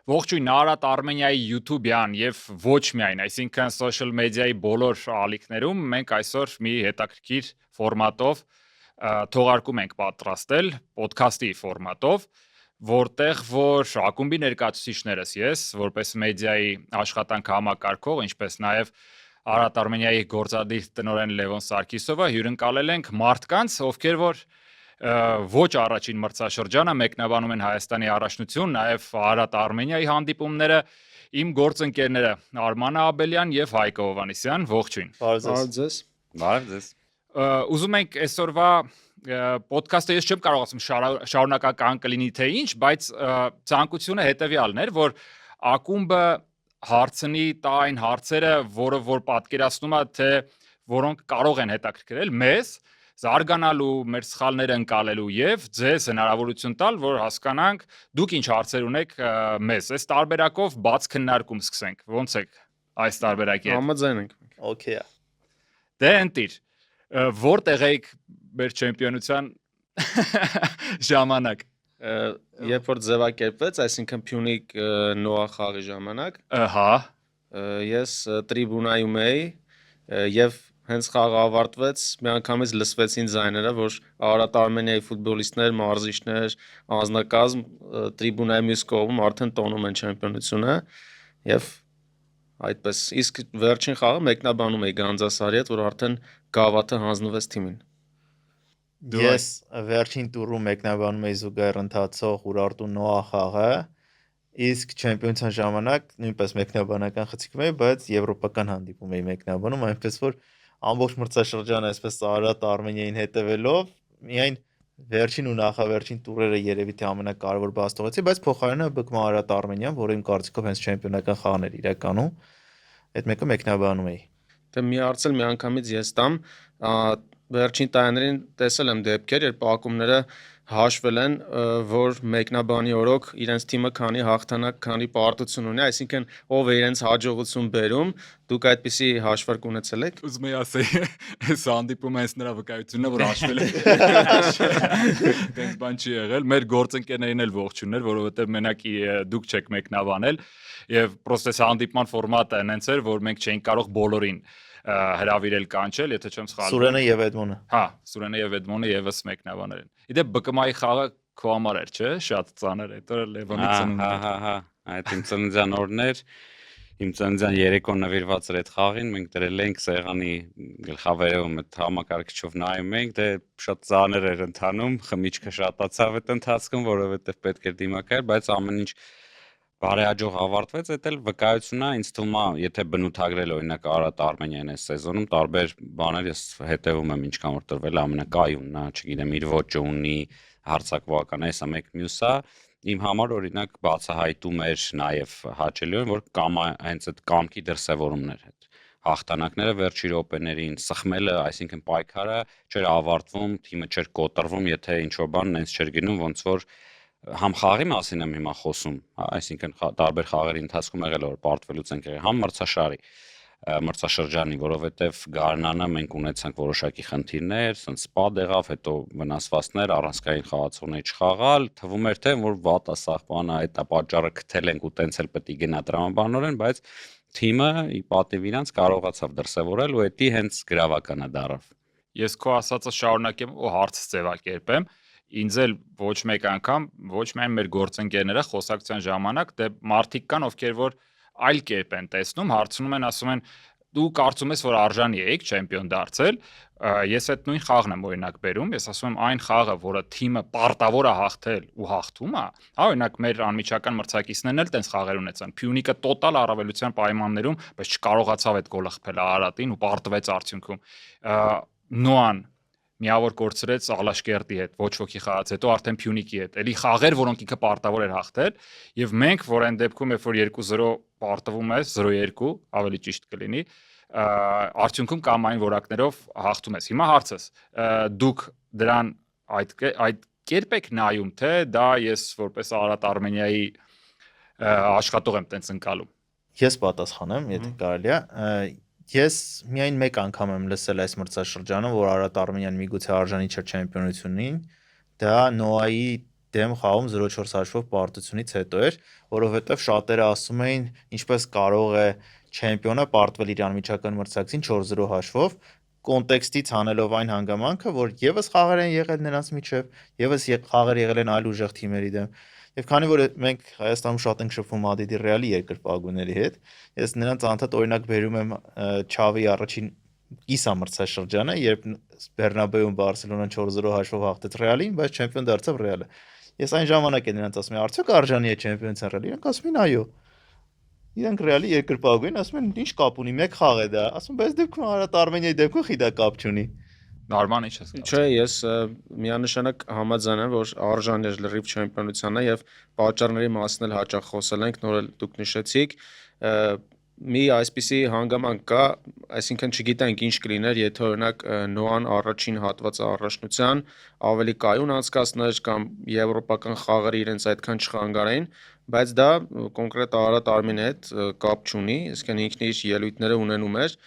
Ողջույն, Արարատ Արմենիայի YouTube-յան եւ ոչ միայն, այսինքն social media-ի բոլոր ալիքներում մենք այսօր մի հետաքրքիր ֆորմատով թողարկում ենք պատրաստել, ոդքասթի ֆորմատով, որտեղ որ ակումբի ներկայացուցիչներս ես, որպես մեդիայի աշխատանք համակարգող, ինչպես նաեւ Արարատ Արմենիայի գործադիր տնօրեն Լևոն Սարգիսովը հյուրընկալել ենք մարդկանց, ովքեր որ ոչ առաջին մրցաշրջանը մեկնաբանում են Հայաստանի առաջնություն, նաև Արարատ Արմենիայի հանդիպումները, իմ գործընկերները Արման Աբելյան եւ Հայկ Հովհաննիսյան, ողջույն։ Բարև ձեզ։ Բարև ձեզ։ Ուզում ենք այսօրվա ոդքասթը ես չեմ կարող ասում շարունակական կլինի թե ինչ, բայց ցանկությունը հետեւյալն էր, որ ակումբը հարցնի տա այն հարցերը, որը որ պատկերացնում է թե որոնք կարող են հետաքրքրել մեզ զարգանալու, մեր սխալները ընկալելու եւ ձեզ հնարավորություն տալ, որ հասկանանք դուք ինչ հարցեր ունեք մեզ։ Այս տարբերակով բաց քննարկում սկսենք։ Ոնց եք այս տարբերակի հետ։ Համաձայն ենք։ Okay։ Դե ընտիր, որտեղ եք մեր չեմպիոնության ժամանակ։ Երբ որ ձևակերպվեց, այսինքն Փյունիկ Նոա խաղի ժամանակ, Ահա։ ես տրիբունայում էի եւ հենց խաղը ավարտվեց, միանգամից լսվեցին ձայները, որ Արարատ Արմենիայի ֆուտբոլիստներ, մարզիչներ, անձնակազմ տրիբունայի մյուս կողմում արդեն տոնում են չեմպիոնությունը եւ այդպես իսկ վերջին խաղը մեկնաբանում էի Գանձասարի հետ, որ արդեն գավաթը հանձնվեց թիմին։ Ես վերջին տուրում մեկնաբանում էի զուգահեռ ընթացող Ուրարտու Նոա խաղը, իսկ չեմպիոնության ժամանակ նույնպես մեկնաբանական խցիկում էի, բայց եվրոպական հանդիպում էի մեկնաբանում, այնպես որ ամբողջ մրցաշրջանը այսպես Արարատ Արմենիային հետևելով, միայն վերջին ու նախավերջին տուրերը երևի թե ամենակարևոր բաց թողեցի, բայց փոխարենը բկում Արարատ Արմենիան, որը իմ կարծիքով հենց չեմպիոնական խաղն էր իրականում, այդ մեկը մեկնաբանում էի։ Դե մի հարց էլ միանգամից ես տամ, վերջին տարիներին տեսել եմ դեպքեր, երբ ակումբները հաշվել են, որ մեկնաբանի օրոք իրենց թիմը քանի հաղթանակ, քանի պարտություն ունի, այսինքն ով է իրենց հաջողություն բերում, դուք այդպիսի հաշվարկ ունեցել եք։ Ուզում եի ասել, այս հանդիպումը հենց նրա վկայությունն է, որ հաշվել է։ Դες բան չի եղել, մեր գործընկերներին էլ ողջուններ, որովհետև մենակ դուք չեք մեկնաբանել եւ պրոստը այս հանդիպման ֆորմատը այնց էր, որ մենք չէինք կարող բոլորին հրավիրել կանչել, եթե չեմ սխալվում։ Սուրենը եւ Էդմոնը։ Հա, Սուրենը եւ Էդմոնը եւս մեկնաբաներ են։ Իդեպ ԲԿՄ-ի խաղը քո համար էր, չէ՞, շատ ծանր, հետո Լևոնի ծնունդը։ Հա, այդ իմ ծննդյան օրն էր։ Իմ ծննդյան երեկոն նվիրված էր այդ խաղին, մենք դրել ենք սեղանի գլխավերևում այդ համակարգչով նայում ենք, դե շատ ծանր էր ընթանում, խմիչքը շատացավ այդ ընթացքում, որովհետեւ պետք էր դիմակայել, բայց ամեն ինչ բարեհաջող ավարտվեց, դա էլ վկայությունն է, ինձ թվում է, եթե բնութագրել օրինակ Արարատ Արմենիան այս սեզոնում, տարբեր բաներ ես հետևում եմ, ինչքան որ տրվել ամենակայունն է, չգիտեմ, իր ոճը ունի, հարձակվողական է, սա մեկ մյուսը, իմ համար օրինակ բացահայտում էր նաև հաճելիորեն, որ կամ հենց այդ կամքի դրսևորումներ հետ հաղթանակները վերջի րոպեներին սխմելը, այսինքն պայքարը չէր ավարտվում, թիմը չէր կոտրվում, եթե ինչ-որ բան այնց չէր գնում, ոնց որ համ խաղի մասին եմ հիմա խոսում, այսինքն տարբեր խաղերի ընթացքում եղել որ պարտվելուց ենք եղել, համ մրցաշրջանի, որովհետև Գարնանը մենք ունեցանք որոշակի խնդիրներ, ասենց սպադ եղավ, հետո վնասվածքներ, առանցքային խաղացողներ չխաղալ, թվում էր թե որ վատ է սահմանը, այդ է պատճառը գտել ենք ու տենց էլ պետք է գնա տրամաբանորեն, բայց թիմը ի պատիվ իրանց կարողացավ դրսևորել ու դա հենց գրավականը դարավ։ Ես քո ասածը շարունակեմ ու հարցը ձևակերպեմ։ Ինձ էլ ոչ մեկ անգամ, ոչ միայն մեր գործընկերները խոսակցության ժամանակ, դե մարդիկ կան, ովքեր որ այլ կերպ են տեսնում, հարցնում են, ասում են դու կարծում ես որ արժանի եք չեմպիոն դարձել, ես այդ նույն խաղն եմ օրինակ բերում, ես ասում եմ այն խաղը, որը թիմը պարտավոր է հաղթել ու հաղթում է, հա օրինակ մեր անմիջական մրցակիցներն էլ տենց խաղեր ունեցան, Փյունիկը տոտալ առավելության պայմաններում, բայց չկարողացավ այդ գոլը խփել Արարատին ու պարտվեց արդյունքում։ Նոան միավոր կորցրեց Ալաշկերտի հետ, ոչ ոքի խաղաց, հետո արդեն Փյունիկի հետ։ Էլի խաղեր, որոնք ինքը պարտավոր էր հաղթել, եւ մենք, որ այն դեպքում, երբ որ 2-0 պարտվում է, 0-2, ավելի ճիշտ կլինի, արդյունքում կամ այն որակներով հաղթում ես։ Հիմա հարցս, դուք դրան այդ կերպ եք նայում, թե դա ես որպես Արարատ Արմենիայի աշխատող եմ տենց ընկալում։ Ես պատասխանեմ, եթե կարելի է։ Ես միայն մեկ անգամ եմ լսել այս մրցաշրջանում, որ Արարատ Արմենիան միգուցե արժանի չէ չեմպիոնությունին, դա Նոայի դեմ խաղում 0-4 հաշվով պարտությունից հետո էր, որովհետև շատերը ասում էին, ինչպես կարող է չեմպիոնը պարտվել իր անմիջական մրցակցին 4-0 հաշվով, կոնտեքստից հանելով այն հանգամանքը, որ եւս խաղեր են եղել նրանց միջև, եւս խաղեր եղել են այլ ուժեղ թիմերի դեմ։ Եվ քանի որ մենք Հայաստանում շատ ենք շփվում Մադրիդի Ռեալի երկրպագուների հետ, ես նրանց անդադ օրինակ բերում եմ Չավի առաջին կիսամրցաշրջանը, երբ Բեռնաբեում Բարսելոնան 4-0 հաշվով հաղթեց Ռեալին, բայց չեմպիոն դարձավ Ռեալը։ Ես այն ժամանակ եմ նրանց ասում եմ, արդյոք արժանի է չեմպիոնության Ռեալը։ Իրանք ասում են այո։ Իրանք Ռեալի երկրպագու են, ասում են ինչ կապ ունի, մեկ խաղ է դա։ Ասում բայց դեպքում Արարատ Արմենիայի դեպքում խի դա կապ չունի։ Նորման ինչ ես Չէ, ես միանշանակ համաձայն եմ, որ արժանի է լրիվ չեմպիոնությանը եւ պատճառների մասին էլ հաճախ խոսել ենք, նոր էլ դուք նշեցիք, մի այսպիսի հանգամանք կա, այսինքն չգիտենք ինչ կլիներ, եթե օրինակ Նոան առաջին հատվածը առաջնության ավելի կայուն անցկացներ կամ եվրոպական խաղերը իրենց այդքան չխանգարեին, բայց դա կոնկրետ Արարատ Արմենի հետ կապ չունի, այսինքն ինքն իր ելույթները ունենում էր։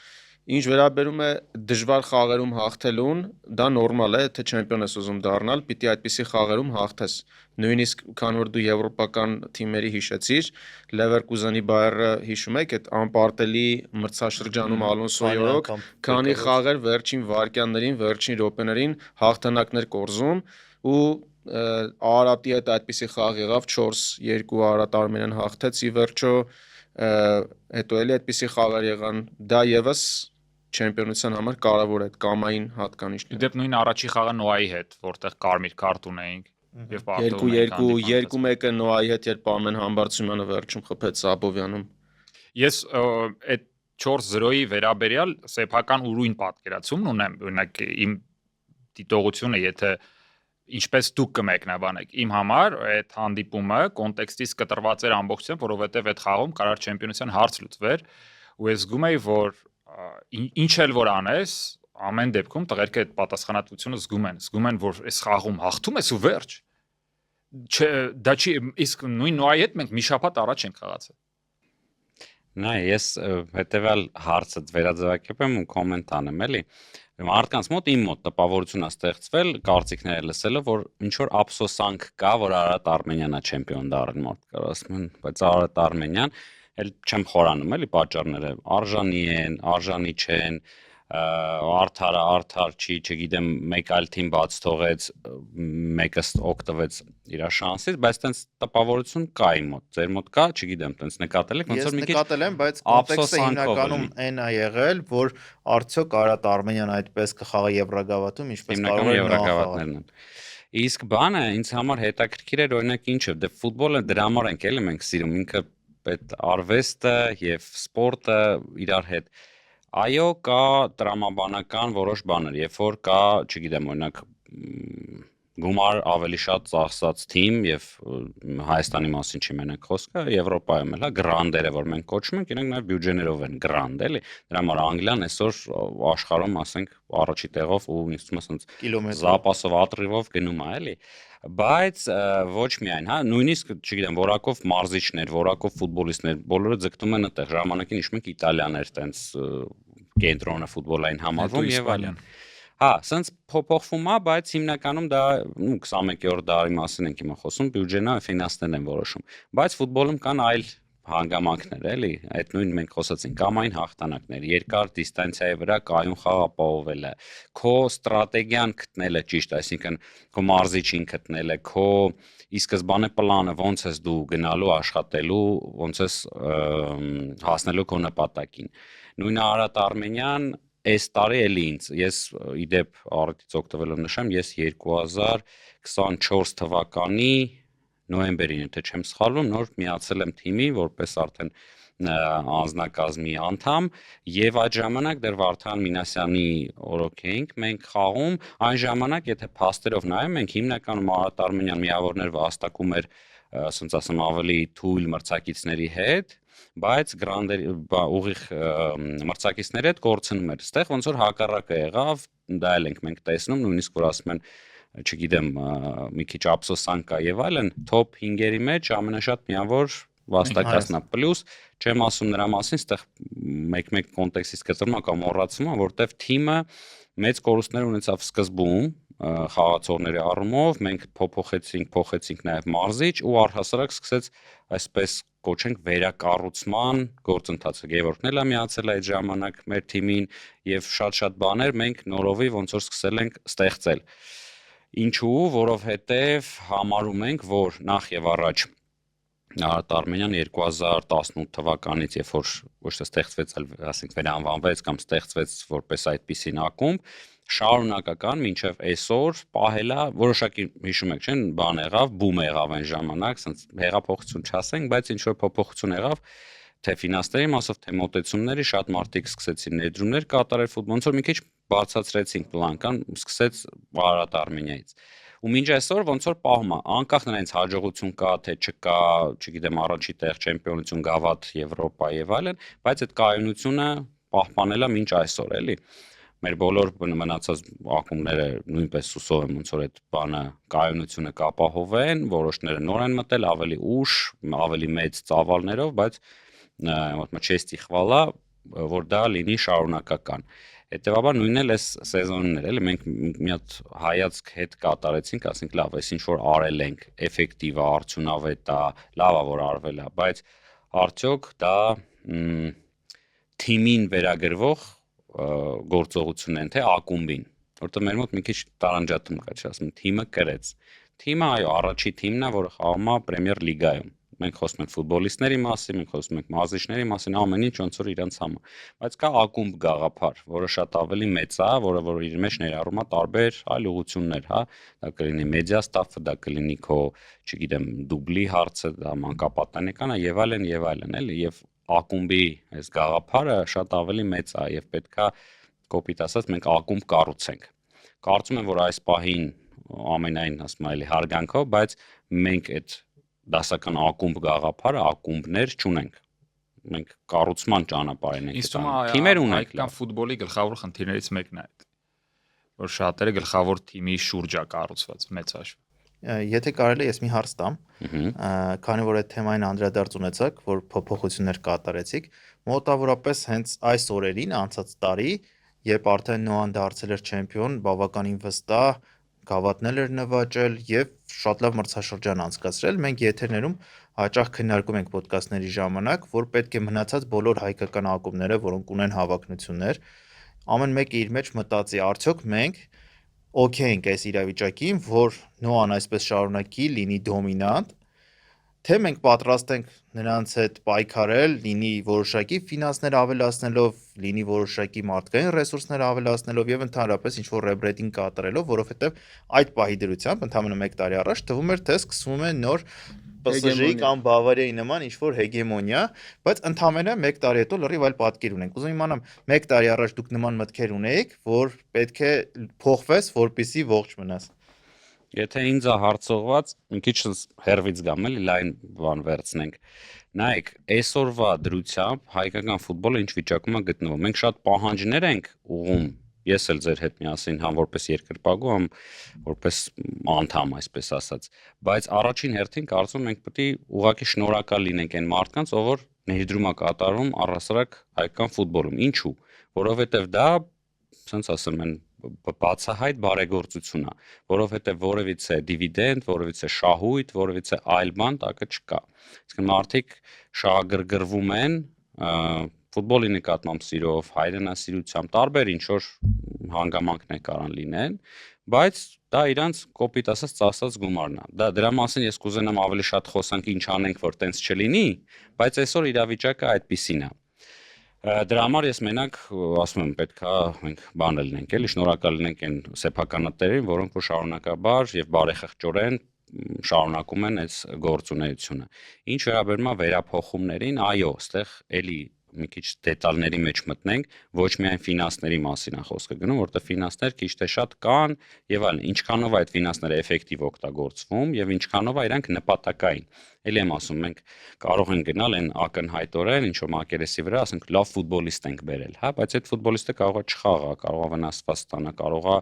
Ինչ վերաբերում է դժվար խաղերում հաղթելուն, դա նորմալ է, թե չեմպիոն ես ուզում դառնալ, պիտի այդպիսի խաղերում հաղթես։ Նույնիսկ քանի որ դու եվրոպական թիմերի հիշեցիր, Լևերկուզենի Բայերը հիշում եք, այդ անպարտելի մրցաշրջանում Ալոնսոյի օրոք, քանի խաղեր վերջին վայրկյաններին, վերջին րոպեներին հաղթանակներ կորզում ու Արարատի հետ այդպիսի խաղ եղավ 4-2 Արարատ Արմենիան հաղթեց ի վերջո, հետո էլի այդպիսի խաղեր եղան, դա եւս չեմպիոնության համար կարևոր է այդ կամային հատկանիշները։ Դեպ նույն առաջի խաղը Նոայի հետ, որտեղ կարմիր քարտ ունեինք եւ 2-2-2-1-ը Նոայի հետ, երբ Արմեն Համբարձումյանը վերջում խփեց Սաբովյանում։ Ես այդ 4-0-ի վերաբերյալ սեփական ուրույն պատկերացումն ունեմ, օրինակ իմ դիտողությունը, եթե ինչպես դուք կմեկնաբանեք, իմ համար այդ հանդիպումը կոնտեքստից կտրված էր ամբողջությամբ, որովհետեւ այդ խաղում կարար չեմպիոնության հարց լուծվեր, ու ես զգում էի, որ ինչ էլ որ անես, ամեն դեպքում տղերքը այդ պատասխանատվությունը զգում են, որ այս խաղում հաղթում ես ու վերջ։ Դա չի, իսկ նույն Նոայի հետ մենք մի շաբաթ առաջ ենք խաղացել։ Նա ես հետեւյալ հարցը վերաձևակերպեմ ու կոմենտ անեմ, էլի։ Մարդկանց մոտ իմ մոտ տպավորություն է ստեղծվել կարծիքները լսելով, որ ինչ որ ափսոսանք կա, որ Արարատ Արմենիան է չեմպիոն դառել, մարդիկ ասում են, բայց Արարատ Արմենիան էլ չեմ խորանում, էլի պատճառները արժանի են, արժանի չեն, արդար չի, չգիտեմ, մեկ այլ թիմ բաց թողեց, մեկը օգտվեց իր շանսից, բայց տենց տպավորություն կա իմ մոտ, ձեր մոտ կա, չգիտեմ, տենց նկատել եք, ոնց որ մի քիչ նկատել եմ, բայց կոնտեքստը հիմնականում այն է եղել, որ արդյոք Արարատ Արմենիան այդպես կխաղա Եվրագավաթում, ինչպես կարող է Եվրագավաթներն են։ Իսկ բանը ինձ համար հետաքրքիր էր, օրինակ ինչը, դե ֆուտբոլը դրա համար ենք էլի մենք սիրում, ինքը այդ արվեստը եւ սպորտը իրար հետ այո կա տրամաբանական որոշ բաներ, երբ որ կա, չգիտեմ, օրինակ գումար ավելի շատ ծախսած թիմ եւ Հայաստանի մասին չի մենակ խոսքը, Եվրոպայում էլ, հա, գրանդերը, որ մենք կոչում ենք, իրենք նաեւ բյուջեներով են գրանդ, էլի։ Դրա համար Անգլիան այսօր աշխարհում, ասենք, առաջի տեղով ու ինձ թվում է ասենց զապասով ատրիվով գնում է, էլի։ Բայց ոչ միայն, հա, նույնիսկ, չգիտեմ, որակով մարզիչներ, որակով ֆուտբոլիստներ, բոլորը ձգտում են այդտեղ ժամանակին հիշում եք Իտալիաներ, տենց կենտրոնը ֆուտբոլային համարվում եւ այլն։ Հա, սենց փոփոխվում է, բայց հիմնականում դա 21-րդ դարի մասին ենք հիմա խոսում, բյուջենը, ֆինանսներն են որոշում։ Բայց ֆուտբոլում կան այլ հանգամանքներ, էլի, այդ նույն մենք խոսացինք, կամային հաղթանակներ, երկար դիստանցիայի վրա կայուն խաղ ապահովելը, քո ստրատեգիան գտնելը ճիշտ, այսինքն քո մարզիչին գտնելը, քո ի սկզբանե պլանը ոնց ես դու գնալու աշխատելու, ոնց ես հասնելու քո նպատակին։ Նույնը Արարատ Արմենիան այս տարի էլի ինձ, ես իդեպ առիթից օգտվելով նշեմ, ես 2024 թվականի նոյեմբերին, եթե չեմ սխալվում, նոր միացել եմ թիմի, որպես արդեն անձնակազմի անդամ, եւ այդ ժամանակ դեռ Վարդան Մինասյանի օրոք էինք մենք խաղում, այն ժամանակ, եթե փաստերով նայում ենք, հիմնականում Արարատ Արմենիան միավորներ վաստակում էր, ասենց ասեմ, ավելի թույլ մրցակիցների հետ, բայց գրանդերի ուղիղ մրցակիցների հետ կորցնում էր։ Այստեղ ոնց որ հակառակը եղավ, դա էլ ենք մենք տեսնում, նույնիսկ որ ասում են չգիտեմ, մի քիչ ափսոսանք կա եւ այլն, top 5-երի մեջ ամենաշատ միավոր վաստակածնա պլյուս չեմ ասում նրա մասին, այստեղ մեկ-մեկ կոնտեքստից կտրվում կամ մոռացում, որտեվ թիմը մեծ կորուստներ ունեցավ սկզբում, խաղացողների առումով, մենք փոխեցինք նաև մարզիչ ու առհասարակ սկսեց այսպես կոչենք վերակառուցման գործընթացը։ Գևորգն էլ միացել այդ ժամանակ մեր թիմին եւ շատ բաներ մենք նորովի ոնց որ սկսել ենք ստեղծել։ Ինչու, որովհետեւ համարում ենք, որ նախ եւ առաջ Արարատ Արմենյան 2018 թվականից, երբ որ ոչ թե ստեղծվեց, այլ ասենք վերանվանվեց կամ ստեղծվեց որպես այդպիսին ակումբ, շարունակական մինչև այսօր պահել է, որոշակի հիշում եք, չէ՞, բան եղավ, բում եղավ այն ժամանակ, ասենց հեղափոխություն չասենք, բայց ինչ որ փոփոխություն եղավ, թե ֆինանսների մասով, թե մոտեցումների, շատ մարդիկ սկսեցին ներդրումներ կատարել ֆուտբոլ, ոնց որ մի քիչ բարձրացրեցինք պլանկան, սկսեց Արարատ Արմենիայից։ Ու մինչ այսօր ոնց որ պահում է, անկախ նրանից հաջողություն կա, թե չկա, չգիտեմ, առաջի տեղ չեմպիոնություն, գավաթ, Եվրոպա եւ այլն, բայց այդ կայունությունը պահպանել է մինչ այսօր, էլի։ Մեր բոլոր մնացած ակումբները նույնպես հուսով եմ ոնց որ այդ բանը կայունությունը կապահովեն, որոշները նոր են մտել, ավելի ուշ, ավելի մեծ ծավալներով, բայց ոտ չեստի խվալա, որ դա լինի շարունակական։ Հետևաբար նույնն էլ էս սեզոնն էր, էլի մենք մի հատ հայացք հետ կատարեցինք, ասենք լավ, էս ինչ որ արել ենք, էֆեկտիվ է, արդյունավետ է, լավ է որ արվել է, բայց արդյոք դա թիմին վերագրվող գործողություն են, թե ակումբին, որտեղ մեր մոտ մի քիչ տարանջատում կա, ասում թիմը կրեց։ Թիմը այո, առաջի թիմն է, որը խաղում է Պրեմիեր լիգայում։ Մենք խոսում ենք ֆուտբոլիստների մասին, մենք խոսում ենք մարզիչների մասին, ամեն ինչ ոնց որ իրանց համը։ Բայց կա ակումբ գաղափար, որը շատ ավելի մեծ է, որ իր մեջ ներառում է տարբեր այլ ուղղություններ, հա։ Դա կլինի մեդիա ստաֆը, դա կլինի քո, չգիտեմ, դուբլի հարցը, դա մանկապատանեկանը եւ այլն, էլի, եւ ակումբի այս գաղափարը շատ ավելի մեծ է եւ պետքա կոպիտ ասած մենք ակումբ կառուցենք։ Կարծում եմ, որ այս պահին ամենայն ասում էլի հարգանքով, բայց մենք այդ դասական ակումբ գաղափարը ակումբներ չունենք։ Մենք կառուցման ճանապարհին ենք գտնում։ Թիմեր ունենք։ Հայկական ֆուտբոլի գլխավոր խնդիրներից մեկն է այդ, որ շատերը գլխավոր թիմի շուրջ է կառուցված մեծ հաշվով։ Եթե կարելի է, ես մի հարց տամ, քանի որ այդ թեմային անդրադարձ ունեցաք, որ փոփոխություններ կատարեցիք, մոտավորապես հենց այս օրերին, անցած տարի, երբ արդեն Նոան դարձել էր չեմպիոն, բավականին վստահ, գավաթներ էր նվաճել եւ շատ լավ մրցաշրջան անցկացրել, մենք եթերներում հաճախ քննարկում ենք ոդկասթների ժամանակ, որ պետք է մնացած բոլոր հայկական ակումբները, որոնք ունեն հավաքնություններ, ամեն մեկը իր մեջ մտածի, արդյոք մենք օքեյ ենք այս իրավիճակին, որ Նոան այսպես շարունակի, լինի դոմինանտ, թե մենք պատրաստ ենք նրանց հետ պայքարել, լինի որոշակի ֆինանսներ ավելացնելով, լինի որոշակի մարդկային ռեսուրսներ ավելացնելով եւ ընդհանրապես ինչ-որ ռեբրենդինգ կատարելով, որովհետեւ այդ պահի դրությամբ ընդամենը 1 տարի առաջ թվում էր, թե սկսվում է նոր PSG-ի կամ Բավարիայի նման ինչ-որ հեգեմոնիա, բայց ընդամենը 1 տարի հետո լրիվ այլ պատկեր ունենք։ Ուզում իմանամ, 1 տարի առաջ դուք նման մտքեր ունեիք, որ պետք է փոխվես, որպեսզի ողջ մնաս։ Եթե ինձ է հարցողված, մի քիչ հերվից գամ, էլի լայն բան վերցնենք։ Նայեք, այսօրվա դրությամբ հայկական ֆուտբոլը ինչ վիճակում է գտնվում։ Մենք շատ պահանջներ ենք ուղում, ես էլ ձեր հետ միասին համ որպես երկրպագու, համ որպես անդամ, այսպես ասած, բայց առաջին հերթին կարծում ենք պետք է ուղղակի շնորհակալ լինենք այն մարդկանց, ով որ ներդրում է կատարում առհասարակ հայկական ֆուտբոլում։ Ինչու՞։ Որովհետև դա, ասենց ասեմ են, բացահայտ բարեգործություն է, որովհետև որևիցե դիվիդենդ, որևիցե շահույթ, որևիցե այլ բան տակը չկա։ Իսկ մարդիկ շահագրգռվում են ֆուտբոլի նկատմամբ սիրով, հայրենասիրությամբ, տարբեր ինչ որ հանգամանքներ կարան լինեն, բայց դա իրանց կոպիտ ասած ծախսած գումարն է։ Դրա մասին ես կուզենամ ավելի շատ խոսանք ինչ անենք, որ տենց չլինի, բայց այսօր իրավիճակը այդպիսին է։ Դրա համար ես մենակ ասում եմ պետքա մենք բան լինենք, էլի շնորհակալ լինենք այն սեփականատերերին, որոնք որ շարունակաբար եւ բարեխղճորեն շարունակում են այս գործունեությունը։ Ինչ վերաբերում է վերափոխումներին, այո, այստեղ էլի մի քիչ դետալների մեջ մտնենք, ոչ միայն ֆինանսների մասին է խոսքը գնում, որտեղ ֆինանսներ քիչ թե շատ կան եւ այլն, ինչքանով այդ ֆինանսները էֆեկտիվ օգտագործվում եւ ինչքանով է իրանք նպատակային։ Էլի եմ ասում, մենք կարող ենք գնալ այն ակնհայտորեն ինչ որ մակերեսի վրա, ասենք լավ ֆուտբոլիստ ենք բերել, հա, բայց այդ ֆուտբոլիստը կարող է չխաղա, կարող է վնասված ստանա, կարող է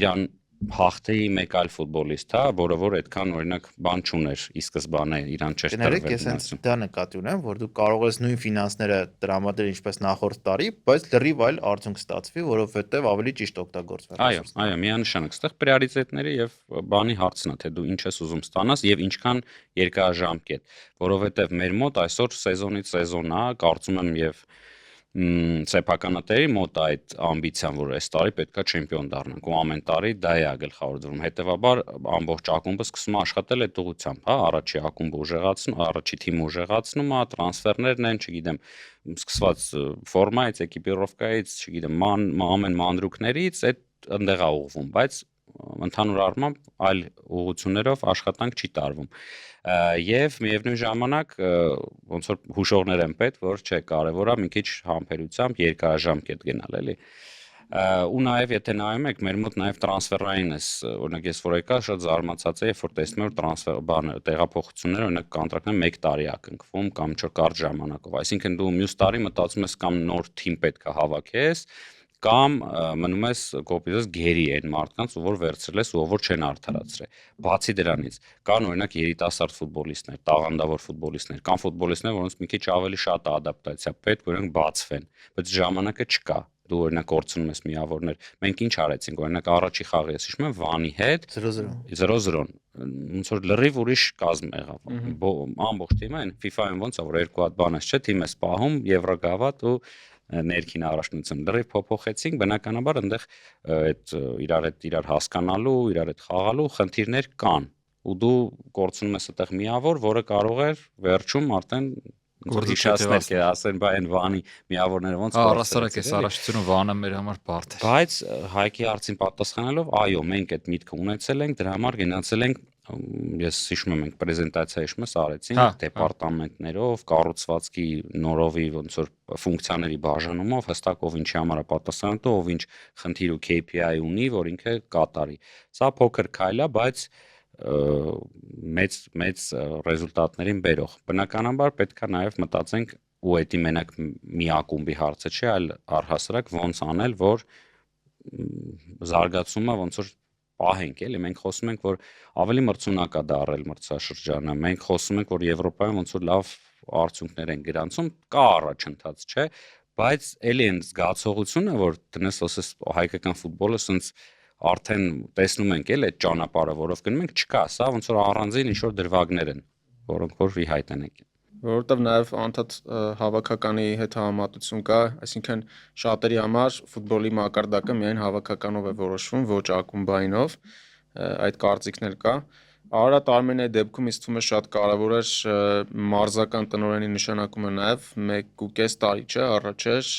իրան հաղթի մեկ այլ ֆուտբոլիստ, հա, որը որ այդքան օրինակ բան չուներ ի սկզբանե իրան չէր Կներեք, տրվել ես հենց դա նկատի ունեմ, որ դու կարող ես նույն ֆինանսները տրամադրել ինչպես նախորդ տարի, բայց լրիվ այլ արդյունք ստացվի, որովհետև ավելի ճիշտ օգտագործվել Այո, միանշանակ, այստեղ պրիորիտետների եւ բանի հարցն է, թե դու ինչ ես ուզում ստանաս եւ ինչքան երկարաժամկետ, որովհետեւ մեր մոտ այսօր սեզոնից սեզոն է, կարծում եմ եւ սեփականատերի մոտ այդ ամբիցիան, որ այս տարի պետքա չեմպիոն դառնանք ու ամեն տարի դա է գլխավոր դրում։ Հետևաբար ամբողջ ակումբը սկսում է աշխատել այդ ուղղությամբ, հա, առաջի ակումբը ուժեղացնում, առաջի թիմը ուժեղացնում է, տրանսֆերներն են, չգիտեմ, սկսված ֆորմայից, էկիպիրովկայից, չգիտեմ, ամեն մանրուքներից այդ ընդեղ է ուղղվում, բայց ընդհանուր առմամբ այլ ուղղություններով աշխատանք չի տարվում։ Եվ միևնույն ժամանակ ոնց որ հուշողներ են պետք, որ չէ, կարևոր է մի քիչ համբերությամբ երկարաժամկետ գնալ, էլի։ Ու նաև եթե նայում եք, մեր մոտ նաև տրանսֆերային էս, օրինակ ես որ եկա շատ զարմացած եմ, երբ որ տեսնում եմ որ տրանսֆեր բանը տեղափոխությունները, օրինակ կոնտրակտն 1 տարի է կնքվում կամ ինչ որ կարճ ժամանակով, այսինքն դու մյուս տարի մտածում ես կամ նոր թիմ պետք է հավաքես կամ մնում ես կոպիտես գերի այն մարդկանց, որ վերցրել ես ու որ չեն արդարացրել։ Բացի դրանից, կան օրինակ երիտասարդ ֆուտբոլիստներ, տաղանդավոր ֆուտբոլիստներ, կան ֆուտբոլիստներ, որոնց մի քիչ ավելի շատ ադապտացիա պետք, որոնք բացվեն, բայց ժամանակը չկա։ Դու օրինակ կորցնում ես միավորներ։ Մենք ինչ արեցինք, օրինակ առաջի խաղը ես հիշում եմ Վանի հետ 0-0 ոնց որ լրիվ ուրիշ կազմ եղավ։ Ամբողջ թիմը այն FIFA-ին ոնց է որ երկու հատ բան ես, չէ, թիմ ես պահում, Եվրոգավաթ ու ներքին առաջնություն լրիվ փոփոխեցինք, բնականաբար այնտեղ այդ իրար հասկանալու, իրար հետ խաղալու խնդիրներ կան։ Ու դու կորցնում ես այդտեղ միավոր, որը կարող էր վերջում արդեն հիշացնել կեր ասեն, բա այն Վանի միավորները ոնց առասարակ էս առաջությունը Վանը մեր համար բարդ է։ Բայց Հայկի հարցին պատասխանելով, այո, մենք այդ միտքը ունեցել ենք, դրա համար գնացել ենք ես հիշում եմ մենք պրեզենտացիա հիշում ես արեցինք դեպարտամենտներով, կառուցվածքի նորովի ոնց որ ֆունկցիաների բաժանումով հստակ ով ինչի համար է պատասխանատու, ով ինչ խնդիր ու KPI ունի, որ ինքը կատարի։ Սա փոքր քայլ է, բայց մեծ ռեզուլտատներին բերող։ Բնականաբար պետքա նաև մտածենք ու էդի մենակ մի ակումբի հարցը չէ, այլ առհասարակ ոնց անել, որ զարգացումը ոնց որ պահենք, էլի մենք խոսում ենք, որ ավելի մրցունակ է դարել մրցաշրջանը, մենք խոսում ենք, որ Եվրոպայում ոնց որ լավ արդյունքներ են գրանցում, կա առաջընթաց, չէ, բայց էլի այն զգացողությունը, որ դնես ասես հայկական ֆուտբոլը ասենց արդեն տեսնում ենք էլ այդ ճանապարհը, որով գնում ենք, չկա, սա ոնց որ առանձին ինչ որ դրվագներ են, որոնք որ ի հայտ են եկել։ Որովհետև նաև անդադ հավաքականի հետ համատություն կա, այսինքն շատերի համար ֆուտբոլի մակարդակը միայն հավաքականով է որոշվում, ոչ ակումբայինով, այդ կարծիքն էլ կա։ Արարատ Արմենիայի դեպքում ինձ թվում է շատ կարևոր էր մարզական տնօրենի նշանակումը նաև 1.5 տարի չէ, առաջ էր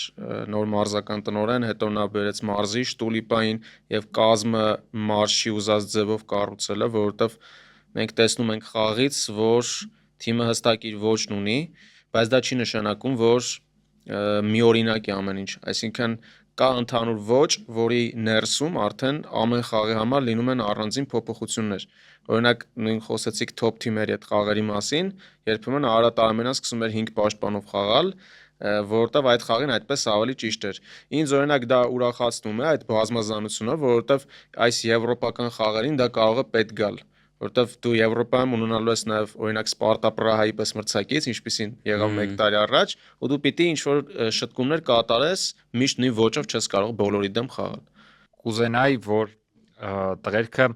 նոր մարզական տնօրեն, հետո նա բերեց մարզիչ Տուլիպային եւ կազմը մարշի ուզած ձևով կառուցել է, որովհետև մենք տեսնում ենք խաղից, որ թիմը հստակ իր ոճն ունի, բայց դա չի նշանակում, որ միօրինակ է ամեն ինչ, այսինքն կա ընդհանուր ոճ, որի ներսում արդեն ամեն խաղի համար լինում են առանձին փոփոխություններ։ Օրինակ նույն խոսեցիք top թիմերի հետ խաղերի մասին, երբեմն Արարատ Արմենիան սկսում էր 5 պաշտպանով խաղալ, որովհետև այդ խաղին այդպես ավելի ճիշտ էր։ Ինձ օրինակ դա ուրախացնում է այդ բազմազանությունը, որովհետև այս եվրոպական խաղերին դա կարող է պետք գալ, որովհետև դու Եվրոպայում ունենալու ես նաև օրինակ Սպարտա Պրահայի պես մրցակից, ինչպեսին եղավ 1 տարի առաջ, ու դու պիտի ինչ-որ շտկումներ կատարես, միշտ նույն ոճով չես կարող բոլորի դեմ խաղալ։ Կուզենայի, որ տղերքը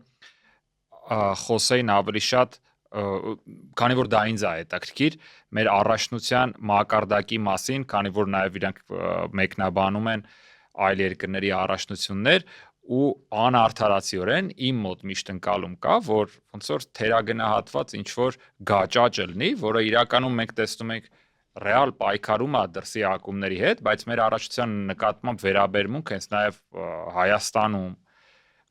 խոսեին ավելի շատ, քանի որ դա ինձ է հետաքրքիր, մեր առաջնության մակարդակի մասին, քանի որ նաև իրանք մեկնաբանում են այլ երկրների առաջնություններ ու անարդարացիորեն իմ մոտ միշտ ընկալում կա, որ ոնց որ թերագնահատված ինչ որ գաճաճ լինի, որը իրականում մենք տեսնում ենք ռեալ պայքարում է դրսի ակումբների հետ, բայց մեր առաջնության նկատմամբ վերաբերմունք հենց նաև Հայաստանում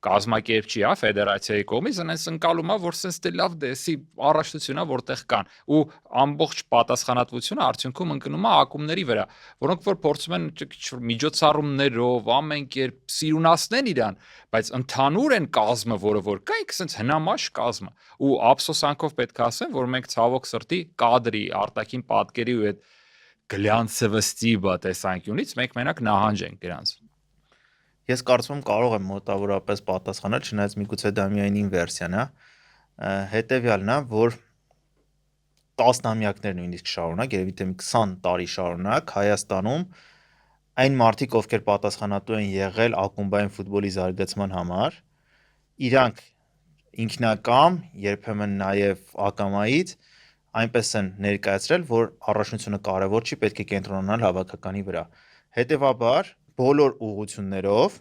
կազմակերպչի, հա, ֆեդերացիայի կողմից այնպես ընկալում է, որ sense դե լավ դեսի առաջնությունա որտեղ կան ու ամբողջ պատասխանատվությունը արդյունքում ընկնում է ակումբների վրա, որոնք որ փորձում են միջոցառումներով ամեն կերպ սիրունացնեն իրան, բայց ընդհանուր են կազմը, որը որ կա, ինքը sense հնամաշ կազմը ու ափսոսանքով պետք է ասեմ, որ մենք ցավոք սրտի կադրի, արտաքին պատկերի ու այդ գլյանցեվստիբա տեսանկյունից մենք մենակ նահանջ ենք դրանց։ Ես կարծում եմ կարող եմ մոտավորապես պատասխանել, չնայած միգուցե դա միայն ինվերսիան է, հետեւյալն է, որ տասնամյակներ նույնիսկ շարունակ, երևի թե 20 տարի շարունակ Հայաստանում այն մարդիկ, ովքեր պատասխանատու են եղել ակումբային ֆուտբոլի զարգացման համար, իրանք ինքնակամ, երբեմն նաև ակամայից այնպես են ներկայացրել, որ առաջնությունը կարևոր չի, պետք է կենտրոնանալ հավաքականի վրա։ Հետևաբար, բոլոր ուղղություններով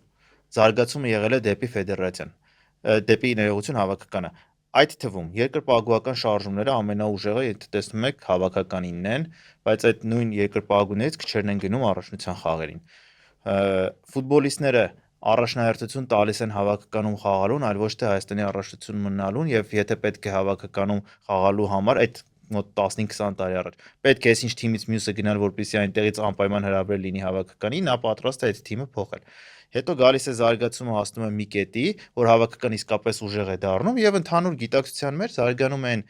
զարգացումը եղել է դեպի ֆեդերացիան, դեպի ներողություն հավաքականը։ Այդ թվում երկրպագուական շարժումները ամենաուժեղը, եթե տեսնում եք, հավաքականինն են, բայց այդ նույն երկրպագուներից քչերն են գնում առաջնության խաղերին։ Ֆուտբոլիստները առաջնահերթություն տալիս են հավաքականում խաղալուն, այլ ոչ թե Հայաստանի առաջնություն մնալուն, եւ եթե պետք է հավաքականում խաղալու համար այդ մոտ 15-20 տարի առաջ պետք է այսինչ թիմից մյուսը գնալ, որպեսզի այնտեղից անպայման հրավեր լինի հավաքականի, նա պատրաստ է այդ թիմը փոխել։ Հետո գալիս է զարգացումը, հասնում է մի կետի, որ հավաքական իսկապես ուժեղ է դառնում եւ ընդհանուր գիտակցության մեջ զարգանում են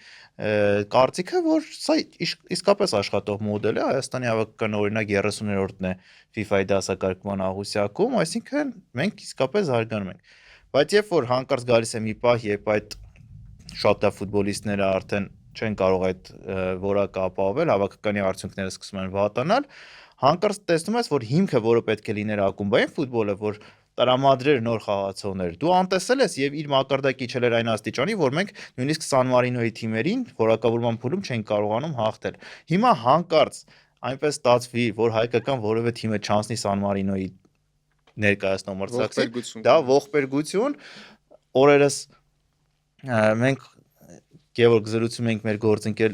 կարծիքը, որ սա իսկապես աշխատող մոդել է, Հայաստանի հավաքականը օրինակ 30-րդն է FIFA-ի դասակարգման աղյուսակում, այսինքն մենք իսկապես զարգանում ենք։ Բայց երբ որ հանկարծ գալիս է մի պահ, երբ այդ շատ ֆուտբոլիստները արդեն չեն կարող այդ որակը ապահովել, հավաքականի արդյունքները սկսում են վատանալ, հանկարծ տեսնում ես, որ հիմքը, որը պետք է լիներ ակումբային ֆուտբոլը, որ տրամադրեր նոր խաղացողներ, դու անտեսել ես եւ իր մակարդակի իջել էր այն աստիճանի, որ մենք նույնիսկ Սան Մարինոյի թիմերին որակավորման փուլում չենք կարողանում հաղթել։ Հիմա հանկարծ այնպես ստացվի, որ հայկական որևէ թիմը չանցնի Սան Մարինոյի ներկայացնող մրցակցին, դա ողբերգություն։ Օրերս մենք Գևորգ զրուցում ենք մեր գործընկեր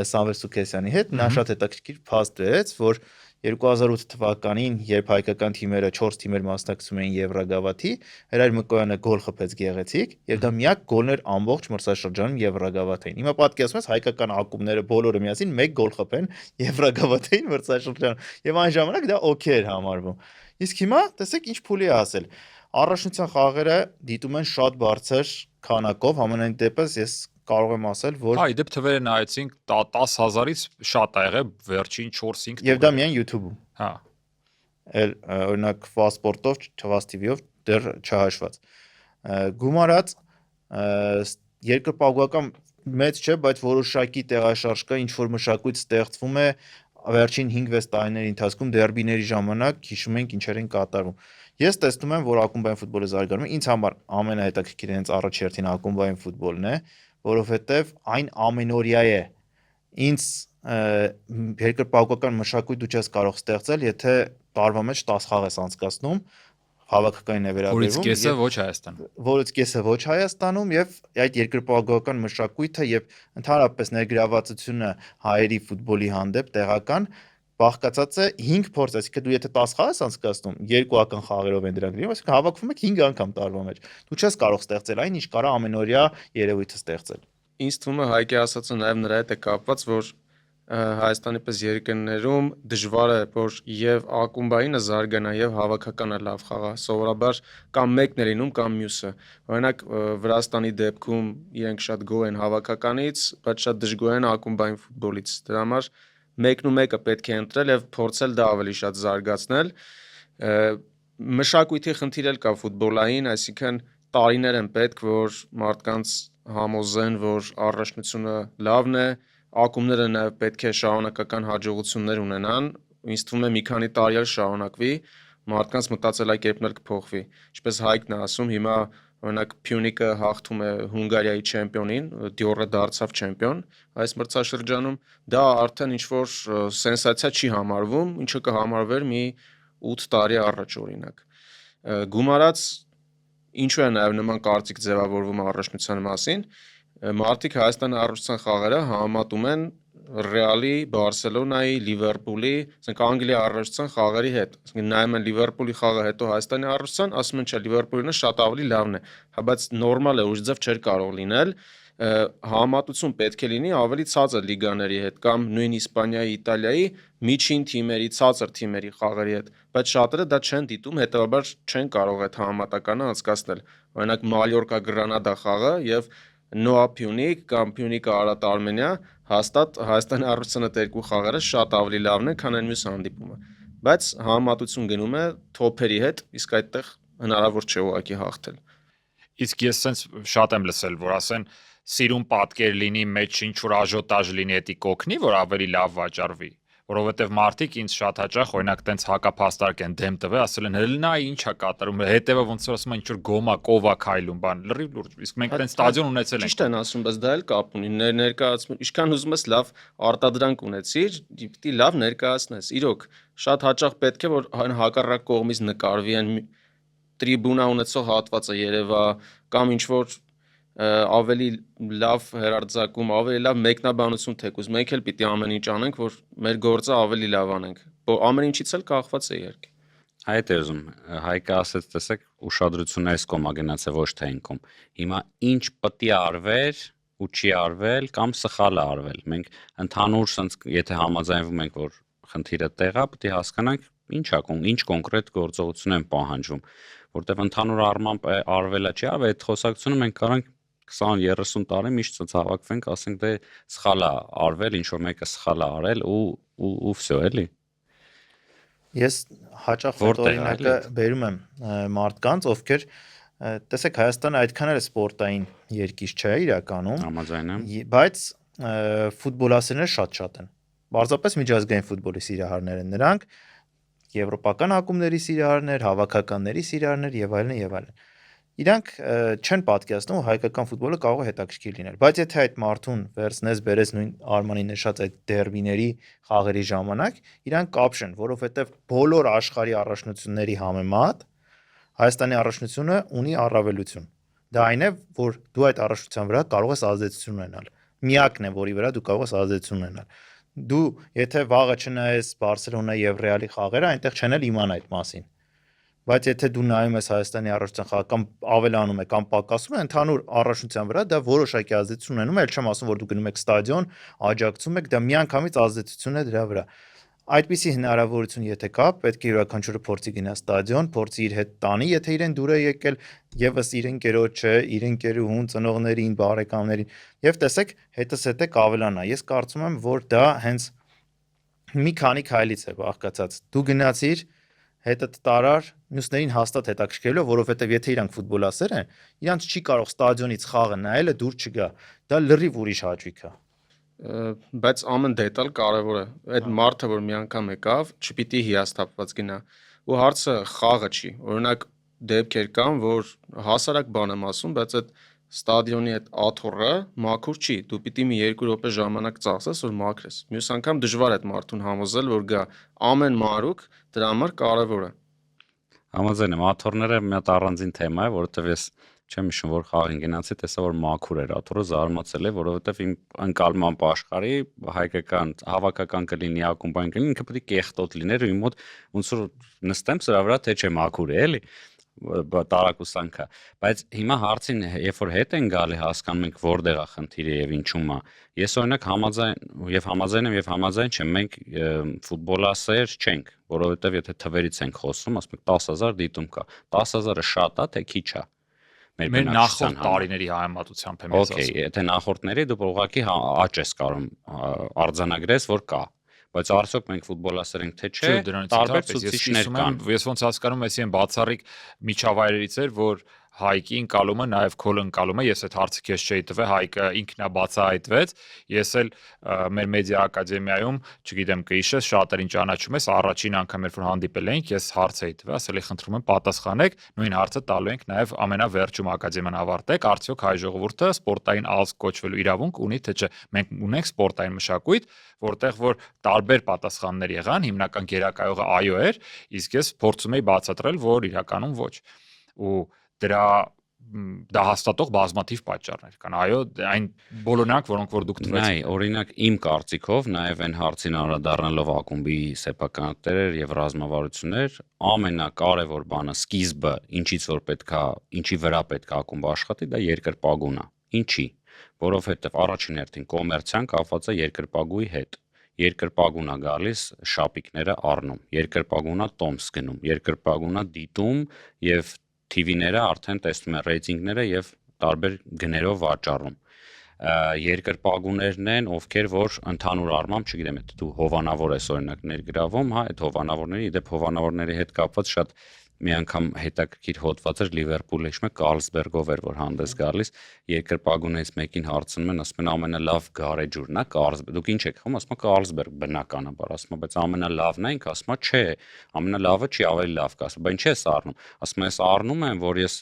Սամվել Սուքեսյանի հետ, նա շատ հետաքրքիր փաստ դրեց, որ 2008 թվականին, երբ հայկական թիմերը 4 թիմեր մասնակցում էին Եվրագավաթի, Հրայր Մկոյանը գոլ խփեց գեղեցիկ, եւ դա միակ գոլն էր ամբողջ մրցաշրջանում Եվրագավաթային։ Հիմա պատկերացնում ես հայկական ակումբները բոլորը միասին 1 գոլ խփեն Եվրագավաթային մրցաշրջանում, եւ այն ժամանակ դա օքեյ էր համարվում։ Իսկ հիմա տեսեք ինչ փուլի է հասել։ Առաջնության խաղերը դիտում են շատ բարձր քանակով, համենայն դեպս ես կարող եմ ասել, որ Այ դեպ թվերը նայեցինք 10000-ից շատ ա եղել վերջին 4-5 եւ դա միայն YouTube-ում։ Հա։ Էլ օրինակ Fast-Sport-ով, Chvas TV-ով դեռ չհաշված։ Գումարած երկրպագուական մեծ չէ, բայց որոշակի տեղաշարժ կա, ինչ որ մշակույթ ստեղծվում է վերջին 5-6 տարիների ընթացքում դերբիների ժամանակ, հիշում ենք ինչեր են կատարվում։ Ես տեսնում եմ, որ ակումբային ֆուտբոլը զարգանում է, ինձ համար ամենահետաքրքիրը հենց առաջերտին ակումբային ֆուտբոլն է, որովհետև այն ամենօրյա է։ Ինձ երկրպագուական մշակույթ դու չես կարող ստեղծել, եթե տարվա մեջ 10 խաղ ես անցկացնում, հավաքականին է Որից վերաբերվում, կեսը ոչ Հայաստան։ որից կեսը ոչ Հայաստանում եւ այդ երկրպագուական մշակույթը եւ ընդհանրապես ներգրավվածությունը հայերի ֆուտբոլի հանդեպ տեղական բաղկացած է 5 փորձ, այսինքն դու եթե 10 խաղ ես անցկացնում, 2 ական խաղերով են դրանք լինում, այսինքն հավաքվում եք 5 անգամ տարվա մեջ։ Դու չես կարող ստեղծել այն, ինչ կարա ամենօրյա երևույթը ստեղծել։ Ինձ թվում է Հայկի ասածը նաև նրա հետ է կապված, որ Հայաստանի պես երկրներում դժվար է, որ եւ ակումբայինը զարգանա եւ հավաքականը լավ խաղա։ Սովորաբար կամ մեկն է լինում, կամ մյուսը։ Օրինակ Վրաստանի դեպքում իրենք շատ գոհ են հավաքականից, բայց շատ դժգոհ են ակումբային ֆուտբոլից։ Դրա համար մեկն ու մեկը պետք է ընտրել եւ փորձել դա ավելի շատ զարգացնել։ Մշակույթի խնդիր էլ կա ֆուտբոլային, այսինքն տարիներ են պետք, որ մարդկանց համոզեն, որ առաջնությունը լավն է, ակումբները նաև պետք է շարունակական հաջողություններ ունենան, ինձ թվում է մի քանի տարի էլ շարունակվի, մարդկանց մտածելակերպն էլ կփոխվի։ Ինչպես Հայկն է ասում, հիմա օրինակ Փյունիկը հաղթում է Հունգարիայի չեմպիոնին, Դյորը դարձավ չեմպիոն այս մրցաշրջանում, դա արդեն ինչ-որ սենսացիա չի համարվում, ինչը կհամարվեր մի 8 տարի առաջ օրինակ։ Գումարած ինչու է նաև նման կարծիք ձևավորվում առաջնության մասին, մարդիկ Հայաստանի առաջնության խաղերը համեմատում են Ռեալի, Բարսելոնայի, Լիվերպուլի, ասենք Անգլիայի առաջնության խաղերի հետ։ Ասենք նայում են Լիվերպուլի խաղը, հետո Հայաստանի առաջնության, ասում են չէ, Լիվերպուլինը շատ ավելի լավն է, հա բայց նորմալ է, ուժձև չէր կարող լինել, համեմատություն պետք է լինի ավելի ցածր լիգաների հետ կամ նույն Իսպանիայի, Իտալիայի միջին թիմերի, ցածր թիմերի խաղերի հետ, բայց շատերը դա չեն դիտում, հետեւաբար չեն կարող այդ համեմատականը անցկացնել։ Օրինակ Մալյորկա Գրանադա խաղը եւ Նոա Փյունիկ կամ Փյունիկը Արատ Արմենիա հաստատ Հայաստանի առաջնության այդ երկու խաղերը շատ ավելի լավն են, քան այն մյուս հանդիպումը։ բայց համեմատություն գնում է թոփերի հետ, իսկ այդտեղ հնարավոր չէ ուղղակի հաղթել։ Իսկ ես sense շատ եմ լսել, որ ասեն սիրուն պատկեր լինի, մեջ ինչ-որ աժոտաժ լինի, էդի կոգնի, որ ավելի լավ վաճառվի, որովհետև մարդիկ ինձ շատ հաճախ օրինակ տենց հակափաստարկ են դեմ տվել, ասել են հելնա ի՞նչ է կատարում, հետևը ոնց որ ասում են ինչ-որ գոմա կովա քայլում, բան, լրիվ լուրջ։ Իսկ մենք տենց ստադիոն ունեցել ենք։ Ճիշտ են ասում, բայց դա էլ կապ ունի։ Ներկայացում, ինչքան ուզում ես լավ արտադրանք ունեցիր, պիտի լավ ներկայացնես։ Իրոք, շատ հաճախ պետք է որ հակառակ կողմից նկարվի այն տրիբունա ունեցող հատվածը երևա կամ ինչ որ ավելի լավ հերարձակում, ավելի լավ մեկնաբանություն թեկուզ։ Մենք էլ պիտի ամեն ինչ անենք, որ մեր գործը ավելի լավ անենք։ Ամեն ինչից էլ կախված է իհարկե։ Այդ է ուզում, Հայկը ասեց, տեսեք, ուշադրությունը այս կոմա գնաց է ոչ թե այն կոմ։ Հիմա ինչ պետք է արվեր ու չի արվել կամ սխալ է արվել։ Մենք ընդհանուր sense եթե համաձայնվում ենք, որ խնդիրը տեղ է, պետք է հասկանանք ինչ է, ինչ կոնկրետ գործողություն են պահանջվում, որտեղ ընդհանուր առմամբ արվելա չի արվել, այդ խոսակցությունը մենք կարանք 20-30 տարի միշտ ցած հավաքվենք, ասենք դե սխալ է արվել, ինչ որ մեկը սխալ է արել ու վсё էլի։ Ես հաճախ այդ օրինակը բերում եմ մարդկանց, ովքեր տեսեք Հայաստանը այդքան էլ սպորտային երկիր չէ իրականում, Համաձայն եմ, բայց ֆուտբոլասերները շատ են։ Պարզապես միջազգային ֆուտբոլի սիրահարներ են նրանք, եվրոպական ակումբների սիրահարներ, հավաքականների սիրահարներ եւ այլն եւ այլն։ Իրանք չեն պատկերացնում, որ հայկական ֆուտբոլը կարող է հետաքրքիր լինել, բայց եթե այդ մարդուն վերցնես, բերես նույն Արմանի նշած այդ դերբիների խաղերի ժամանակ, իրանք կապշեն, որովհետև բոլոր աշխարհի առաջնությունների համեմատ Հայաստանի առաջնությունը ունի առավելություն։ Դա այն է, որ դու այդ առաջնության վրա կարող ես ազդեցություն ունենալ։ Միակն է, որի վրա դու կարող ես ազդեցություն ունենալ։ Դու եթե վաղը չնայես Բարսելոնա եւ Ռեալի խաղերը, այնտեղ չեն էլ իմանա այդ մասին։ Բայց եթե դու նայում ես Հայաստանի առաջնության խաղը կամ ավելանում է կամ պակասում է, ընդհանուր առաջնության վրա դա որոշակի ազդեցություն ունենում է, ել չեմ ասում, որ դու գնում եք ստադիոն, աջակցում եք, դա միանգամից ազդեցություն է դրա վրա։ Այդպիսի հնարավորություն եթե կա, պետք է յուրաքանչյուրը փորձի գնա ստադիոն, փորձի իր հետ տանի, եթե իրեն դուր է եկել, եւս իր ընկերոջը, իր ընկերուհուն, ծնողներին, բարեկամներին, եւ տեսեք, հետը կավելանա։ Ես կարծում եմ, որ դա հենց մի քանի քայլից է բաղկացած։ Դու գնացիր, հետը տարար, մյուսներին հաստատ հետաքրքրելու, որովհետեւ եթե իրանք ֆուտբոլասեր են, իրանք չի կարող ստադիոնից խաղը նայելը դուր չգա։ Դա լրիվ ուրիշ հաճույք է։ Բայց ամեն դետալ կարևոր է։ Այդ մարդը, որ մի անգամ եկավ, չպիտի հիասթափված գնա։ Ու հարցը խաղը չի։ Օրինակ դեպքեր կան, որ հասարակ բան եմ ասում, բայց այդ ստադիոնի այդ աթոռը մաքուր չի։ Դու պիտի մի 2 րոպե ժամանակ ծախսես, որ մաքրես։ Մյուս անգամ դժվար է այդ մարդուն համոզել, որ գա։ Ամեն մանրուք դրա համար կարևոր է։ Համաձայն եմ, աթոռները մի հատ առանձին թեմա է, որովհետև ես չեմ հիշում, որ խաղին գնացի, տեսա որ մաքուր էր աթոռը, զարմացել է, որովհետև իմ ընկալման աշխարհի հայկական հավաքական կլինի, ակումբային կլինի, ինքը պետք է կեղտոտ լիներ ու իմ մոտ ոնց որ նստեմ սրա վրա, թե չէ մաքուր է, էլի տարակուսանքա, բայց հիմա հարցին երբ որ հետ են գալի հասկանում ենք որտեղ է խնդիրը եւ ինչու՞մ է։ Ես օրինակ համաձայն եմ եւ համաձայն չեմ, մենք ֆուտբոլասեր չենք, որովհետեւ եթե թվերից ենք խոսում, ասում ենք 10000 դիտում կա, 10000-ը շատ է, թե քիչ է։ Մեր նախորդ տարիների համեմատությամբ եմ ես ասում։ Okay, եթե նախորդների դու ուղղակի աճ ես կարող արձանագրես, որ կա, բայց արդյոք մենք ֆուտբոլասեր ենք թե չէ, տարբեր ցուցիչներ կան։ Ես ոնց հասկանում եմ, այսինքն բացառիկ միջավայրերից էր, որ Հայկի ընկալումը, նաև քոլ ընկալումը, ես այդ հարցը քեզ չէի տվել, Հայկը ինքնա բացահայտվեց, ես էլ մեր մեդիա ակադեմիայում, չգիտեմ կհիշես, շատերին ճանաչում ես, առաջին անգամ երբ որ հանդիպել էինք, ես հարց էի տվել, ասել էի խնդրում եմ պատասխանեք, նույն հարցը տալու ենք նաև ամենավերջում ակադեմիան ավարտեք, արդյոք հայ ժողովուրդը սպորտային ազգ կոչվելու իրավունք ունի թե չէ։ Մենք ունենք սպորտային մշակույթ, որտեղ որ տարբեր պատասխաններ եղան, հիմնական գերակայողը այո էր, իսկ ես փորձում էի բացատրել, որ իրականում ոչ։ Ու դա հաստատող բազմաթիվ պատճառներ կան։ Այո, այն բոլորնանք, որոնք որ դուք տվեցիք։ Նայ, օրինակ իմ կարծիքով, նաև այն հարցին անդրադառնալով ակումբի սեփականատերեր եւ ռազմավարություններ, ամենակարևոր բանը, սկիզբը, ինչից որ պետքա, ինչի վրա պետք է ակումբը աշխատի, դա երկրպագուն է։ Ինչի՞։ Որովհետեւ առաջին հերթին կոմերցիան կապված է երկրպագուի հետ։ Երկրպագուն է գալիս շապիկները առնում, երկրպագուն է տոմս գնում, երկրպագուն է դիտում եւ TV-ները արդեն տեսնում են ռեյտինգները եւ տարբեր գներով վաճառում։ երկրպագուներն են, ովքեր որ ընդհանուր առմամբ, չգիտեմ, եթե դու հովանավոր ես օրինակ ներգրավում, հա, այդ հովանավորների, իդեպ հովանավորների հետ կապված շատ մի անգամ հետաքրքիր հոդված էր Լիվերպուլի, հիշում եք Կարլսբերգով էր որ հանդես գալիս, երկրպագուներից մեկին հարցնում են, ասում են ամենալավ գարեջուրն է Կարլսբերգ։ Դուք ինչ եք խմում, ասում են Կարլսբերգ բնականաբար, ասում են, բայց ամենալավն է, ինքը ասում է, չէ, ամենալավը չի, ավելի լավ կա, ասում, բայց ինչ ես առնում։ Ասում ես առնում եմ, որ ես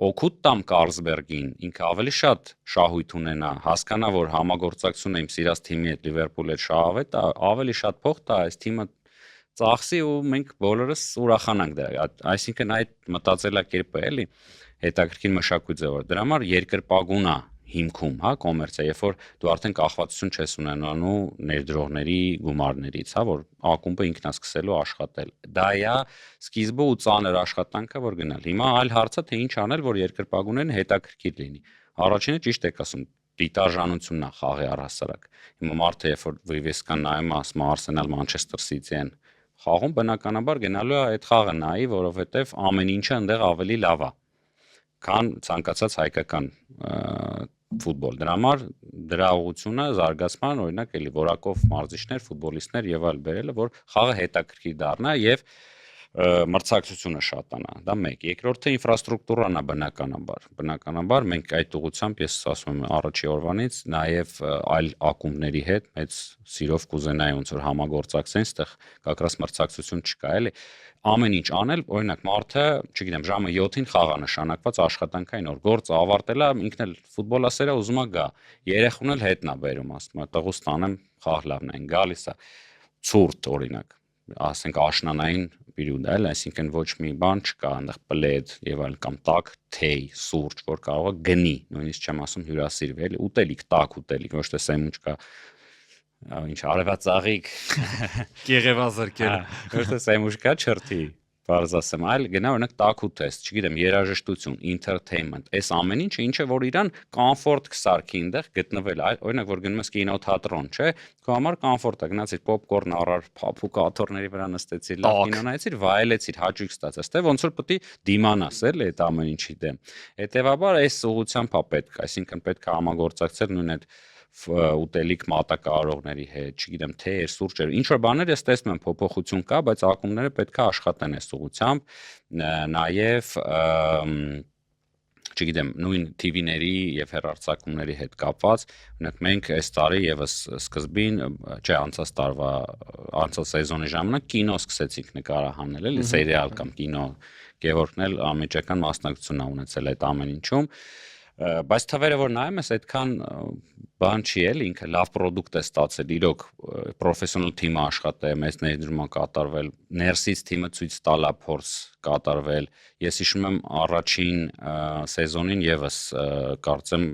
օգուտ տամ Կարլսբերգին, ինքը ավելի շատ շահույթ ունենա, հասկանա, որ համագործակցությունը իմ սիրած թիմի հետ Լիվերպուլի հետ շահավետ է, ավելի շատ փող տա այս թիմը ծախսի ու մենք բոլորս ուրախանանք դրա։ Այսինքն այդ մտածելակերպը էլի հետաքրքիր մշակույթ է, որ դրա համար երկրպագուն է հիմքում, հա, կոմերցիա, երբ որ դու արդեն կախվածություն չես ունենալու ներդրողների գումարներից, հա, որ ակումբը ինքն է սկսելու աշխատել։ Դա է սկիզբը ու ծանր աշխատանքը, որ գնալ։ Հիմա այլ հարցը թե ինչ անել, որ երկրպագուներն հետաքրքիր լինի։ Առաջինը ճիշտ եք ասում, դիտարժանությունն է խաղի առհասարակ։ Հիմա մարդը երբ որ վիվեսկան նայում, ասում Արսենալ, Մանչեսթեր Սիթի են խաղում, բնականաբար գնալու է այդ խաղը նայի, որովհետև ամեն ինչը այնտեղ ավելի լավ է, քան ցանկացած հայկական ֆուտբոլ։ Դրա համար դրա ուղղությունը զարգացման, օրինակ էլի որակով մարզիչներ, ֆուտբոլիստներ եւ այլ բերելը, որ խաղը հետաքրքիր դառնա եւ մրցակցությունը շատանա։ Դա մեկ։ Երկրորդը ինֆրաստրուկտուրան է բնականաբար։ Բնականաբար մենք այդ ուղղությամբ ես ասում եմ առաջի օրվանից նաև այլ ակումբների հետ մեծ սիրով կուզենայի ոնց որ համագործակցեն, այստեղ կակրաս մրցակցություն չկա, էլի։ Ամեն ինչ անել, օրինակ մարդը, չգիտեմ, ժամը 7-ին խաղա նշանակված աշխատանքային օր, գործը ավարտել է, ինքն էլ ֆուտբոլասեր է, ուզում է գա։ Երեխուն էլ հետն է բերում, ասում է, տղուս տանեմ, խաղ լավն է, գալիս է։ Ցուրտ օրինակ, ասենք աշնանային պերիոդ է, այսինքն ոչ մի բան չկա, այնտեղ պլեդ եւ այլ կամ տաք թեյ, սուրճ, որ կարող է գնի, նույնիսկ չեմ ասում հյուրասիրվի, էլի, ուտելիք, տաք ուտելիք, ոչ թե սենդվիչ կա, ինչ արևածաղիկ, Գեղեվազրկել։ ոչ թե սենդվիչ կա, չրթի, բարձ ասեմ, այլ գնա օրինակ տաք ուտես, չգիտեմ, երաժշտություն, entertainment, այս ամեն ինչը որ իրան կոմֆորտ կսարքի այնտեղ գտնվել, օրինակ որ գնում ես կինոթատրոն, չէ՞, քո համար կոմֆորտ է, գնացիր պոպկորն առար, փափուկ աթոռների վրա նստեցիր, լավ կինո նայեցիր, վայելեցիր, հաճույք ստացած, թե ոնց որ պետք է դիմանաս էլ այդ ամեն ինչի դեմ։ Հետևաբար այս ուղղությամբ է պետք, այսինքն պետք է համագործակցել նույն այդ ուտելիք մատակարարողների հետ, չգիտեմ, թեյեր, սուրճեր, ինչ որ բաներ ես տեսնում եմ փոփոխություն կա, բայց ակումբները պետք է աշխատեն այս ուղղությամբ, նաև չգիտեմ, նույն TV-ների եւ հեռարձակումների հետ կապված, օրինակ մենք այս տարի եւս սկզբին, չէ, անցած տարվա, անցած սեզոնի ժամանակ կինո սկսեցինք նկարահանել, էլի սերիալ կամ կինո, Գևորգն էլ անմիջական մասնակցություն ա ունեցել այդ ամեն ինչում, բայց թվերը որ նայում ես, այդքան բան չի էլ, ինքը լավ պրոդուկտ է ստացել, իրոք պրոֆեսիոնալ թիմը աշխատել, մեծ ներդրում կատարվել, ներսից թիմը ցույց տալա փորձ կատարվել։ Ես հիշում եմ առաջին սեզոնին եւս կարծեմ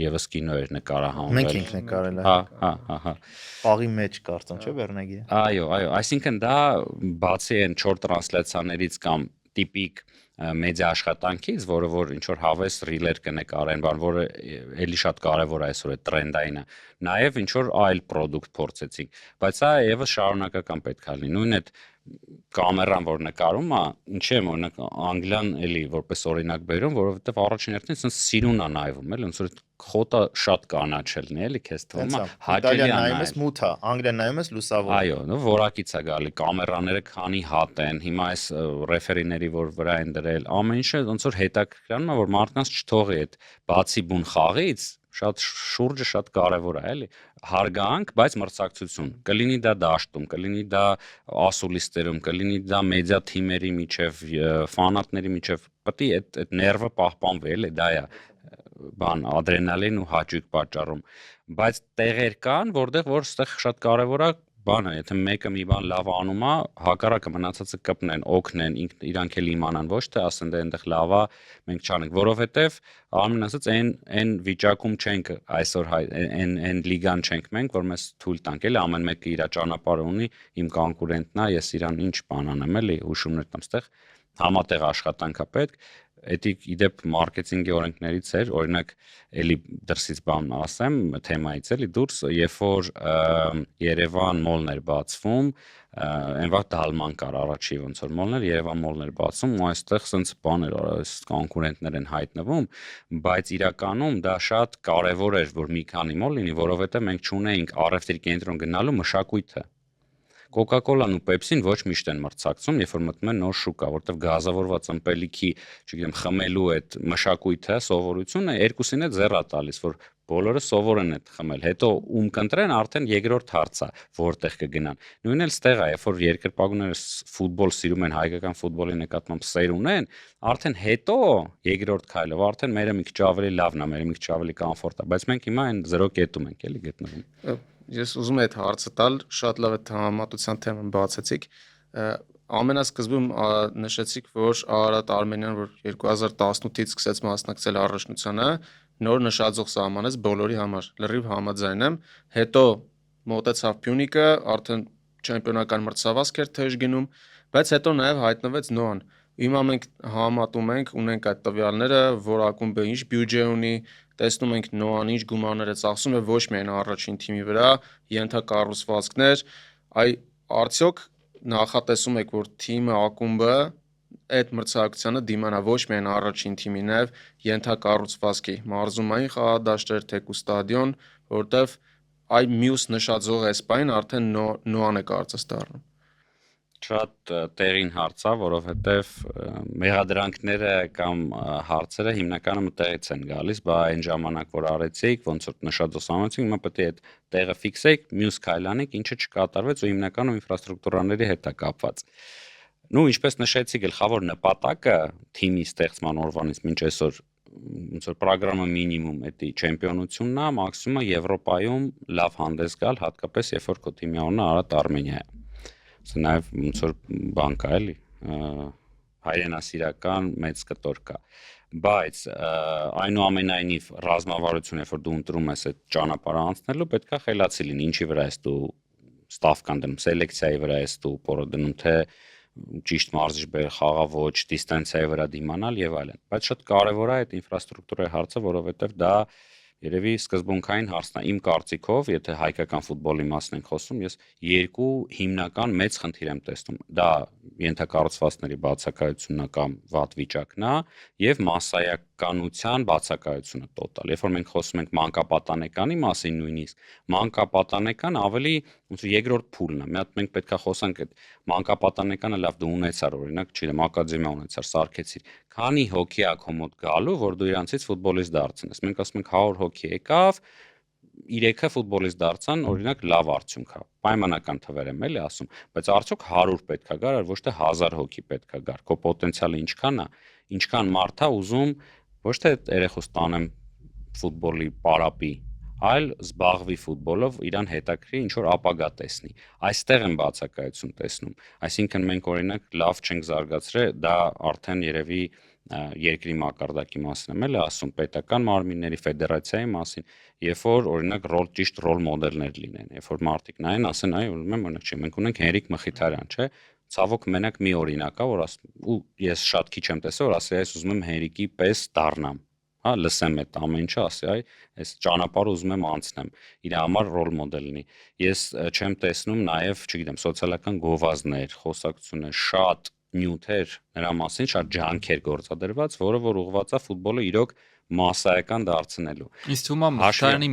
եւս կինո էր նկարահանվել։ Մենք ենք նկարել, հա։ Խաղի մեջ կարծեմ, չէ՞ Բեռնագի։ Այո, այսինքն դա բացի այն 4 տրանսլյացիաներից կամ տիպիկ մեդիա աշխատանքից, որը որ ինչ որ հավես ռիլեր կնկարեն, բան, որը էլի շատ կարևոր է այսօր է տրենդային է, նաև ինչ որ այլ պրոդուկտ փորձեցինք, բայց սա եւս շարունակական պետք է լինի։ Նույն այդ կամերան, որ նկարում է, ինչի՞ եմ օրինակ Անգլիան էլի որպես օրինակ բերում, որովհետեւ առաջին հերթին sense սիրուն է նայվում, էլի ոնց որ խոտը շատ կանաչելն է, էլի քեզ թվում է հաճելի է նայում ես մութ է, Անգլիան նայում ես լուսավոր։ Այո, որակից է գալի, կամերաները քանի հատ են, հիմա այս ռեֆերիների որ վրա են դրել, ամեն ինչը ոնց որ հետաքրքրանում է, որ մարդկանց չթողի այդ բացի բուն խաղից շատ շուրջը շատ կարևոր է, էլի հարգանք, բայց մրցակցություն։ Կլինի դա դաշտում, կլինի դա ասուլիստերում, կլինի դա մեդիա թիմերի միջև, ֆանատների միջև, պետք է այդ ներվը պահպանվի, էլի դա է բան ադրենալին ու հաճույք պատճառում, բայց տեղեր կան, որտեղ որ ստեղ շատ կարևոր է բանը, եթե մեկը մի բան լավ անում է, հակառակը մնացածը կպնեն, օգնեն, իրանք էլ իմանան, ոչ թե ասեն դե այնտեղ լավ է, մենք չանենք, որովհետև ամեն ասած այն վիճակում չենք այսօր այն լիգան չենք մենք, որ մեզ թույլ տանք, էլի ամեն մեկը իր ճանապարհը ունի, իմ կոնկուրենտն է, ես իրան ինչ բան անեմ, էլի հուշումներ տամ, ստեղ համատեղ աշխատանք է պետք, Էդի իդեպ մարքեթինգի օրենքներից էր, օրինակ, էլի դրսից բան ասեմ, թեմայից էլի դուրս, երբ որ Երևան մոլն էր բացվում, այն վաղ դալման կար առաջի ոնց որ մոլներ, Երևան մոլն էր բացվում, ու այստեղ սենց բաներ, այս կոնկուրենտներ են հայտնվում, բայց իրականում դա շատ կարևոր էր, որ մի քանի մոլ լինի, որովհետև մենք չունեինք առևտրի կենտրոն գնալու մշակույթը։ Coca-Cola-ն ու Pepsi-ն ոչ միշտ են մրցակցում, երբ որ մտնում են նոր շուկա, որտեղ գազավորված ըմպելիքի, չգիտեմ, խմելու այդ մշակույթը, սովորությունը երկուսին է ձեռա տալիս, որ բոլորը սովորեն այդ խմել։ Հետո ում կընտրեն, արդեն երկրորդ հարցը, որտեղ կգնան։ Նույնն էլ ստեղ է, երբ որ երկրպագուները ֆուտբոլ սիրում են, հայկական ֆուտբոլի նկատմամբ սեր ունեն, արդեն հետո երկրորդ քայլով արդեն մերը մի քիչ ավելի լավն է, մերը մի քիչ ավելի կոմֆորտ է, բայց մենք հիմա այն 0 կետում ենք էլի գտնվում։ Ես ուզում եմ այդ հարցը տալ, շատ լավ է համատության թեման բացեցիք։ Ամենասկզբում նշեցիք, որ Արարատ Արմենյան, որ 2018-ից սկսեց մասնակցել առաջնությանը, նոր նշաձող սահմանեց բոլորի համար, լրիվ համաձայն եմ։ Հետո մոտեցավ Փյունիկը, արդեն չեմպիոնական մրցավազք էր թեժ գնում, բայց հետո նաև հայտնվեց Նոան։ Հիմա մենք համատում ենք, ունենք այդ տվյալները, որ ակումբը ինչ բյուջե ունի, տեսնում ենք Նոան ինչ գումարներ է ծախսում եւ ոչ միայն առաջին թիմի վրա, ենթակառուցվածքներ, արդյոք նախատեսում եք, որ թիմը, ակումբը այդ մրցակցությանը դիմանա ոչ միայն առաջին թիմի, նաեւ ենթակառուցվածքի, մարզումային խաղադաշտեր, թեկու ստադիոն, որտեվ այ մյուս նշաձող էսպային արդեն Նոան է կարծես դառնում։ Շատ տեղին հարց է, որովհետև մեղադրանքները կամ հարցերը հիմնականում տեղից են գալիս, բա այն ժամանակ որ արեցիք, ոնց որ նշաձող սահմանեցիք, հիմա պետք է այդ տեղը ֆիքսեիք, մյուս քայլանեք, ինչը չկատարվեց ու հիմնականում ինֆրաստրուկտուրաների հետ է կապված։ Նու ինչպես նշեցի, գլխավոր նպատակը թիմի ստեղծման օրվանից մինչ այսօր ոնց որ ծրագրամը մինիմում էդի չեմպիոնությունն է, մաքսիմումը Եվրոպայում լավ հանդես գալ, հատկապես երբ որ քո թիմի անունը Արարատ Արմենիա է։ Սա նաև ոնց որ բան կա էլի, հայրենասիրական մեծ կտոր կա, բայց այնուամենայնիվ ռազմավարությունը, երբ որ դու ընտրում ես այդ ճանապարհը անցնելու, պետքա խելացի լինի, ինչի վրա ես դու ստավկան դնում, սելեկցիայի վրա ես դու պորը դնում, թե ճիշտ մարզիչ բեր, խաղաոճ, դիստանցիայի վրա դիմանալ եւ այլն, բայց շատ կարեւոր է այդ ինֆրաստրուկտուրայի հարցը, որովհետեւ դա երևի սկզբունքային հարցն է իմ կարծիքով, եթե հայկական ֆուտբոլի մասն ենք խոսում, ես երկու հիմնական մեծ խնդիր եմ տեսնում։ Դա ենթակառուցվածքների բացակայությունն է կամ վատ վիճակն է եւ մասսայականության բացակայությունը տոտալ։ Երբ որ մենք խոսում ենք մանկապատանեկանի մասին նույնիսկ, մանկապատանեկան ավելի ոնց որ երկրորդ փուլն է։ Մի հատ մենք պետքա խոսանք այդ մանկապատանեկանը լավ դու ունեցար, օրինակ, չգիտեմ, ակադեմիա ունեցար, սարքեցիր։ Քանի հոգի է քո մոտ գալու, որ դու իրանցից ֆուտբոլիստ դարձնես։ Մենք ասում ենք 100 հոգի եկավ, 3-ը ֆուտբոլիստ դարձան, օրինակ լավ արդյունք է։ Պայմանական թվեր եմ էլի ասում, բայց արդյոք 100 պետքա գար, ոչ թե 1000 հոգի պետքա գար։ Քո պոտենցիալը ինչքան է, ինչքան մարդ է ուզում ոչ թե երեխուս տանեմ ֆուտբոլի պարապի, այլ զբաղվի ֆուտբոլով, իրան հետաքրի ինչ որ ապագա տեսնի։ Այստեղ եմ բացակայություն տեսնում։ Այսինքն մենք օրինակ լավ չենք զարգացրել, դա արդեն երևի երկրի մակարդակի մասին եմ էլ ասում, պետական մարմինների, ֆեդերացիայի մասին, երբ որ օրինակ ճիշտ ռոլ մոդելներ լինեն, երբ որ մարդիկ նայեն, ասեն, այ ուրեմն օրինակ չէ, մենք ունենք Հենրիկ Մխիթարյան, չէ՞։ Ցավոք մենակ մի օրինակ է, որ ու ես շատ քիչ եմ տեսել, որ ասի, այս ուզում եմ Հենրիկի պես դառնամ։ Հա, լսեմ այդ ամեն ինչը, ասի, այ այս ճանապարհը ուզում եմ անցնեմ, իր համար ռոլ մոդել լինի։ Ես չեմ տեսնում նաև, չգիտեմ, սոցիալական գովազդներ, խոսակցություններ, շատ նյութեր նրա մասին, շատ ջանքեր գործադրված, որը որ ուղղված է ֆուտբոլը իրոք մասսայական դարձնելու։ Իսկ թվում է Մխիթարյանի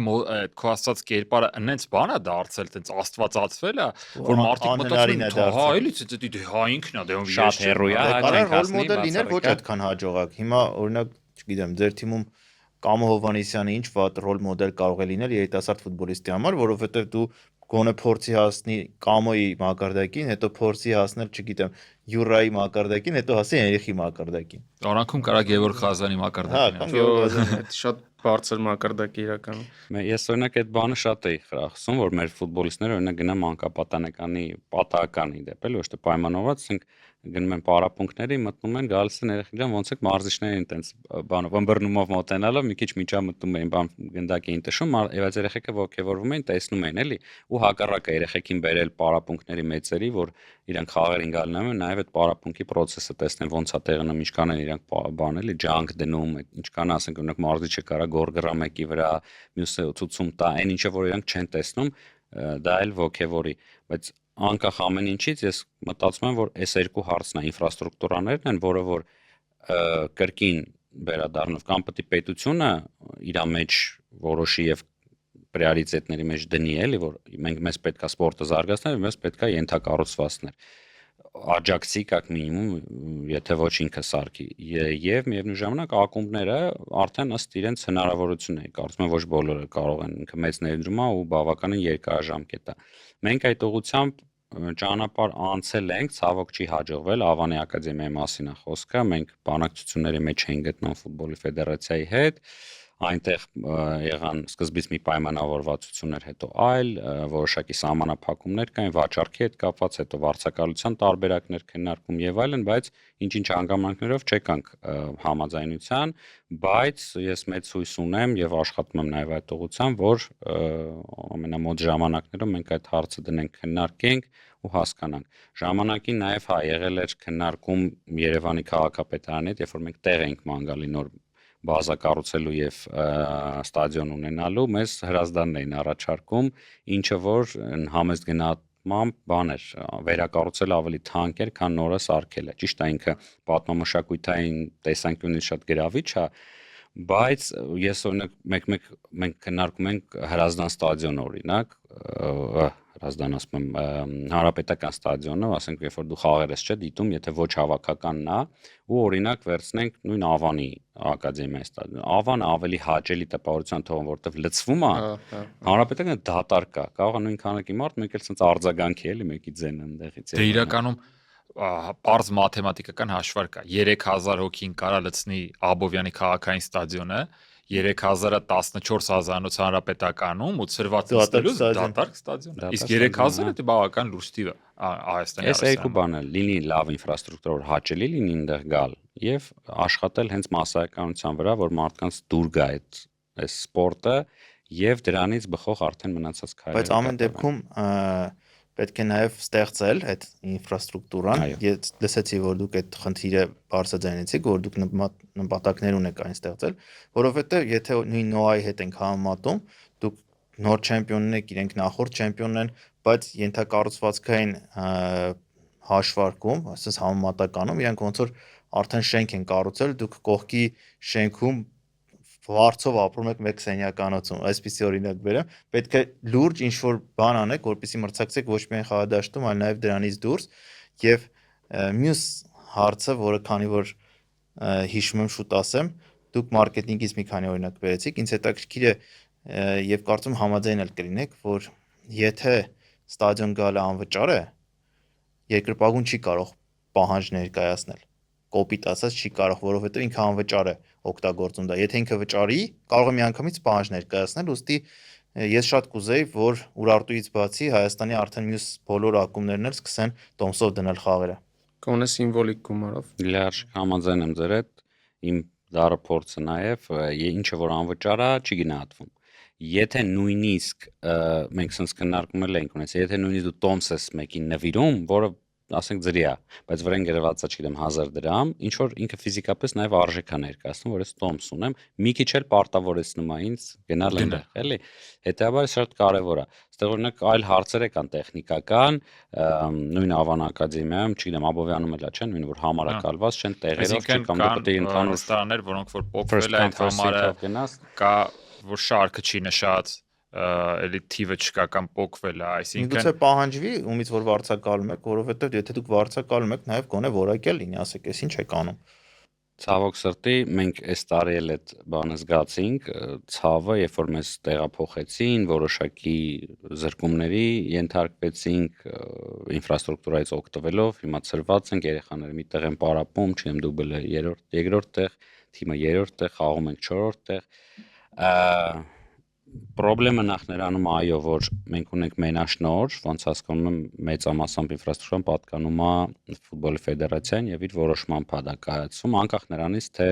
քո ասած կերպարը այնց բան է դարձել, այնց աստվածացվել է, որ մարդիկ մտածում են, հա, էլի դե հա ինքն է, դե շատ հերոյ է, կարող ռոլ մոդել լինել ոչ այդքան հաջողակ։ Հիմա օրինակ, չգիտեմ, ձեր թիմում Կամո Հովհաննիսյանը ինչ վատ ռոլ մոդել կարող է լինել երիտասարդ ֆուտբոլիստի համար, որովհետև դու գոնե փորձի հասնի Կամոյի մակարդակին, հետո փորձի հասնել, չգիտեմ, Յուրայի մակարդակին, հետո հասի Հենրիխի մակարդակին։ Արանքում կարա Գևորգ Ղազանի մակարդակին։ Հա, կամ Գևորգ Ղազանի շատ բարձր մակարդակի իրականում։ Ես օրինակ այդ բանը շատ էի խրախուսում, որ մեր ֆուտբոլիստները օրինակ գնան մանկապատանեկանի պատահական իդեպ, էլ ոչ թե պայմանավորված, ասենք գնում են պարապմունքների, մտնում են, գալիս են երեխեք ջան, ոնց եք մարզիչներին տենց բանով ըմբռնումով մոտենալով մի քիչ միջամտում էին, բան գնդակ էին տշում, եւ երեխեքը ողջևորվում էին, տեսնում էին, էլի, ու հակառակը երեխեքին բերել պարապմունքների մեծերի, որ իրանք խաղերին գալն են, նաեւ այդ պարապմունքի process-ը տեսնեն ոնց է տեղնում, ինչքան են իրանք բան էլի, ջանք դնում, ինչքան ասենք օրինակ մարզիչը կարա գորգռա մեկի վրա, մյուսը ցուցում տա, այն ինչը որ իրանք չեն տեսնում, դա էլ ողջևորի, բայց անկախ ամեն ինչից ես մտածում եմ, որ այս երկու հարցն է, ինֆրաստրուկտուրաներն են, որը որ կրկին վերադառնով կամ պետք է պետությունը իր մեջ որոշի եւ պրիորիտետների մեջ դնի, էլի, որ մեզ պետք է սպորտը զարգացնել, մեզ պետք է ենթակառուցվածքներ աջակցի как minimum, եթե ոչ ինքը սարքի եւ միևնույն ժամանակ ակումբները արդեն ըստ իրենց հնարավորություն է, կարծում եմ ոչ բոլորը կարող են ինքը մեծ ներդրում ու բավականին երկարաժամկետ է։ Մենք այդ ուղղությամբ ճանապարհ անցել ենք, ցավոք չի հաջողվել, Ավանի ակադեմիայի մասին է խոսքը, մենք բանակցությունների մեջ ենք գտնում ֆուտբոլի ֆեդերացիայի հետ, այնտեղ եղան սկզբից մի պայմանավորվածություններ, հետո այլ որոշակի սահմանափակումներ կային վաճառքի հետ կապված, հետո վարձակալության տարբերակներ քննարկում եւ այլն, բայց ինչ-ինչ հանգամանքներով չեկանք համաձայնության, բայց ես մեծ հույս ունեմ եւ աշխատում եմ նաեւ այդ ուղղությամբ, որ ամենամոտ ժամանակներում մենք այդ հարցը դնենք, քննարկենք ու հասկանանք։ Ժամանակին նաեւ եղել էր քննարկում Երևանի քաղաքապետարանի հետ, երբ որ մենք տեղ էինք ման գալի նոր բազա կառուցելու եւ ստադիոն ունենալու, մեզ հրազդանն էին առաջարկում, ինչը որ համեստ գնահատմամբ բան էր, վերակառուցել ավելի թանկ էր, քան նորը սարքելը։ Ճիշտ է, ինքը պատմամշակութային տեսանկյունից շատ գրավիչ է, բայց ես օրինակ մենք քննարկում ենք Հրազդան ստադիոն օրինակ, Հրազդան ասում եմ հանրապետական ստադիոնը, ասենք երբ որ դու խաղեր ես չէ դիտում, եթե ոչ հավաքականն է, ու օրինակ վերցնենք նույն Ավանի ակադեմիայի ստադիոն։ Ավանը ավելի հաճելի տպավորության թողում, որտեվ լցվում է, հանրապետականը դատարկ է, կարող է նույն քանակի մարդ մեկ էլ ցած արձագանքի էլի մեկի ձեն ընդեղից։ Դե իրականում պարզ մաթեմատիկական հաշվարկ կա 3000 հոգին կարա լցնի Աբովյանի քաղաքային ստադիոնը 3000-ը 14000-ից հանրապետականում ու ծրված լցնելուց դատարկ ստադիոն է։ Իսկ 3000-ը դե բավական լուրջ թիվ է Հայաստանի Այս երկու բանը լինի լավ ինֆրաստրուկտուրա, որ հաճելի լինի այնտեղ գալ եւ աշխատել հենց մասսայականության վրա, որ մարդկանց դուր գա այս սպորտը եւ դրանից բխող արդեն մնացած քայլերը։ Բայց ամեն դեպքում պետք է նաև ստեղծել այդ ինֆրաստրուկտուրան։ Ես լսեցի, որ դուք այդ խնդիրը բարձրաձայնեցիք, որ դուք նպատակներ ունեք այն ստեղծել, որովհետև եթե նույն նոայի հետ ենք համեմատում, դուք նոր չեմպիոնն եք, իրենք նախորդ չեմպիոնն են, բայց ենթակառուցվածքային հաշվարկում, ասես համեմատականում, իրենք ոնց որ արդեն շենք են կառուցել, դուք կողքի շենքում վարձով ապրում եք մեկ սենյականոցում, այսպիսի օրինակ բերեմ, պետք է լուրջ ինչ-որ բան անեք, որպեսզի մրցակցեք ոչ միայն խաղադաշտում, այլ նաև դրանից դուրս, եւ մյուս հարցը, որը քանի որ հիշում եմ շուտ ասեմ, դուք մարքեթինգից մի քանի օրինակ բերեցիք, ինձ հետաքրքիր է եւ կարծում համաձայն էլ կլինեք, որ եթե ստադիոն գալը անվճար է, երկրպագուն չի կարող պահանջ ներկայացնել կոպիտ ասած չի կարող, որովհետև ինքը անվճար է օգտագործում դա։ Եթե ինքը վճարի, կարող է միանգամից պահանջ ներկայացնել, ուստի ես շատ կուզեի, որ Ուրարտուից բացի Հայաստանի արդեն մյուս բոլոր ակումբներն էլ սկսեն տոմսով դնել խաղերը։ Կոնե սիմվոլիկ գումարով։ Լարժ համաձայն եմ ձեր հետ, իմ դառը փորձը նաև ինչը որ անվճար է, չի գնահատվում։ Եթե նույնիսկ մենք sense քննարկում ենք ունեցել, եթե նույնիսկ դու տոմս ես մեկին նվիրում, որը ասենք ձրի է, բայց վրան գրված է, չգիտեմ, 1000 դրամ, ինչ որ ինքը ֆիզիկապես նաև արժեք է ներկայացնում, որ ես տոմս ունեմ, մի քիչ էլ պարտավորեցնում է ինձ գնալ այնտեղ, էլի։ Հետեւաբար շատ կարևոր է։ Այստեղ օրինակ այլ հարցեր կան տեխնիկական, նույն Ավան ակադեմիայում, չգիտեմ, Աբովյանում էլ է, չէ՞, նույն որ համարակալված չեն տեղերով, չի կամ դու պետք է ընդհանուր ռեստորաններ, որոնք որ փոքրել են համարը, կա որ շարքը չի նշած էլի թիվը չկա կամ փոկվել է, այսինքն Գուցե պահանջվի ումից որ վարձակալում եք, որովհետև եթե դուք վարձակալում եք, նաև գոնե որակյալ լինի, ասեք, էս ինչ եք անում։ Ցավոք սրտի մենք այս տարի էլ այդ բանը զգացինք, ցավը, երբ որ մեզ տեղափոխեցին, որոշակի զրկումների ենթարկվեցինք ինֆրաստրուկտուրայից օգտվելով, հիմա ծրված ենք երեխաները մի տեղ են պարապում, չեմ դուբլը 3-րդ տեղ, թիմը 3-րդ տեղ, խաղում ենք 4-րդ տեղ։ Պրոբլեմը նախ նրանում այո, որ մենք ունենք մենաշնորհ, ոնց հասկանում եմ, մեծամասամբ ինֆրաստրուկտուրան պատկանում է ֆուտբոլի ֆեդերացիային եւ իր որոշմամբ է դա կայացում, անկախ նրանից, թե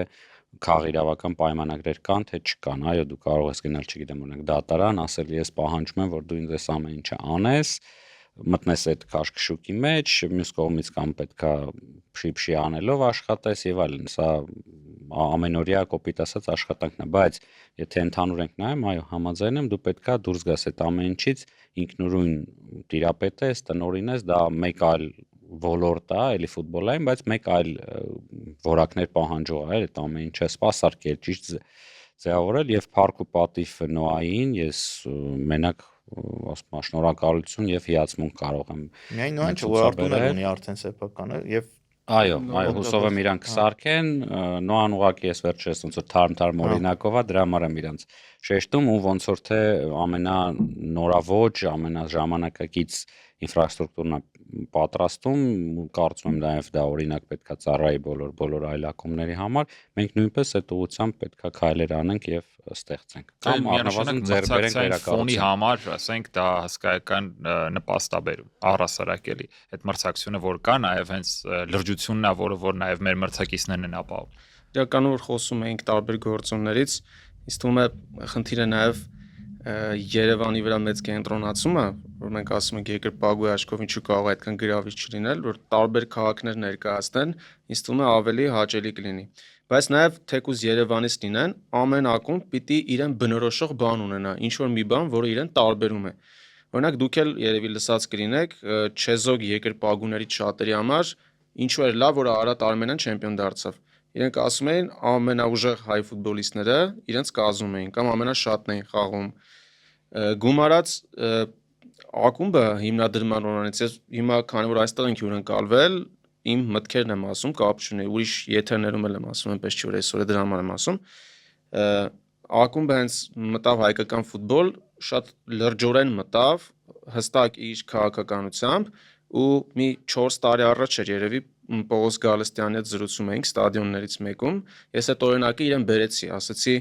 քաղաքիրավական պայմանագրեր կան, թե չկան։ Այո, դու կարող ես գնալ, չգիտեմ, օրինակ դատարան, ասել ես պահանջում եմ, որ դու ինձ այս ամեն ինչը անես, մտնես այդ քաշքշուկի մեջ, մյուս կողմից կամ պետքա փշի անելով աշխատես եւ այլն։ Սա ամենօրյա կոպիտ ասած աշխատանքն է, բայց եթե ընդհանուր ենք նայում, այո, համաձայն եմ, դու պետքա դուրս գաս այդ ամեն ինչից, ինքնուրույն տիրապետես, տնօրինես, դա մեկ այլ ոլորտ է, էլի ֆուտբոլային, բայց մեկ այլ որակներ պահանջող է, այդ ամեն ինչը սպասարկել, ճիշտ ձևավորել եւ փառք ու պատիվ Նոային ես մենակ ասում եմ շնորհակալություն եւ հիացմունք կարող եմ Միայն նույն չէ, որ Արտուներ ունի արդեն սեփականը եւ այո, հուսով եմ իրանք կսարքեն, նոան ուղղակի ես վերջերս ոնց որ թարմ օրինակով է, դրա համար եմ իրանք շեշտում ու ոնց որ թե ամենանորավոճ, ամենաժամանակակից ինֆրաստրուկտուրն է պատրաստում, կարծում եմ նաև դա օրինակ պետքա ծառայի բոլոր այլ ակումբների համար, մենք նույնպես այդ ուղղությամբ պետքա քայլեր անենք եւ ստեղծենք։ Կամ առնվազն ձեռք բերենք վերակառուցենք։ Ֆոնի համար, ասենք, դա հսկայական նպաստ է բերում, առհասարակելի։ Այդ մրցակցությունը որ կա, նաև հենց լրջությունն է, որ նաև մեր մրցակիցներն են ապահովում։ Իրականում որ խոսում էինք տարբեր գործոններից, ինձ թվում է խնդիրը նաև Երևանի վրա մեծ կենտրոնացումը, որ մենք ասում ենք երկրպագու աչքով ինչու կարող է այդքան գրավիչ չլինել, որ տարբեր քաղաքներ ներկայացնեն, ինձ թվում է ավելի հաճելի կլինի։ Բայց նաև թեկուզ Երևանից լինեն, ամեն ակումբ պիտի իրեն բնորոշող բան ունենա, ինչ որ մի բան, որը իրեն տարբերում է։ Օրինակ դուք էլ երևի լսած կլինեք, չեզոք երկրպագուներից շատերի համար ինչու էր լավ, որ Արարատ Արմենիան չեմպիոն դարձավ։ Իրենք ասում էին ամենաուժեղ հայ ֆուտբոլիստները իրենց կազմում էին կամ ամենաշատն էին խաղում։ Գումարած ակումբը հիմնադրման օրրանից ես հիմա քանի որ այստեղ ենք հյուրընկալվել, իմ մտքերն եմ ասում, կապ չունի, ուրիշ եթերներում էլ եմ ասում, այնպես չի որ այսօր դրա համար եմ ասում։ Ակումբը հենց մտավ հայկական ֆուտբոլ, շատ լրջորեն մտավ, հստակ իր քաղաքականությամբ ու մի 4 տարի առաջ էր երևի Պողոս Գալստյանի հետ զրուցում էինք ստադիոններից մեկում, ես այդ օրինակը իրեն բերեցի, ասացի,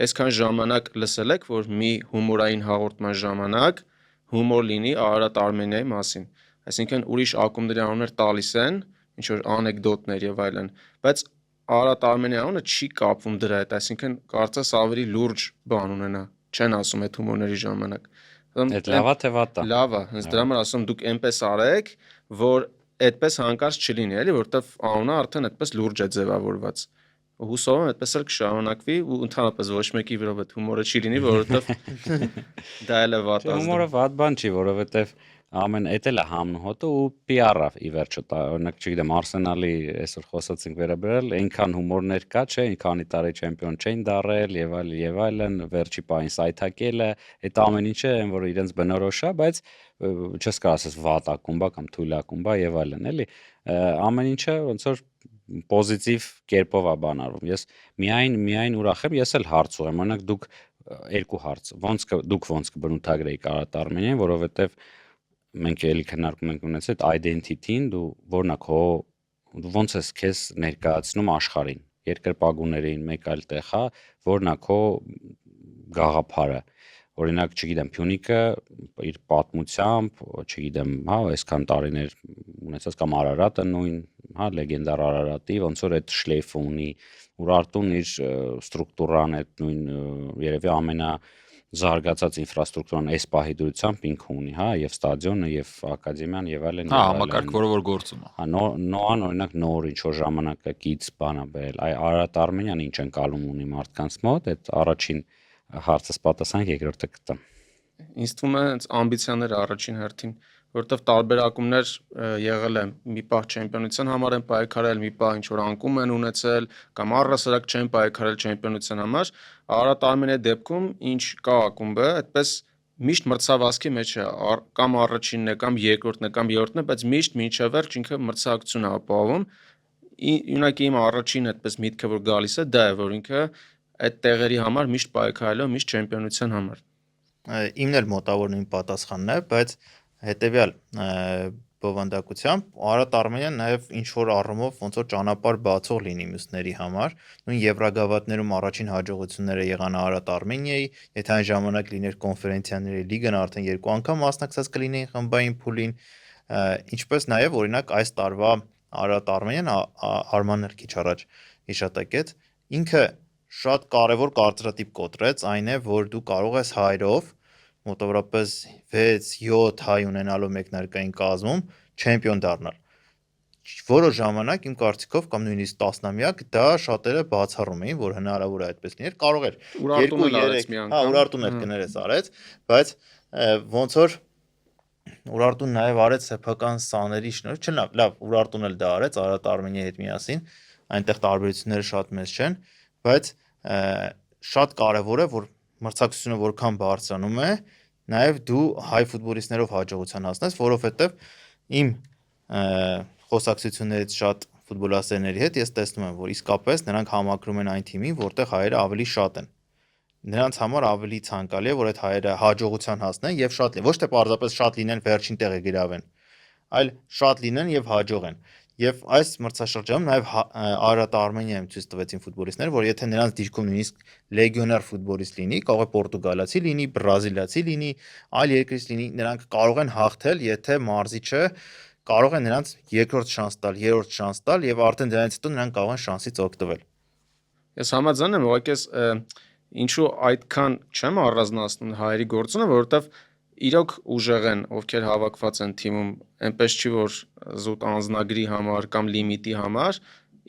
այսքան ժամանակ լսել եք, որ մի հումորային հաղորդման ժամանակ հումոր լինի Արարատ Արմենիայի մասին, այսինքն ուրիշ ակումբների անուններ տալիս են, ինչ որ անեկդոտներ եւ այլն, բայց Արարատ Արմենիայի անունը չի կապվում դրա հետ, այսինքն կարծես ավելի լուրջ բան ունենա, չեն ասում այդ հումորների ժամանակ։ Այդ լավա թե վատա։ Լավ է, հենց դրա համար ասում դուք այնպես արեք, որ այդպես հանկարծ չլինի, էլի, որովհետև անունը արդեն այդպես լուրջ է ձևավորված։ Հուսով եմ այդպես էլ կշարունակվի ու ընդհանրապես ոչ մեկի վրով այդ հումորը չի լինի, որովհետև դա էլ է վատ ազդում։ Հումորը վատ բան չի, որովհետև ամեն էդ էլ է համն հոտը ու PR-ը ի վերջո, օրինակ չգիտեմ, Արսենալի այսօր խոսացինք վերաբերել, այնքան հումորներ կա, չէ, այնքանի տարի չեմպիոն չէին դարել եւ այլն, վերջի պահին սայթակելը, այդ ամեն ինչը այն որ իրենց բնորոշ է, բայց չես կարող ասես վատ ակումբ է կամ թույլ ակումբ է եւ այլն, էլի ամեն ինչը ոնց որ պոզիտիվ կերպով է բանարվում։ Ես միայն ուրախ եմ, ես էլ հարց ուղեմ, օրինակ դուք երկու հարց, դուք ոնց կբնութագրեիք Արարատ Արմենիային, որովհետեւ մենք էլի քննարկում ենք ունեցել այդ identity-ին, դու որն է քո ոնց ես քեզ ներկայացնում աշխարհին, երկրպագուներին, մեկ այլ տեղ է, որն է քո գաղափարը։ Օրինակ, չգիտեմ, Փյունիկը իր պատմությամբ, չգիտեմ, հա, այսքան տարիներ ունեցած կամ Արարատը նույն, հա, լեգենդար Արարատի, ոնց որ այդ շլեյֆը ունի, Ուրարտուն իր ստրուկտուրան, այդ նույն երևի ամենազարգացած ինֆրաստրուկտուրան այս պահի դրությամբ ինքը ունի, հա, եւ ստադիոնը, եւ ակադեմիան եւ այլն։ Հա, համակարգ, որ գործում է։ Հա, նոան օրինակ նոր ինչ որ ժամանակակից բան է բերել։ Արարատ Արմենիան ինչ ընկալում ունի մարդկանց մոտ, այդ առաջին հարցս պատասխանք, երկրորդը կտամ։ Ինձ թվում է հենց ամբիցիաները առաջին հերթին, որովհետև տարբեր ակումբներ եղել են մի պահ չեմպիոնության համար են պայքարել, մի պահ ինչ որ անկում են ունեցել կամ առհասարակ չեն պայքարել չեմպիոնության համար, Արարատ Արմենիայի դեպքում ինչ կա ակումբը, այդպես միշտ մրցավազքի մեջ է, կամ առաջինն է, կամ երկրորդն է, կամ երրորդն է, բայց միշտ մինչև վերջ ինքը մրցակցություն է ապահովում։ Իհարկե իմ առաջին այդպես միտքը որ գալիս է, դա է, որ ինքը այդ տեղերի համար միշտ պայքարել է, միշտ չեմպիոնության համար։ Իմն էլ մոտավոր նույն պատասխանն է, բայց հետեւյալ բովանդակությամբ Արարատ Արմենիան նաև ինչ որ առումով ոնց որ ճանապարհ բացող լինի մյուսների համար։ Նույն Եվրագավաթներում առաջին հաջողությունները եղան Արարատ Արմենիայի, եթե այն ժամանակ լիներ կոնֆերենցիաների լիգան, արդեն 2 անգամ մասնակցած կլինեին խմբային փուլին, ինչպես նաև օրինակ այս տարվա Արարատ Արմենիան Արման քիչ առաջ հիշատակեց, ինքը շատ կարևոր կարծրատիպ կոտրեց, այն է, որ դու կարող ես հայրով մոտավորապես 6-7 հայ ունենալով մեկնարկային կազմում չեմպիոն դառնալ։ Որոշ ժամանակ իմ կարծիքով կամ նույնիսկ տասնամյակ դա շատերը բացառում էին, որ հնարավոր է այդպես լիներ, կարող էր 2-3, Ուրարտուն էլ կներես արեց, բայց ոնց որ Ուրարտուն նաև արեց սեփական սաների շնորհիվ, չլավ, Ուրարտուն էլ դա արեց Արարատ Արմենիայի հետ միասին, այնտեղ տարբերությունները շատ մեծ չեն, բայց շատ կարևոր է, որ մրցակցությունը որքան բարձրանում է, նաև դու հայ ֆուտբոլիստներով հաջողության հասնես, որովհետև իմ խոսակցություններից շատ ֆուտբոլասերների հետ ես տեսնում եմ, որ իսկապես նրանք համակրում են այն թիմին, որտեղ հայերը ավելի շատ են։ Նրանց համար ավելի ցանկալի է, որ այդ հայերը հաջողության հասնեն եւ շատ ոչ թե պարզապես շատ լինեն վերջին տեղը գրավեն, այլ շատ լինեն եւ հաջողեն։ Եվ այս մրցաշրջանում նաև Արարատ Արմենիայում ցույց տվեցին ֆուտբոլիստները, որ եթե նրանց դիրքում նույնիսկ լեգիոնար ֆուտբոլիստ լինի, կարող է պորտուգալացի լինի, բրազիլացի լինի, այլ երկրից լինի, նրանք կարող են հաղթել, եթե մարզիչը կարող է նրանց երկրորդ շանս տալ, երրորդ շանս տալ եւ արդեն դրանից հետո նրանք կարող են շանսից օգտվել։ Ես համաձայն եմ, ուղղակի ինչու այդքան չեմ առանձնացնում հայերի գործունը, որովհետեւ իրոք ուժեղ են, ովքեր հավաքված են թիմում, այնպես չի որ զուտ անձնագրի համար կամ լիմիտի համար,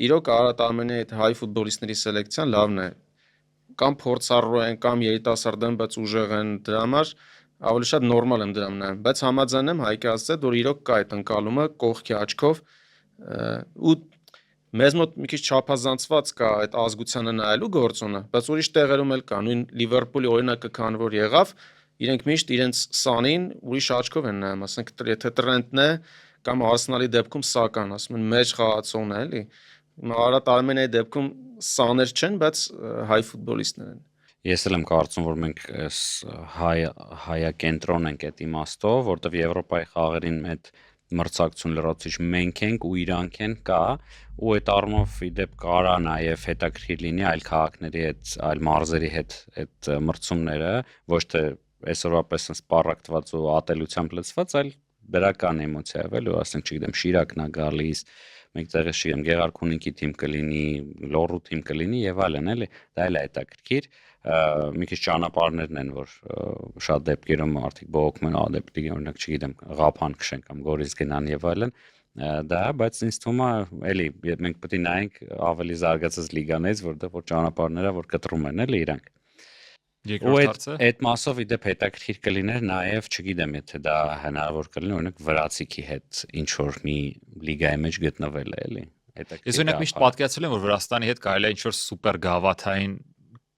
իրոք Արարատ Արմենիայի հայ ֆուտբոլիստների սելեկցիան լավն է։ Կամ փորձառու են, կամ երիտասարդ են, բայց ուժեղ են, դրա համար ավելի շատ նորմալ եմ դրան նայում, բայց համաձայն եմ Հայկի ասած, որ իրոք կա այդ ընկալումը կողքի աչքով ու մեզ մոտ մի քիչ չափազանցված կա այդ ազգությանը նայելու գործոնը, բայց ուրիշ տեղերում էլ կա, նույն Լիվերպուլի օրինակը քան որ եղավ, իրենք միշտ իրենց սանին ուրիշ աչքով են նայում, ասենք եթե Տրենտն է կամ Արսենալի դեպքում Սական, ասում են մեջ խաղացողն է, էլի։ Արարատ Արմենիայի դեպքում սաներ չեն, բայց հայ ֆուտբոլիստներ են։ Ես էլ եմ կարծում, որ մենք հայակենտրոն ենք այդ իմաստով, որտեղ Եվրոպայի խաղերին այդ մրցակցություն լրացուցիչ մենք ենք ու իրանք են կա, ու այդ առումով իդեպ կարա նաև հետաքրքիր լինի այլ քաղաքների հետ, այլ մարզերի հետ այդ մրցումները, ոչ թե այսօրվա պես սպառակտված ու ատելությամբ լցված, այլ դրական էմոցիայով էլ ու ասենք, չգիտեմ, Շիրակն է գալիս, մենք տեղը չգիտեմ, Գեղարքունիքի թիմ կլինի, Լոռու թիմ կլինի եւ այլն, էլի, դա էլ է հետաքրքիր, մի քիչ ճանապարհներն են, որ շատ դեպքերում մարդիկ բողոքում են ադեպտի, օրինակ, չգիտեմ, Ղափան քշեն կամ Գորիս գնան եւ այլն, դա, բայց ինձ թվում է, էլի, մենք պետք է նայենք ավելի զարգացած լիգաներից, որ ճանապարհները որ կտրում են, էլի իրանք։ Երկրորդ հարցը այդ մասով իդեպ հետաքրքիր կլիներ նաև, չգիտեմ, եթե դա հնարավոր կլինի, օրինակ վրացիքի հետ ինչ որ մի լիգայի մեջ գտնվել է, էլի։ Ես օրինակ միշտ պատկերացրել եմ, որ Վրաստանի հետ կարելի է ինչ որ սուպեր գավաթային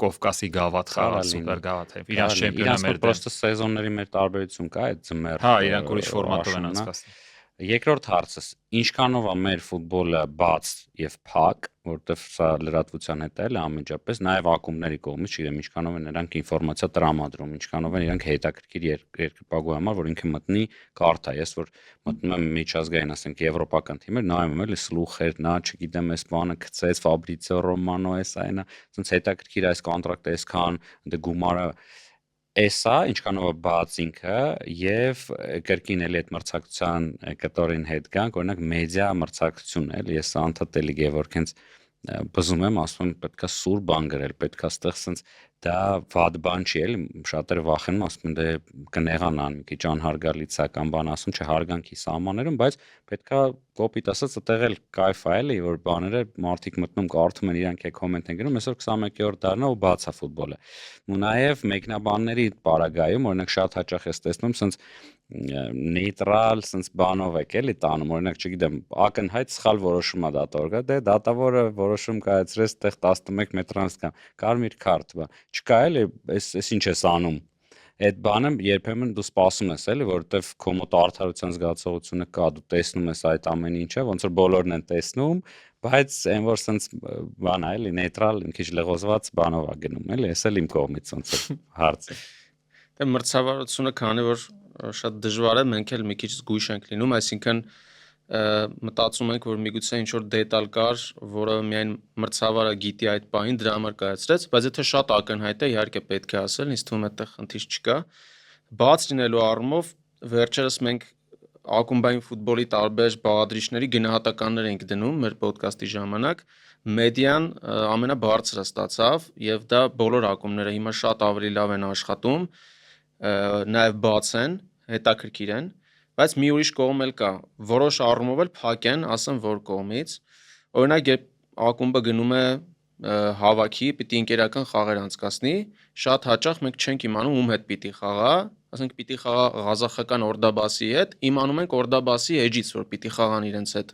Կովկասի գավաթ խաղալ, սուպեր գավաթային։ Իրանց չեմպիոնը մեր պրոստը սեզոնների մեր տարբերություն կա այդ ձմեռ։ Հա, իրանք ուրիշ ֆորմատով են անցկացնում։ Երկրորդ հարցս, ինչքանով է մեր ֆուտբոլը բաց եւ փակ, որտեվ սա լրատվության հետ էլ ամենջապես, նաեւ ակումբների կողմից, չգիտեմ, ինչքանով են նրանք ինֆորմացիա տրամադրում, ինչքանով են իրանք հետաքրքիր երկրպագու համար, որ ինքը մտնի կարթա, ես որ մտնում եմ միջազգային, ասենք, եվրոպական թիմեր, նայում եմ էլի սլուխեր, նա, չգիտեմ, այս բանը գցեց Ֆաբրիցիո Ռոմանո, էս այնա, ասենց հետաքրքիր այս կոնտրակտը այսքան, դե գումարը Էսա ինչքանով է բաց ինքը եւ կրկին էլի այդ մրցակցության կտորին հետ գանք, օրինակ մեդիա մրցակցություն էլ ես անդադելի Գևորգ հենց բզում եմ, ասում եմ պետքա սուր բան գրել, պետքա ստեղ սենց դա վատ բան չի էլի, շատերը վախենում, ասում են դե կնեղանան, մի քիչ անհարգալիցական բան ասում, չհարգանքի սահմաններում, բայց պետքա կոպիտ ասած այդտեղ էլ կայֆ է էլի, որ բաները մարդիկ մտնում, կարդում են, իրանք է կոմենտ են գրում, այսօր 21-րդ դարն է ու բաց է ֆուտբոլը։ Ու նաև մեկնաբանների պարագայում, օրինակ շատ հաճախ ես տեսնում, սենց նեյտրալ սենց բանով եք էլի տանում, օրինակ չգիտեմ, ակնհայտ սխալ որոշում է դատավորը, դե դատավորը որոշում կայացրեց տեղ 11 մետրանց կամ կարմիր քարտ, բա չկա էլի, էս ինչ ես անում։ Այդ բանը երբեմն դու սպասում ես էլի, որովհետև քո մոտ արդարության զգացողությունը կա, դու տեսնում ես այդ ամեն ինչը, ոնց որ բոլորն են տեսնում, բայց այն որ սենց բան է էլի նեյտրալ, մի քիչ լղոզված բանով է գնում, էլի, էս էլ իմ կողմից ոնց որ հարց է։ Դե մրցավարությունը, քանի որ շատ դժվար է, մենք էլ մի քիչ զգույշ ենք լինում, այսինքն մտածում ենք, որ միգուցե ինչ որ դետալ կար, որը միայն մրցավարը գիտի այդ բանին, դրա համար կայացրեց, բայց եթե շատ ակնհայտ է, իհարկե պետք է ասել, ինձ թվում է այդտեղ խնդիր չկա։ Բաց լինելու առումով վերջերս մենք ակումբային ֆուտբոլի տարբեր բաղադրիչների գնահատականներ ենք դնում մեր ոդկասթի ժամանակ, մեդիան ամենաբարձրը ստացավ եւ դա բոլոր ակումբները հիմա շատ ավելի լավ են աշխատում, նաեւ բաց են, հետաքրքիր են, բայց մի ուրիշ կողմ էլ կա, որոշ առումով էլ փակ են, ասեմ որ կողմից, օրինակ երբ ակումբը գնում է հավաքի, պիտի ընկերական խաղեր անցկացնի, շատ հաճախ մենք չենք իմանում ում հետ պիտի խաղա, ասենք պիտի խաղա Ղազախական Օրդաբասի հետ, իմանում ենք Օրդաբասի էջից, որ պիտի խաղան իրենց հետ,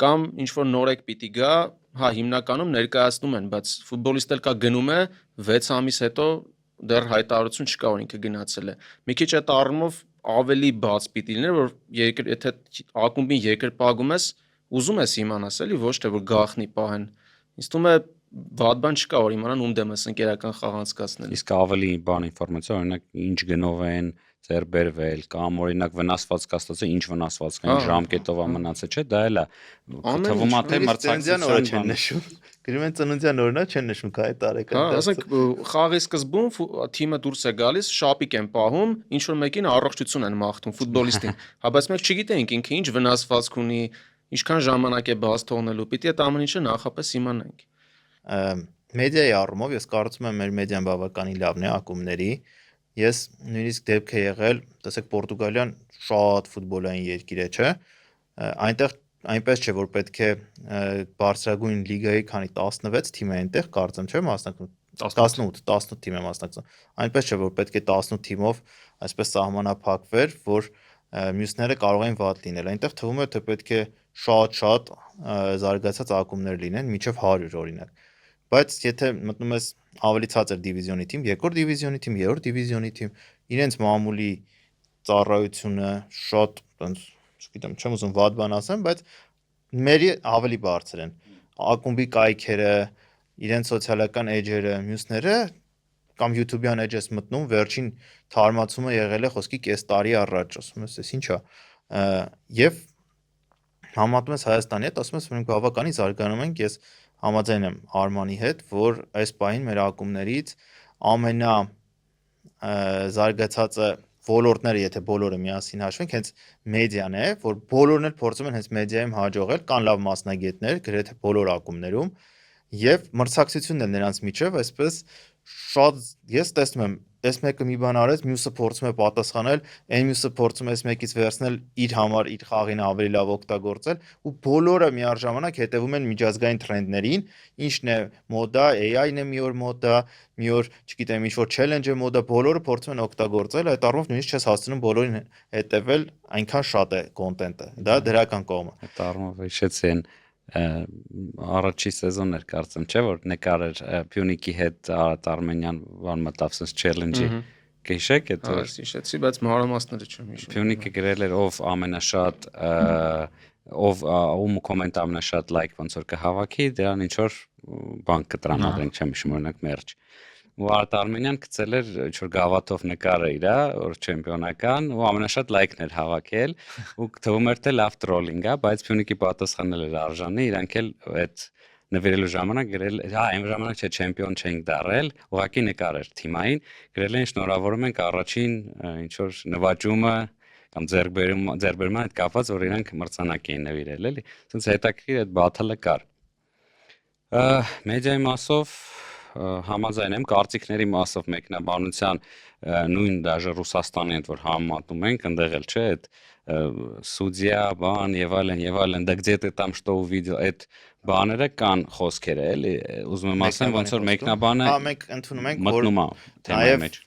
կամ ինչ որ նորեկ պիտի գա, հա հիմնականում ներկայացնում են, բայց ֆուտբոլիստ էլ կա գնում է 6 ամիս հետո դեռ հայտարարություն չկա, որ ինքը գնացել է։ Մի քիչ այդ առումով ավելի բաց պիտի լիներ, որ եթե ակումբին երկրպագում ես, ուզում ես իմանաս էլի, ոչ թե որ գախնի պահեն։ Ինձ թվում է վատ բան չկա, որ իմանան ում դեմ ես ընկերական խաղ անցկացնել։ Իսկ ավելի բան ինֆորմացիա, օրինակ ինչ գնով են ձեր բերվել կամ օրինակ վնասված կաստացը ինչ վնասված կան ժամկետով ամնացը չէ, դա էլ է թվում է թե մրցակցության օրը չեն նշում։ Գրում են ծննդյան օրնա չեն նշում քայ տարեկան։ Հա, ասենք խաղի սկզբում թիմը դուրս է գալիս, շապիկ են պահում, ինչ որ մեկին առողջություն են մաղթում ֆուտբոլիստին։ Հա, բայց մենք չգիտենք ինքը ինչ վնասվածք ունի, ինչքան ժամանակ է բաց թողնելու, պիտի այդ ամեն ինչը նախապես իմանանք։ Մեդիայի առումով ես կարծում եմ մեր մեդիան բավականին լավն է ակումբների։ Ես նույնիսկ դեպք է եղել, տեսեք Պորտուգալիան շատ ֆուտբոլային երկիր է, չէ՞։ Այնտեղ այնպես չէ, որ պետք է բարձրագույն լիգայի քանի 16 թիմ է այնտեղ, կարծեմ, չէ՞, մասնակցում 18 թիմ է մասնակցում։ Այնպես չէ, որ պետք է 18 թիմով այսպես սահմանափակվեր, որ մյուսները կարող են վատ լինել։ Այնտեղ թվում է, թե պետք է շատ զարգացած ակումբներ լինեն, մինչև 100 օրինակ։ Բայց եթե մտնում ես ավելի ցածր դիվիզիոնի թիմ, երկրորդ դիվիզիոնի թիմ, երրորդ դիվիզիոնի թիմ, իրենց մամուլի ծառայությունը շատ, չգիտեմ, չեմ ուզում վատ բան ասեմ, բայց մերի ավելի բարձր են։ Ակումբի կայքերը, իրենց սոցիալական էջերը, մյուսները կամ YouTube-յան էջ ես մտնում, վերջին թարմացումը եղել է խոսքի կես տարի առաջ, ասում ես, էս ի՞նչ է։ Եվ համատում ես Հայաստանի հետ, ասում ես, մենք բավականին զարգանում ենք, ես համաձայն եմ Արմանի հետ, որ այս պահին մեր ակումբներից ամենա զարգացածը ոլորտները, եթե բոլորը միասին հաշվենք, հենց մեդիան է, որ բոլորն էլ փորձում են հենց մեդիայում հաջողել, կան լավ մասնագետներ, գրեթե բոլոր ակումբներում, եւ մրցակցությունն էլ նրանց միջև, այսպես շատ ես տեսնում եմ, այս մեկը մի բան արեց, մյուսը փորձում է պատասխանել, այն մյուսը փորձում է այս մեկից վերցնել իր համար, իր խաղին ավելի լավ օգտագործել, ու բոլորը միաժամանակ հետևում են միջազգային տրենդներին, ինչն է մոդա, AI-ն է մի օր մոդա, մի օր, չգիտեմ, ինչ որ challenge է մոդա, բոլորը փորձում են օգտագործել, այդ առումով նույնիսկ չես հասցնում բոլորին հետևել, այնքան շատ է կոնտենտը, դա դրական կողմը։ Այդ առումով հիշեցի են առաջի սեզոններ կարծեմ, չէ՞ որ նկարեր Փյունիկի հետ Արմենիան բան մտավ sense challenge-ի։ Կհիշեք այդ որ հիշեցի, բայց մանրամասները չեմ հիշում։ Փյունիկը գրել էր ով ամենաշատ ով ում կոմենտ ամենաշատ լայք ոնց որ կհավաքի, դրան ինչ որ բան կտրամադրենք, չեմ հիշում օրինակ մերջ։ Ու Արմենիան գցել էր ինչ որ գավաթով նկարը իր, որ չեմպիոնական, ու ամենաշատ լայքն էր հավաքել, ու թվում էր թե լավ տրոլինգ է, բայց Փյունիկի պատասխանել էր արժանի, իրանք էլ այդ նվիրելու ժամանակ գրել, հա, այն ժամանակ չէ չեմպիոն չենք դարել, ուղղակի նկար էր թիմային, գրել են շնորհավորում ենք առաջին ինչ որ նվաճումը կամ ձեռբերման հետ կապված, որ իրանք մրցանակ էին նվիրել, էլի։ Սենց հետաքրքիր այդ բաթլը կար։ Մեդիայի մասով համաձայն եմ, կարծիքների մասով մեկնաբանության նույն դաժե Ռուսաստանի հետ որ համատում ենք, ընդեղ էլ չէ, այդ սուդիա, բան եւ այլն, да где-то там что увидел, այդ բաները կան խոսքերը, էլի, ուզում եմ ասեմ, ոնց որ մեկնաբանը հա մենք ընդունում ենք, որ մտնում է թեմայի մեջ։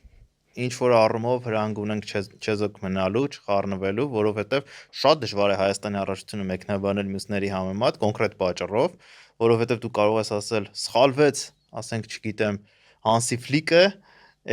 Ինչ որ առումով հրանգ ունենք չեզոք մնալու, չխառնվելու, որովհետև շատ դժվար է Հայաստանի առաջությունը մեկնաբանել մյուսների համեմատ կոնկրետ պատճառով, որովհետև դու կարող ես ասել սխալվեց, ասենք, չգիտեմ, Հանսի Ֆլիկը,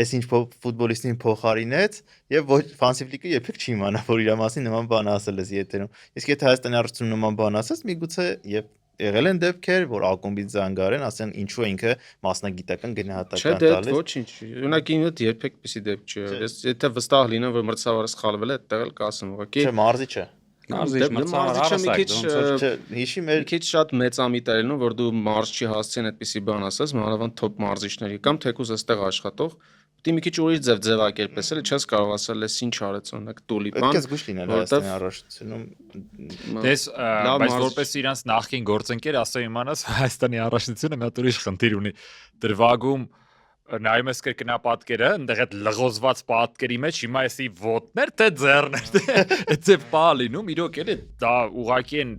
այս ինչ ֆուտբոլիստին փոխարինեց, եւ ոչ Հանսի Ֆլիկը երբեք չի իմանա, որ իր մասին նման բան ասել ես եթերում։ Իսկ եթե Հայաստանի առաջությունը նման բան ասես, միգուցե եւ եղել են դեպքեր, որ ակումբից զանգարեն, ասեն ինչու ինքը մասնագիտական Չէ, գնահատական դե տալիս։ ոչինչ։ Ունակի ինձ երբեք պիսի դեպք չի եղել։ Ես եթե վստահ լինեմ, որ մրցավարը սխալվել է, այդտեղ էլ կասեմ, ուղղակի։ Չէ, մարզիչը։ Մարզիչ մրցավար Մարզիչը մի առասակ, քիչ ոնց որ Չէ, հիշի մի մեր քիչ շատ մեծամիտ էր լինում, որ դու մարզչի հասցեն այդպիսի բան ասես, մանավանդ top մարզիչների կամ թեկուզ այստեղ աշխատող, պետք է մի քիչ ուրիշ ձև ձևակերպես, էլի չես կարող ասել, էս ինչ արեց օրինակ պետք Տուլիպան, է զգուշ լինել որտեվ Հայաստանի առաջնությունում։ Դες լավ բայց մարզիչ- որպես իրանց նախկին գործընկեր ասա իմանաս Հայաստանի առաջնությունը մի հատ ուրիշ խնդիր ունի դրվագում նայում ես կրկնապատկերը, այնտեղ այդ լղոզված պատկերի մեջ հիմա էսի ոտներ թե ձեռներ, այդ ձև պա լինում, իրոք էլի դա ուղակի են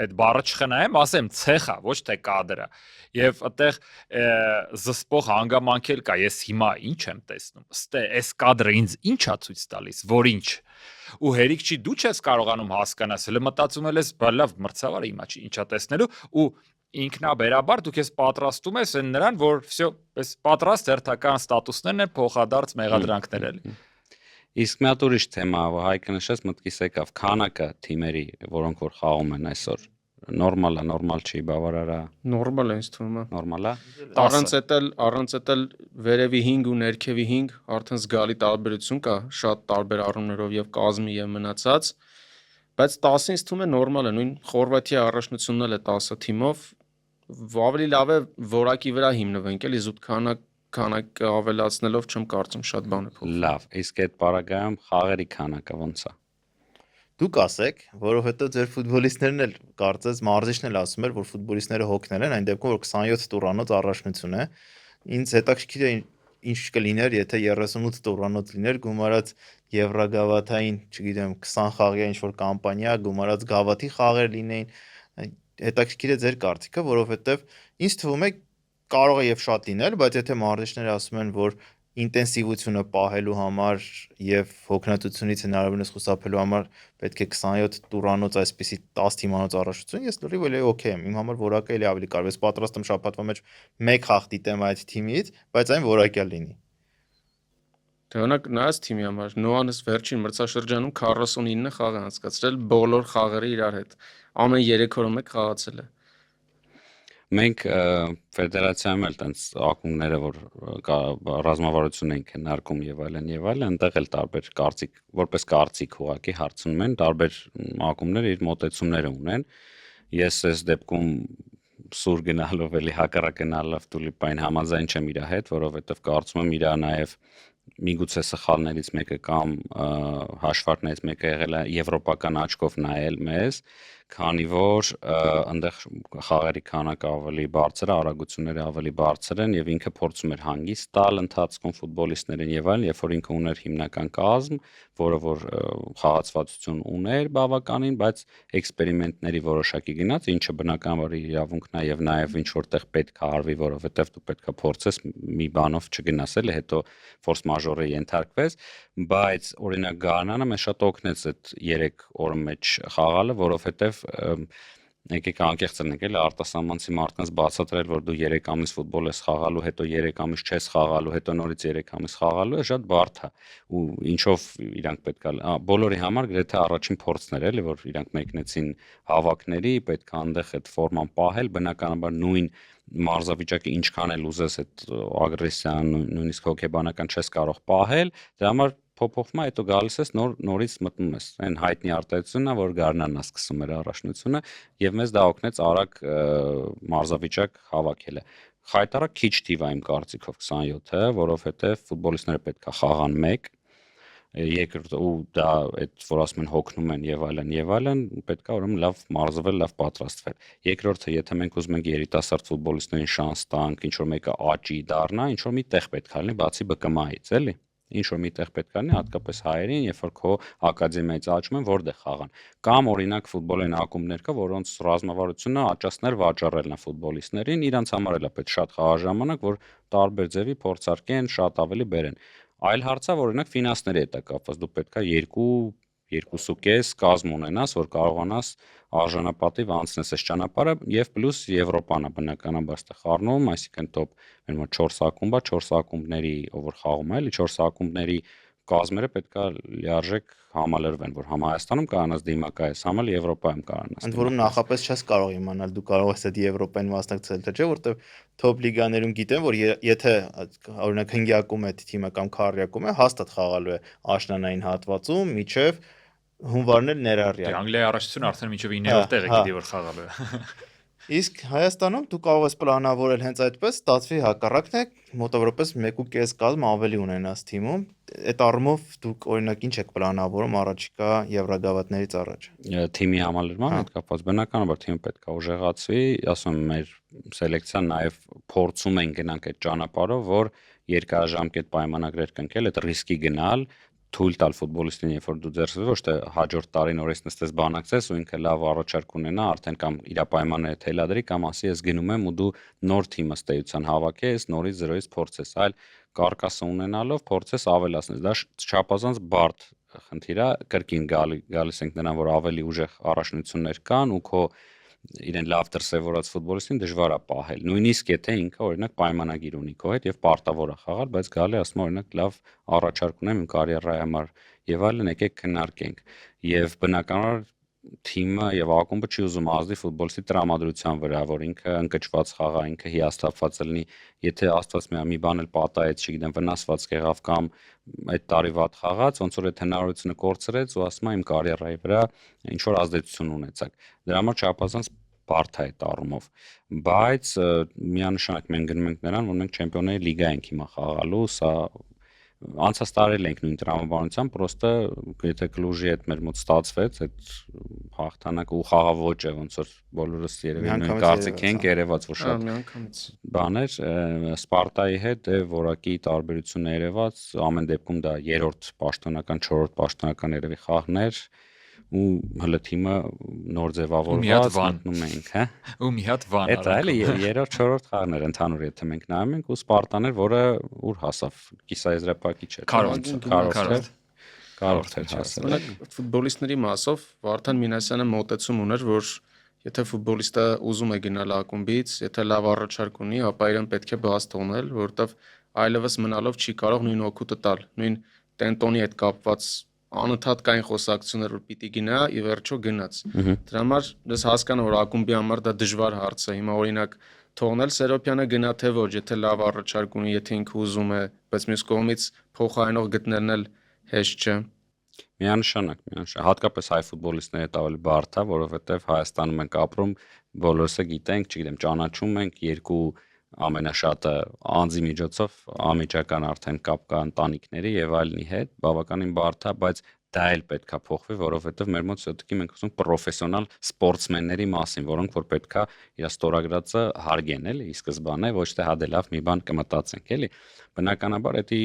այդ բառը չխնայեմ, ասեմ ցեխա, ոչ թե կադրը։ Եվ այդտեղ զսպող հանգամանք էլ կա, ես հիմա ինչ եմ տեսնում։ Ըստ այս կադրը ինձ ի՞նչ է ցույց տալիս, որ ինչ։ Ու հերիք չի դու չես կարողանում հասկանալ, հələ մտածում ես, բա լավ մրցավարը հիմա չի ինչա տեսնելու ու ինքնաբերաբար դու քեզ պատրաստում ես այն նրան, որ всё, պես պատրաստ հերթական ստատուսներն են փոխադարձ մեղադրանքներ էլի։ Իսկ մի հատ ուրիշ թեմա, որ Հայկը նշեց, մտքիս եկավ քանակը թիմերի, որոնք որ խաղում են այսօր։ Նորմալ է, նորմալ չի, բավարար է, Նորմալ է ինձ թվում է։ նորմալ է։ Առանց էտել վերևի 5 ու ներքևի 5 արդեն զգալի տարբերություն կա շատ տարբեր առումներով եւ կազմի եւ մնացած, բայց 10-ը ինձ թվում է նորմալ է, նույն Խորվաթիա առաջնությունն էլ է 10 թիմով, ավելի լավ է որակի վրա հիմնվենք, էլի զուտ քանակ ավելացնելով չեմ կարծում շատ բան է փոխվի։ Լավ, իսկ այդ պարագայում խաղերի քանակը ոնց է։ Դուք ասեք, որովհետեւ ձեր ֆուտբոլիստներն էլ կարծես մարզիչն էլ ասում էր, որ ֆուտբոլիստները հոգնել են, այն դեպքում որ 27 տուրանոց առաջնություն է։ Ինձ հետաքրքիր է ինչ կլիներ, եթե 38 տուրանոց լիներ, գումարած Եվրագավաթային, չգիտեմ, 20 խաղի ինչ որ կամպանիա, գումարած գավաթի խաղեր լինեին։ Հետաքրքիր է ձեր կարծիքը, որովհետեւ ինձ թվում է կարող է եւ շատ լինել, բայց եթե մարզիչները ասում են, որ ինտենսիվությունը պահելու համար եւ հոգնածությունից հնարավորինս խուսափելու համար պետք է 27 տուրանոց այսպիսի 10 թիմանոց առաջություն, ես լրիվ էլի օքեյ եմ։ Իմ համար որակը էլի ավելի կարևոր է։ Ես պատրաստ եմ շաբաթվա մեջ 1 խաղ դիտեմ այդ թիմից, բայց այն որակյալ լինի։ Դե օրինակ նայած թիմի համար Նոանս վերջին մրցաշրջանում 49 խաղ է անցկացրել բոլոր խաղերը իրար հետ։ Ամեն 3 օրը մեկ խաղացել է։ Մենք ֆեդերացիայում էլ տենց ակումբները, որ ռազմավարություն են քննարկում եւ այլն, այնտեղ էլ տարբեր կարծիք, որպես կարծիք ուղակի հարցնում են, տարբեր ակումբները իր մոտեցումները ունեն։ Ես այս դեպքում սուր գնալով էլի հակառակ գնալով Տուլիպային համաձայն չեմ իր հետ, որովհետեւ կարծում եմ իր նաեւ միգուցե սխալներից մեկը կամ հաշվարկներից մեկը եղել է եվրոպական աչքով նայել մեզ, քանի որ այնտեղ խաղերի քանակը ավելի բարձր է, արագությունները ավելի բարձր են եւ ինքը փորձում էր հանգիստ տալ ընթացքում ֆուտբոլիստներին եւ այլն, երբ որ ինքը ուներ հիմնական կազմ, որը որ խաղացվածություն ուներ բավականին, բայց էքսպերիմենտների որոշակի գնաց, ինչը բնականաբար իրավունքն է եւ նաեւ ինչ որտեղ պետք է արվի, որովհետեւ դու պետք է փորձես մի բանով չգնաս էլի, հետո ֆորս մաժորը ենթարկվես, բայց օրինակ Գառնանը մեզ շատ օգնեց այդ 3 օրը մեջ խաղալը, որովհետեւ եկեք անկեղծ լինենք էլի արտասահմանցի մարդկանց բացատրել, որ դու 3 ամիս ֆուտբոլ ես խաղալու, հետո 3 ամիս չես խաղալու, հետո նորից 3 ամիս խաղալու է շատ բարդ է ու ինչով իրանք պետքա բոլորի համար գրեթե առաջին փորձն էր էլի, որ իրանք մեկնեցին հավաքների, պետք է այնտեղ այդ ֆորման պահել, բնականաբար նույն մարզավիճակը ինչքան էլ ուզես այդ ագրեսիան նույնիսկ հոգեբանական չես կարող պահել, դրա համար փոփոխվում է, հետո գալիս ես նորից մտնում ես։ Այն հայտնի արտահայտությունն է, որ Գառնանն է սկսում էր առաջնությունը եւ մեզ դա օգնեց արագ մարզավիճակ հավաքելը։ Խայտարակ քիչ թիվ է իմ կարծիքով 27-ը, որովհետեւ ֆուտբոլիստները պետք է խաղան 1 երկրորդ ու դա այդ որ ասում են հոգնում են եւ այլն, պետք է ուրեմն լավ մարզվել, լավ պատրաստվել։ Երկրորդը, եթե մենք ուզում ենք երիտասարդ ֆուտբոլիստներին շանս տանք, ինչ որ մեկը աճի դառնա, ինչ որ մի տեղ պետք է լինի, բացի ԲԿՄ-ից, էլի։ Ինչ որ մի տեղ պետք է լինի, հատկապես հայերին, երբ որ քո ակադեմիայից աճում են, որտեղ խաղան։ Կամ օրինակ ֆուտբոլային ակումբներ կա, որոնց ռազմավարությունը աճացնել վաճառելն է ֆուտբոլիստներին, իրանց համար էլ է պետք շատ խաղաժամանակ, որ տարբեր ձևի փորձարկեն, շատ ավելի բերեն։ Այլ հարց է, որ օրինակ ֆինանսների հետ է կապված, դու պետք է 2.5 կազմ ունենաս, որ կարողանաս արժանապատիվ անցնես այս ճանապարհը եւ պլյուս Եվրոպան է բնականաբար ստեղ խառնում, այսինքն top մեր մոտ 4 ակումբ է, 4 ակումբների, ով որ խաղում է, էլի 4 ակումբների կազմերը պետք է լիարժեք համալրվեն, որ համ Հայաստանում կանանաս դիմակայես, համ էլ Եվրոպայում կանանաս։ Ընդ որում նախապես չես կարող իմանալ, դու կարող ես այդ Եվրոպային մասնակցել, թե չէ, որտեղ top լիգաներում գիտեն, որ եթե օրինակ հնգյակում է թիմը կամ քառյակում է, հաստատ խաղալու է աշնանային հատվածում միջև հունվարն էլ ներառյալ։ Անգլիայի առաջությունը արդեն մինչև 9-րդ տեղը գիտի որ խաղալու է։ Իսկ Հայաստանում դու կարող ես պլանավորել հենց այդպես, ստացվի հակառակն է, մոտավորապես 1.5 կազմ ավելի ունենաս թիմում։ Այդ առումով դուք օրինակ ինչ եք պլանավորում առաջիկա Եվրոգավաթներից առաջ։ Թիմի համալրման հետ կապված բնականաբար թիմը պետք է ուժեղացվի, ասում եմ, մեր սելեկցիան նաև փորձում են գնանք այդ ճանապարհով, որ երկարաժամկետ պայմանագրեր կնքել, այդ ռիսկի գնալ, թույլ տալ ֆուտբոլիստին, երբ որ դու ձեռքսես, ոչ թե հաջորդ տարի նորից նստես բանակցես ու ինքը լավ առաջարկ ունենա, արդեն կամ իր պայմանները թելադրի կամ ասի ես գնում եմ ու դու նոր թիմը ստեյության հավաքես, նորից զրոյից փորձես, այլ կարկասը ունենալով փորձես ավելացնել։ Դա չափազանց բարդ խնդիր է, կրկին գալիս ենք նրան, որ ավելի ուժեղ առաջնություններ կան ու քո իրեն լավ դրսևորած ֆուտբոլիստին դժվար է պահել։ Նույնիսկ եթե ինքը օրինակ պայմանագիր ունի քո հետ եւ պարտավոր է խաղալ, բայց գալի ասում է օրինակ լավ առաջարկ ունեմ իմ կարիերայի համար եւ այլն, եկեք քննարկենք։ Եվ բնականաբար թիմը եւ ակումբը չի ուզում ազդի ֆուտբոլիստի տրամադրության վրա, որ ինքը ընկճված խաղա, ինքը հիասթափված լինի, եթե Աստված մի բան էլ պատահեց, չգիտեմ, վնասված եղավ կամ այդ տարի վատ խաղաց, ոնց որ այդ հնարավորությունը կորցրեց ու ասում է իմ կարիերայի վրա ինչ որ ազդեցություն ունեցաք։ Դրա համար չափազանց բարդ է այդ առումով, բայց միանշանակ մենք գնում ենք նրան, որ մենք Չեմպիոնների լիգա ենք հիմա խաղալու, սա անցած տարել ենք նույն տրամաբանությամբ, պրոստը եթե Կլուժի հետ մեր մոտ ստացվեց այդ հաղթանակը ու խաղաոճը, ոնց որ բոլորս երևի նույն կարծիք ենք, երևաց որ շատ բաներ, Սպարտայի հետ է որակի տարբերություն երևաց, ամեն դեպքում դա երրորդ պաշտոնական, չորրորդ պաշտոնական երևի խաղներ ու հələ թիմը նոր ձևավորված մտնում ենք, հա։ Ու մի հատ վան արել։ Այդ էլի երրորդ, չորրորդ խաղներ ընդհանուր եթե մենք նայում ենք ու Սպարտան էր, որը ուր հասավ, կիսաեզրափակիչ էր։ Կարորդ էր հասել։ Օրինակ ֆուտբոլիստների մասով Վարդան Մինասյանը մոտեցում ուներ, որ եթե ֆուտբոլիստը ուզում է գնալ ակումբից, եթե լավ առաջարկ ունի, ապա իրեն պետք է բաց թողնել, որովհետև այլևս մնալով չի կարող նույն օգուտը տալ, նույն տենտոնի հետ կապված անընդհատ կային խոսակցություններ, որ պիտի գնա, ի վերջո գնաց։ Դրա համար ես հասկանում որ ակումբի համար դա դժվար հարց է։ Հիմա օրինակ թողնել Սերոպյանը գնա թե ոչ, եթե լավ առաջարկ ունի, եթե ինքը ուզում է, բայց մյուս կողմից փոխարինող գտնելն էլ հեշտ չէ։ Միանշանակ, հատկապես հայ ֆուտբոլիստների հետ ավելի բարդ է, որովհետև Հայաստանում ենք ապրում, բոլորսը գիտենք, չգիտեմ, ճանաչում ենք երկու ամենաշատը անձի միջոցով ամիջական արդեն կապ կա ընտանիքների եւ այլնի հետ, բավականին բարդ է, բայց դա էլ պետքա փոխվի, որովհետեւ մեր մոտ սյոտիկի մենք ասում պրոֆեսիոնալ սպորտսմենների մասին, որոնք որ պետքա իր ստորագրածը հարգեն, էլի, ի սկզբանե ոչ թե հա դե լավ մի բան կմտածենք, էլի։ Բնականաբար դա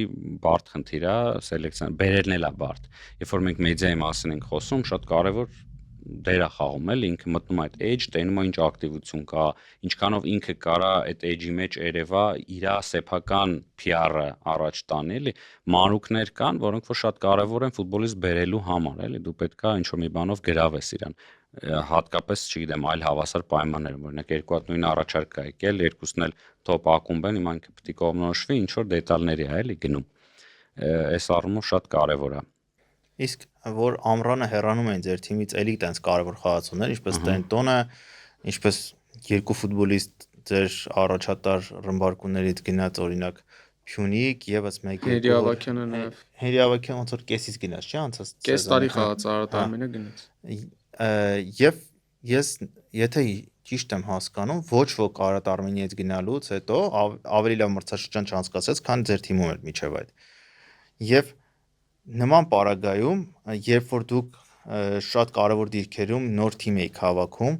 բարդ խնդիր է, սելեկցիան բերելն էլ է բարդ։ Երբ որ մենք մեդիայի մասին ենք խոսում, շատ կարեւոր դեր է խաղում էլ ինքը մտնում այդ edge, տենում է ինչ ակտիվություն կա, ինչքանով ինքը կարա այդ edge-ի մեջ երևա իր սեփական PR-ը առաջ տանի, էլի, մանրուքներ կան, որոնք որ շատ կարևոր են ֆուտբոլիստ բերելու համար, էլի, դու պետքա ինչ որ մի բանով գրավես իրան, հատկապես, չգիտեմ, այլ հավասար պայմաններում, օրինակ երկու հատ նույն առաջարկ կա եկել, երկուսն էլ top ակումբ են, հիմա ինքը պետք է կողմնորոշվի, ինչ որ դետալների է, էլի, գնում։ Այս առումով շատ կարևոր է։ Իսկ որ ամռանը հեռանում են ձեր թիմից էլի տենց կարևոր խաղացողներ, ինչպես Տենտոնը, ինչպես երկու ֆուտբոլիստ ձեր առաջատար ռմբարկուններից գնաց օրինակ Փյունիկ, եւս մեկ Հերի Ավակյանը նաեւ։ Հերի Ավակյանը ոնց որ կեսից գնաց, չէ՞, անցած կես տարի խաղաց, Արարատ Արմենը գնաց։ Եվ ես եթե ճիշտ եմ հասկանում, ոչ ոք Արարատ Արմենիից գնալուց հետո ավելի լավ մրցաշրջան չանցկացեց, քան ձեր թիմում էր միջև այդ։ Եվ նման պարագայում, երբ որ դուք շատ կարևոր դիրքերում նոր թիմ եք հավաքում,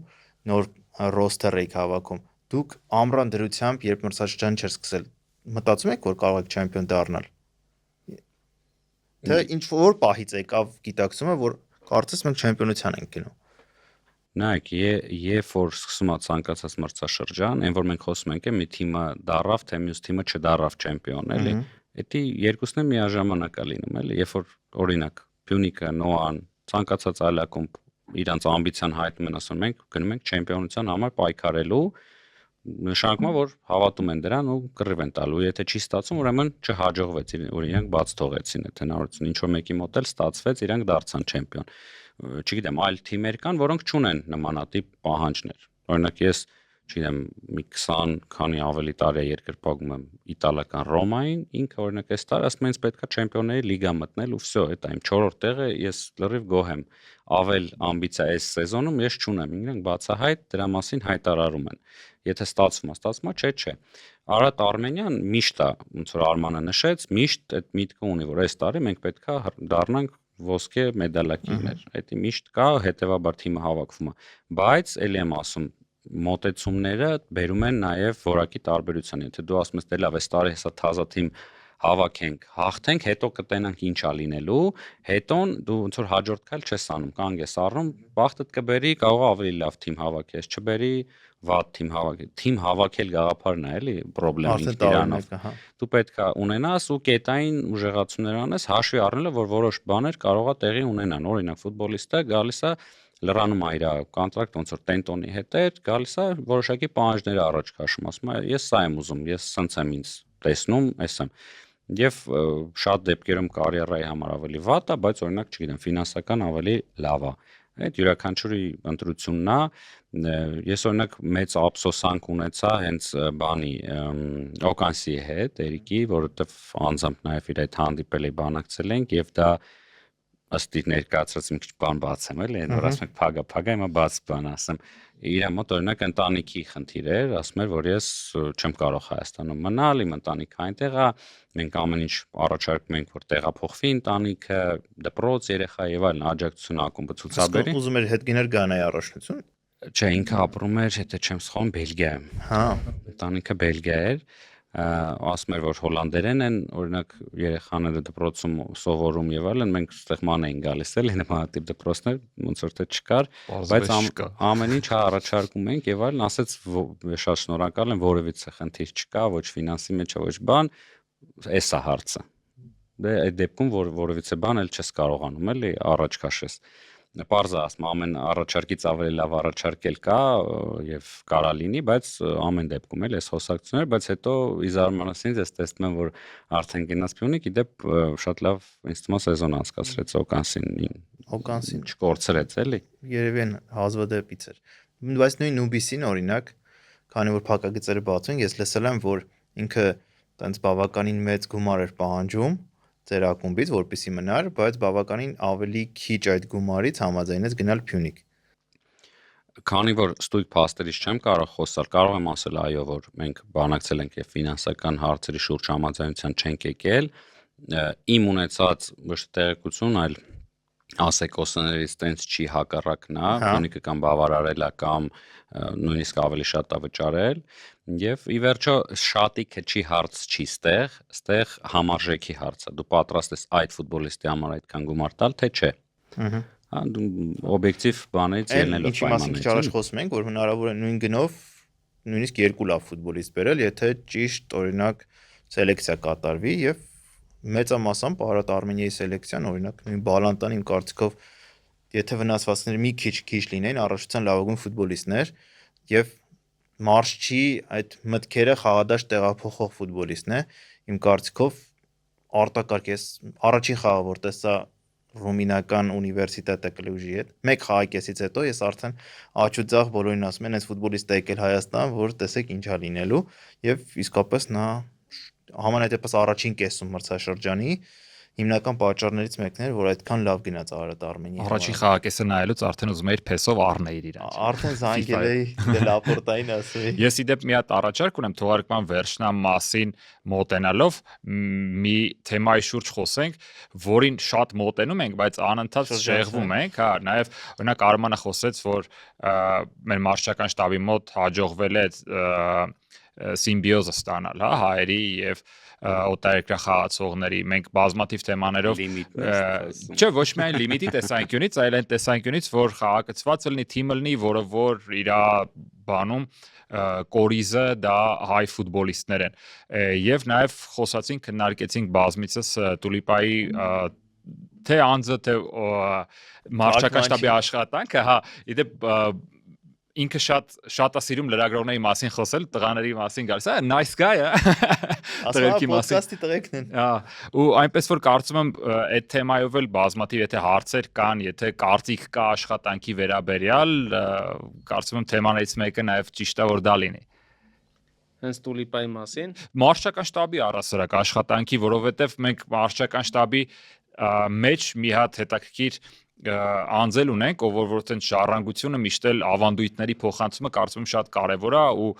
նոր ռոստեր եք հավաքում, դուք ամռան դրությամբ, երբ մրցաշրջան չէր սկսել, մտածում եք, որ կարող եք չեմպիոն դառնալ։ Թե ինչ որ պահից եկավ գիտակցումը, որ կարծես մենք չեմպիոնության ենք գնում։ Նայեք, երբ որ սկսում է ցանկացած մրցաշրջան, այն որ մենք խոսում ենք, մի թիմը դառավ, թե մյուս թիմը չդառավ չեմպիոն, էլի։ Դա երկուսն էլ միաժամանակ է լինում, էլի, երբ որ օրինակ Փյունիկը, Նոան, ցանկացած այլ ակումբ իրանց ամբիցիան հայտնում են, ասում մենք գնում ենք չեմպիոնության համար պայքարելու, նշանակում է, որ հավատում են դրան ու կռիվ են տալու, եթե չի ստացվում, ուրեմն չհաջողվեց, որ իրանք բաց թողեցին այդ հնարավորությունը, ինչ որ մեկի մոտ էլ ստացվեց, իրանք դարձան չեմպիոն։ Չգիտեմ, այլ թիմեր կան, որոնք չունեն նմանատիպ պահանջներ։ Օրինակ ես չգիտեմ, մի 20 քանի ավելի տարի երկրպագում եմ իտալական Ռոմային, ինքը օրինակ այս տարի ասում են ինձ պետքա չեմպիոնների լիգա մտնել ու վсё, այդ իմ 4-րդ տեղը ես լրիվ գոհ եմ։ Ավել ամբիցիա այս սեզոնում ես չունեմ, ինքնին բացահայտ դրա մասին հայտարարում են։ Եթե ստացվում է, չէ։ Արադ Արմենյան միշտ է, ոնց որ Արմանը նշեց, միշտ այդ միտքը ունի, որ այս տարի մենք պետքա դառնանք ոսկե մեդալակիրներ։ Դա միշտ կա, հետեւաբար թիմը հավաքվում է։ Բայց ելի եմ ասում, մոտեցումները բերում են նաև որակի տարբերության։ Եթե դու ասում ես, դե լավ, այս տարի հեսա թազա թիմ հավաքենք, հաղթենք, հետո կտենանք ինչա լինելու, հետոն դու ոնց որ հաջորդ քայլ չես անում, կանգ ես առնում, բախտդ կբերի, կարող է ավելի լավ թիմ հավաքես, չբերի վատ թիմ հավաքել։ Թիմ հավաքել գաղափարն է, էլի, խնդրեմը իրանով։ Դու պետք է ունենաս ու կետային ուժեղացումներ անես, հաշվի առնելով, որ որոշ բաներ կարող է տեղի ունենան։ Օրինակ, ֆուտբոլիստը գալիս է լրանում է իր կոնտրակտ ոնց որ Տենտոնի հետ էր, գալիս է որոշակի պահանջներ առաջ քաշում, ասում է, ես սա եմ ուզում, ես սենց եմ ինձ տեսնում, էս եմ։ Եվ շատ դեպքերում կարիերայի համար ավելի վատ է, բայց օրինակ, չգիտեմ, ֆինանսական ավելի լավ է։ Այդ յուրաքանչյուրի ընտրությունն է։ Ես օրինակ մեծ ափսոսանք ունեցա հենց բանի Օկանսի հետ, Էրիկի, որովհետև անձամբ նաև իր հետ հանդիպել էի, բանակցել ենք եւ դա ըստ իր ներկայացրած մի քիչ բան բացեմ, էլի, այն որ ասում եք փագա, հիմա բաց բան ասեմ։ Իր մոտ օրինակ ընտանիքի խնդիր էր, ասում էր, որ ես չեմ կարող Հայաստանում մնալ, իմ ընտանիքը այնտեղ է, մենք ամեն ինչ առաջարկում ենք, որ տեղափոխվի ընտանիքը, դպրոց, երեխա եւ այլն, աջակցություն ակումբը ցուցաբերի։ Ուզում էր հետ գներ Գանայի առաջնություն։ Չէ, ինքը ապրում էր, եթե չեմ սխալվում, Բելգիայում։ Հա, ընտանիքը Բելգիա էր, ասում էր, որ հոլանդերեն են, օրինակ երեխաները դպրոցում սովորում եւ այլն, մենք այստեղ ման էին գալիս էլ նմանատիպ դպրոցներ, ոնց որ թե չկար, բայց ամեն ինչ առաջարկում ենք եւ այլն, ասեց շատ շնորհակալ եմ, որևիցե խնդիր չկա, ոչ ֆինանսի մեջ, ոչ բան, էս է հարցը։ Դե այդ դեպքում որևիցե բան էլ չես կարողանում էլի առաջ քաշես։ Պարզ է ասում, ամեն առաջարկից ավելի լավ առաջարկել կա եւ կարա լինի, բայց ամեն դեպքում էլ էս հոսակցություններ, բայց հետո իզարմանասինց ես տեսնում եմ, որ արդեն գնաց Փյունիկ, իդեպ շատ լավ ինձ թվում է սեզոն անցկացրեց Օկանսին չկորցրեց էլի։ Երևի են հազվադեպից էր։ Բայց նույն Նուբիսին օրինակ, քանի որ փակագծերը բացում են, ես լսել եմ, որ ինքը տենց բավականին մեծ գումար էր պահանջում ձեր ակումբից, որպեսի մնար, բայց բավականին ավելի քիչ այդ գումարից համաձայնեց գնալ Փյունիկ։ Քանի որ ստույգ փաստերից չեմ կարող խոսալ, կարող եմ ասել այո, որ մենք բանակցել ենք եւ ֆինանսական հարցերի շուրջ համաձայնության չենք եկել, իմ ունեցած ոչ թե տեղեկություն, այլ ասեկոսներից տենց չի հակառակն է, Փյունիկը կամ բավարարել է կամ նույնիսկ ավելի շատ է վճարել եւ ի վերջո շատիկը չի հարց չի ստեղ համարժեքի հարց է։ Դու պատրաստ ես այդ ֆուտբոլիստի համար այդքան գումար տալ, թե չէ։ Հա, դու օբյեկտիվ բաներից ելնելով պայմաններից։ Ինչի մասին քիչ առաջ խոսում ենք, որ հնարավոր է նույն գնով նույնիսկ երկու լավ ֆուտբոլիստ բերել, եթե ճիշտ օրինակ սելեկցիա կատարվի եւ մեծամասամբ Արադ Արմենիայի սելեկցիան օրինակ նույն Բալանտան իմ կարծիքով եթե վնասվածքները մի քիչ լինեն առաջության լավագույն ֆուտբոլիստներ եւ Մարշչի այդ մտքերը խաղադաշտ տեղափոխող ֆուտբոլիստն է իմ կարծիքով արտակարգ ես առաջին խաղը որ տեսա ռումինական ունիվերսիտետը Կլուժի հետ մեկ խաղակեսից հետո ես արդեն աչուձախ բոլորին ասում են այս ֆուտբոլիստը եկել Հայաստան որ տեսեք ինչա լինելու եւ իսկապես նա համանայդեպս առաջին կեսում մրցաշրջանի հիմնական պատճառներից մեկն էր, որ այդքան լավ գնաց Արադ Արմենիայի։ Առաջին խաղակեսը նայելուց արդեն ուզում էիր փեսով առնել իրան։ Արդեն զանգել էի դե լապորտային ասեի։ Ես իդեպ մի հատ առաջարկ ունեմ թողարկման վերջնամ մասին մոտենալով մի թեմայի շուրջ խոսենք, որին շատ մոտենում ենք, բայց անընդհատ շեղվում ենք, հա, նաև օրինակ Արմանը խոսեց, որ մեր մարշչական շտաբի մոտ հաջողվել է սիմբիոզը ստանալ, հա, հայերի եւ օտարերկրյա խաղացողների մենք բազմաթիվ թեմաներով չէ ոչ միայն լիմիտի տեսանկյունից, այլ այն տեսանկյունից, որ խաղակցված լինի, թիմը լինի, որը որ իր բանում կորիզը դա հայ ֆուտբոլիստներ են եւ նաեւ խոսացինք քննարկեցինք բազմիցս Տուլիպայի թե անձը թե մարշչական շտաբի աշխատանքը, հա, իդեպ ինքը շատ է սիրում լրագրողների մասին խոսել, տղաների մասին գալիս է, nice guy է։ Ասա ոդկասթի տղեկն են։ Ու այնպես որ կարծում եմ այդ թեմայով էլ բազմաթիվ եթե հարցեր կան, եթե կարծիք կա աշխատանքի վերաբերյալ, կարծում եմ թեմաներից մեկը նաև ճիշտ է որ դա լինի։ Հենց Տուլիպայի մասին Մարշչական շտաբի առասարակ աշխատանքի, որովհետև մենք մարշչական շտաբի մեջ մի հատ հետաքրքիր անձել ունենք, ով որ այդպես ժառանգությունը միշտ էլ ավանդույթների փոխանցումը կարծում եմ շատ կարևոր է ու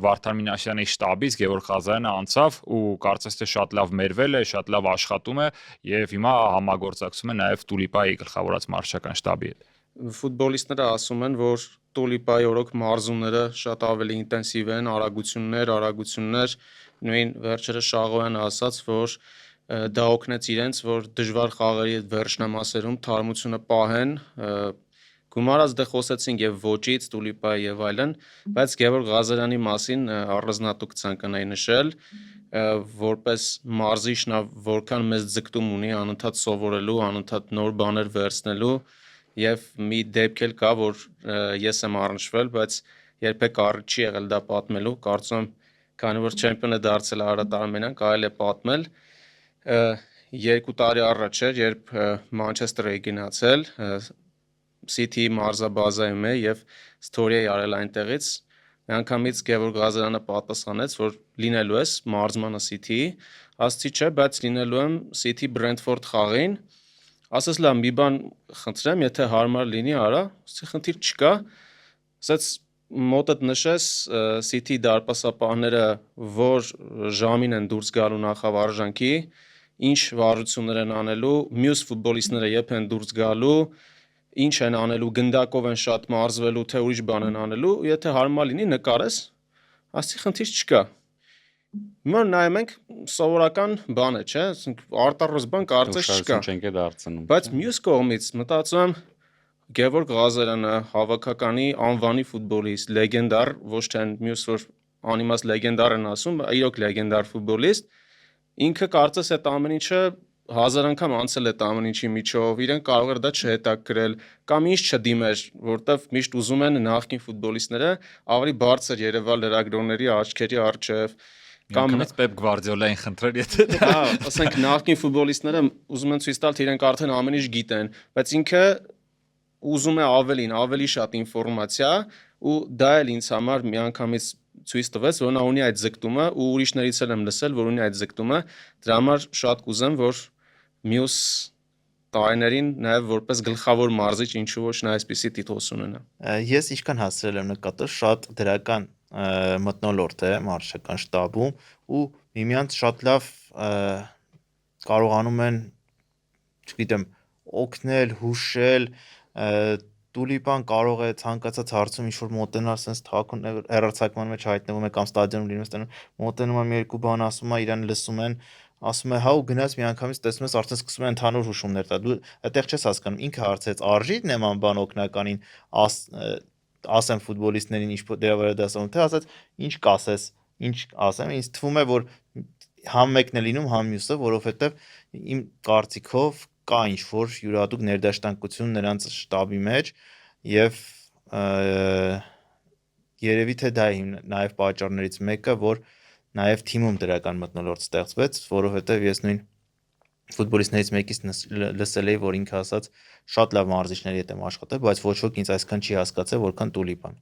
Վարդան Մինասյանի շտաբից Գևորգ Ղազարյանը անցավ ու կարծես թե շատ լավ մերվել է, շատ լավ աշխատում է եւ հիմա համագործակցում է նաեւ Տուլիպայի գլխավորած մարշչական շտաբի հետ։ Ֆուտբոլիստները ասում են, որ Տուլիպայի օրոք մարզումները շատ ավելի ինտենսիվ են, արագություններ, նույն վերջերս Շաղոյանը ասաց, որ դա օգնեց իրենց, որ դժվար խաղերի այդ վերջնամասերում թարմությունը պահեն, գումարած դե խոսեցինք եւ ոճից, Տուլիպայի եւ այլն, բայց Գևորգ Ղազարյանի մասին առանձնատուկ ցանկանայի նշել, որպես մարզիչ նա որքան մեծ ձգտում ունի անընդհատ սովորելու, անընդհատ նոր բաներ վերցնելու եւ մի դեպք էլ կա, որ ես եմ առնչվել, բայց երբեք առիթ չի եղել դա պատմելու, կարծում եմ, քանի որ չեմպիոն է դարձել Արարատ Արմենիան, կարելի է պատմել 2 տարի առաջ էր, երբ Մանչեսթեր էի գնացել, City մարզաբազայում է եւ ստորի է արել այնտեղից, միանգամից Գևորգ Ղազարյանը պատասխանեց, որ լինելու ես մարզմանը City-ի, ասացի չէ, բայց լինելու եմ City Brentford խաղին, ասաց լավ, մի բան խնդրեմ, եթե հարմար լինի, արա, ասեցի խնդիր չկա, ասաց մոտդ նշես City դարպասապահները, որ ժամին են դուրս գալու նախավարժանքի, ինչ վարժություններ են անելու, մյուս ֆուտբոլիստները երբ են դուրս գալու, ինչ են անելու, գնդակով են շատ մարզվելու, թե ուրիշ բան են անելու, եթե հարմար լինի նկարես, ասեցի խնդիր չկա։ Հիմա նայում ենք սովորական բան է, չէ՞, արտառոս բան կարծես չկա։ Չենք է դարձնում։ Բայց մյուս կողմից մտածում եմ Գևորգ Ղազարյանը հավաքականի անվանի ֆուտբոլիստ, լեգենդար, ոչ թե մյուս որ անիմաց լեգենդար են ասում, իրոք լեգենդար ֆուտբոլիստ, ինքը կարծես այդ ամեն ինչը 1000 անգամ անցել այդ ամեն ինչի միջով, իրեն կարող էր դա չհետաքրել կամ ինչ չդիմեր, որտեվ միշտ ուզում են նախկին ֆուտբոլիստները ավելի բարձր երևալ լրագրողների աչքերի առջև կամ Պեպ Գվարդիոլային խնդրել, եթե հա, ասենք նախկին ֆուտբոլիստները ուզում են ցույց տալ, թե իրենք արդեն ամեն ինչ գիտեն, բայց ինքը ուզում է ավելին, ավելի շատ ինֆորմացիա ու դա էլ ինձ համար միանգամից ցույց տվեց, որ նա ունի այդ ձգտումը ու ուրիշներից էլ եմ լսել, որ ունի այդ ձգտումը, դրա համար շատ կուզեմ, որ մյուս տարիներին նաև որպես գլխավոր մարզիչ ինչու ոչ նա այսպիսի տիտղոս ունենա։ Ես ինչքան հասցրել եմ նկատել, շատ դրական մթնոլորտ է մարշչական շտաբում ու միմյանց շատ լավ կարողանում են, չգիտեմ, օգնել, հուշել, Տուլիպան կարող է ցանկացած հարցում ինչ-որ մոտենալ, sense թաքուն հեռարձակման մեջ հայտնվում է կամ ստադիոնում լինում է, մոտենում է մի երկու բան ասում է, իրան լսում են, ասում է հա ու գնաց միանգամից տեսնում ես արդեն սկսում է ընդհանուր հուշումներ տալ։ Դու այդտեղ չես հասկանում, ինքը հարցեց արժի նման բան օգնականին ասեմ ֆուտբոլիստներին ինչ դրա վրա դասում, թե ասած ինչ կասես, ինչ ասեմ, ինձ թվում է որ համ մեկն է լինում, համ մյուսը, որովհետև իմ կարծիքով կա ինչ-որ յուրահատուկ ներդաշնակություն նրանց շտաբի մեջ եւ երևի թե դա է նաեւ պատճառներից մեկը, որ նաեւ թիմում դրական մթնոլորտ ստեղծվեց, որովհետեւ ես նույն ֆուտբոլիստներից մեկից լսել էի, որ ինքը ասաց շատ լավ մարզիչների հետ եմ աշխատել, բայց ոչ ոք ինձ այսքան չի հասկացել, որքան Տուլիպան։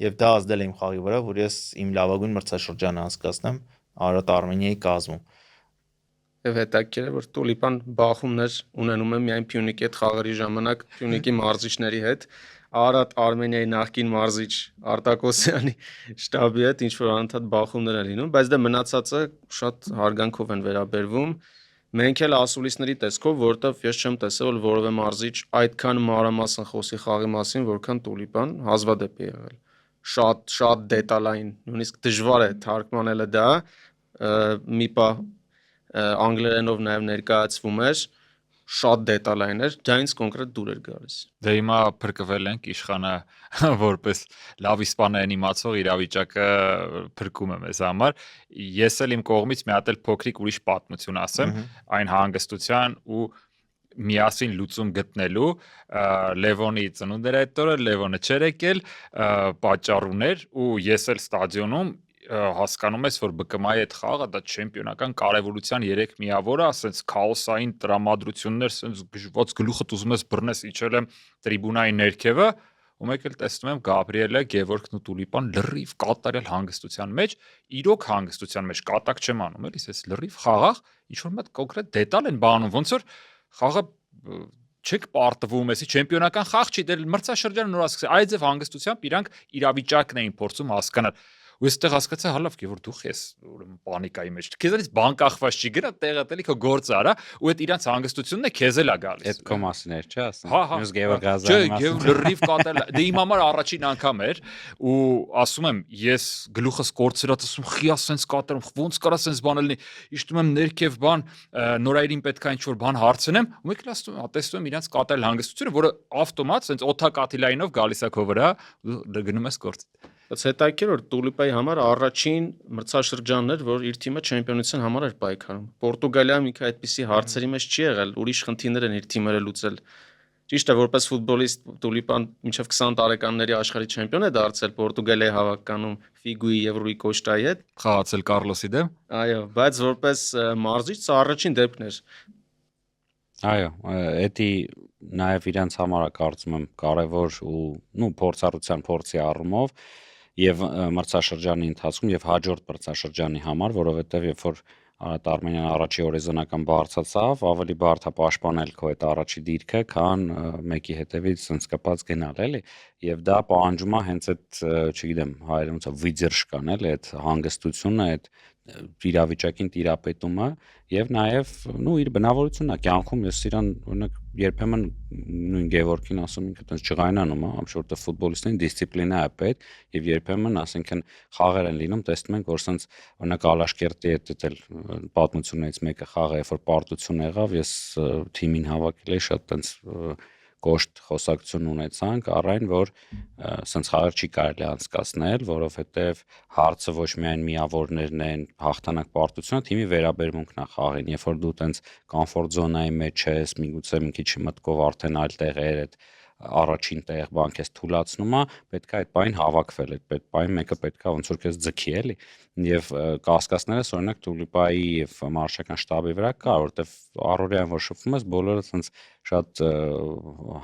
Եվ դա ազդել է իմ խաղի վրա, որ ես իմ լավագույն մրցաշրջանը անցկացնեմ Արարատ Արմենիայի կազմում։ Եվ հետաքրքիր է, որ Տուլիպան բախումներ ունենում է միայն Փյունիկի հետ խաղերի ժամանակ Փյունիկի մարզիչների հետ, Արարատ Արմենիայի նախկին մարզիչ Արտակոսյանի շտաբի հետ ինչ որ անընդհատ բախումներ են լինում, բայց դա մնացածը շատ հարգանքով են վերաբերվում։ Մենք էլ ասուլիսների տեսքով, որովհետև ես չեմ տեսել, որ որևէ մարզիչ այդքան մանրամասն խոսի խաղի մասին, որքան Տուլիպան հազվադեպ է եղել։ Շատ դետալային, նույնիսկ դժվար է թարգմանելը դա, մի պահ անգլերենով նաև ներկայացվում էր, շատ դետալային էր, դա ինձ կոնկրետ դուր էր գալիս։ Դե հիմա փրկվել ենք իշխանը որպես լավ իսպաներեն իմացող իրավիճակը փրկում է մեզ համար։ Ես էլ իմ կողմից մի հատ էլ փոքրիկ ուրիշ պատմություն ասեմ, այն հանգստության ու միասին լուծում գտնելու Լևոնի ծնունդներ այդ օրը Լևոնը չէր եկել պատճառ ուներ ու ես էլ ստադիոնում հասկանում ես որ ԲԿՄ-ի այդ խաղը դա չեմպիոնական կարևորության 3 միավոր է, ասենց քաոսային տրամադրություններ, ասենց գժված գլուխդ ուզում ես բռնես իջել եմ տրիբունայի ներքևը ու մեկ էլ տեսնում եմ Գաբրիելը, Գևորգն ու Տուլիպան լրիվ կատարյալ հանգստության մեջ, իրոք հանգստության մեջ կատակ չեմ անում, էլի, ես լրիվ խաղաղ, ինչ որ մոտ կոնկրետ դետալ են բանում, ոնց որ խաղը չեք պարտվում, էսի չեմպիոնական խաղ չի, դե մրցաշրջանը նոր ասկսի, այդ ձև հանգստությամբ իրանք իրավիճակն էին փորձում հասկանալ։ Ու այստեղ հասկացա հալավ որ դու ես ուրեմն պանիկայի մեջ։ Քեզանից բան կախված չի գնա տեղը տելի քո գործը արա ու այդ իրանց հանգստությունն է քեզ էլ է գալիս։ Այդ քո մասին էր, չէ՞ ասում։ Հա, Մյուս Գևորգազյանի Չէ, եւ լրիվ կատել։ Դե իմ համար առաջին անգամ էր ու ասում եմ, ես գլուխս կորցրած ասում խի ասենց կատարում, ոնց կարա ասենց բան լինի։ Իշտում եմ ներքև բան, նորայրին պետք է ինչ-որ բան հարցնեմ, ու եկել ասում, տեսնում եմ իրանց կատել հանգստությունը, որը ավտոմատ ասենց օթակաթիլայինով գալիս է քո վրա ու գնում ես գործ։ Բայց հետաքրքիր որ Տուլիպայի համար առաջին մրցաշրջանն էր, որ իր թիմը չեմպիոնության համար էր պայքարում։ Պորտուգալիայում ինքը այդպիսի հարցերի մեջ չի եղել, ուրիշ խնդիրներ են իր թիմերը լուծել։ Ճիշտ է, որպես ֆուտբոլիստ Տուլիպան մինչև 20 տարեկանների աշխարհի չեմպիոն է դարձել Պորտուգալիայի հավաքականում Ֆիգուի եւ Ռուի Կոշտայի հետ։ Խաղացել Կառլոսի դեմ։ Այո, բայց որպես մարզիչ սա առաջին դեպքն էր։ Այո, էդի նաև իրանց համար կարծում եմ կարևոր ու փորձառության փորձի առումով եւ մրցաշրջանի ընթացքում եւ հաջորդ մրցաշրջանի համար, որովհետեւ երբ որ Արարատ Արմենիան առաջի օրեզոնական բարձացավ, ավելի բարդ է պաշտպանել քո այդ առաջի դիրքը, քան մեկի հետևից sense կապած գնալ, էլի, եւ դա պահանջում է հենց այդ, չգիտեմ, հայերեն ոնց է վիձերշկան, էլի, այդ հանգստությունը, այդ իրավիճակին տիրապետումը եւ նաեւ իր բնավորությունն է կյանքում ես իրան օրինակ երբեմն նույն Գևորգին ասում ինքը այդպես չղայնանում է ամիշ որտեղ ֆուտբոլիստին դիսցիպլինա է պետք եւ երբեմն ասենքն խաղեր են լինում տեսնում ենք որ sense օրինակ Ալաշկերտի հետ էլ պատմություններից մեկը խաղը երբ որ պարտություն եղավ ես թիմին հավաքել էի շատ այդպես կոշտ խոսակցություն ունեցանք առայն որ sense խաղեր չի կարելի անցկացնել որովհետեւ հարցը ոչ միայն միավորներն են հաղթանակ պարտությունը թիմի վերաբերմունքն է խաղին երբ որ դու տենց կոմֆորտ զոնայի մեջ ես միգուցե մի քիչ մտքով արդեն այլ տեղեր այդ առաջին տեղ բան քեզ թուլացնում է պետք է այդ բային հավաքվել այդ բային մեկը պետք է ոնց որ քեզ ձգի էլի եւ կասկածները օրինակ Տուլիպայի եւ մարշական շտաբի վրա կա որովհետեւ առօրյան որ շփվում ես բոլորը sense շատ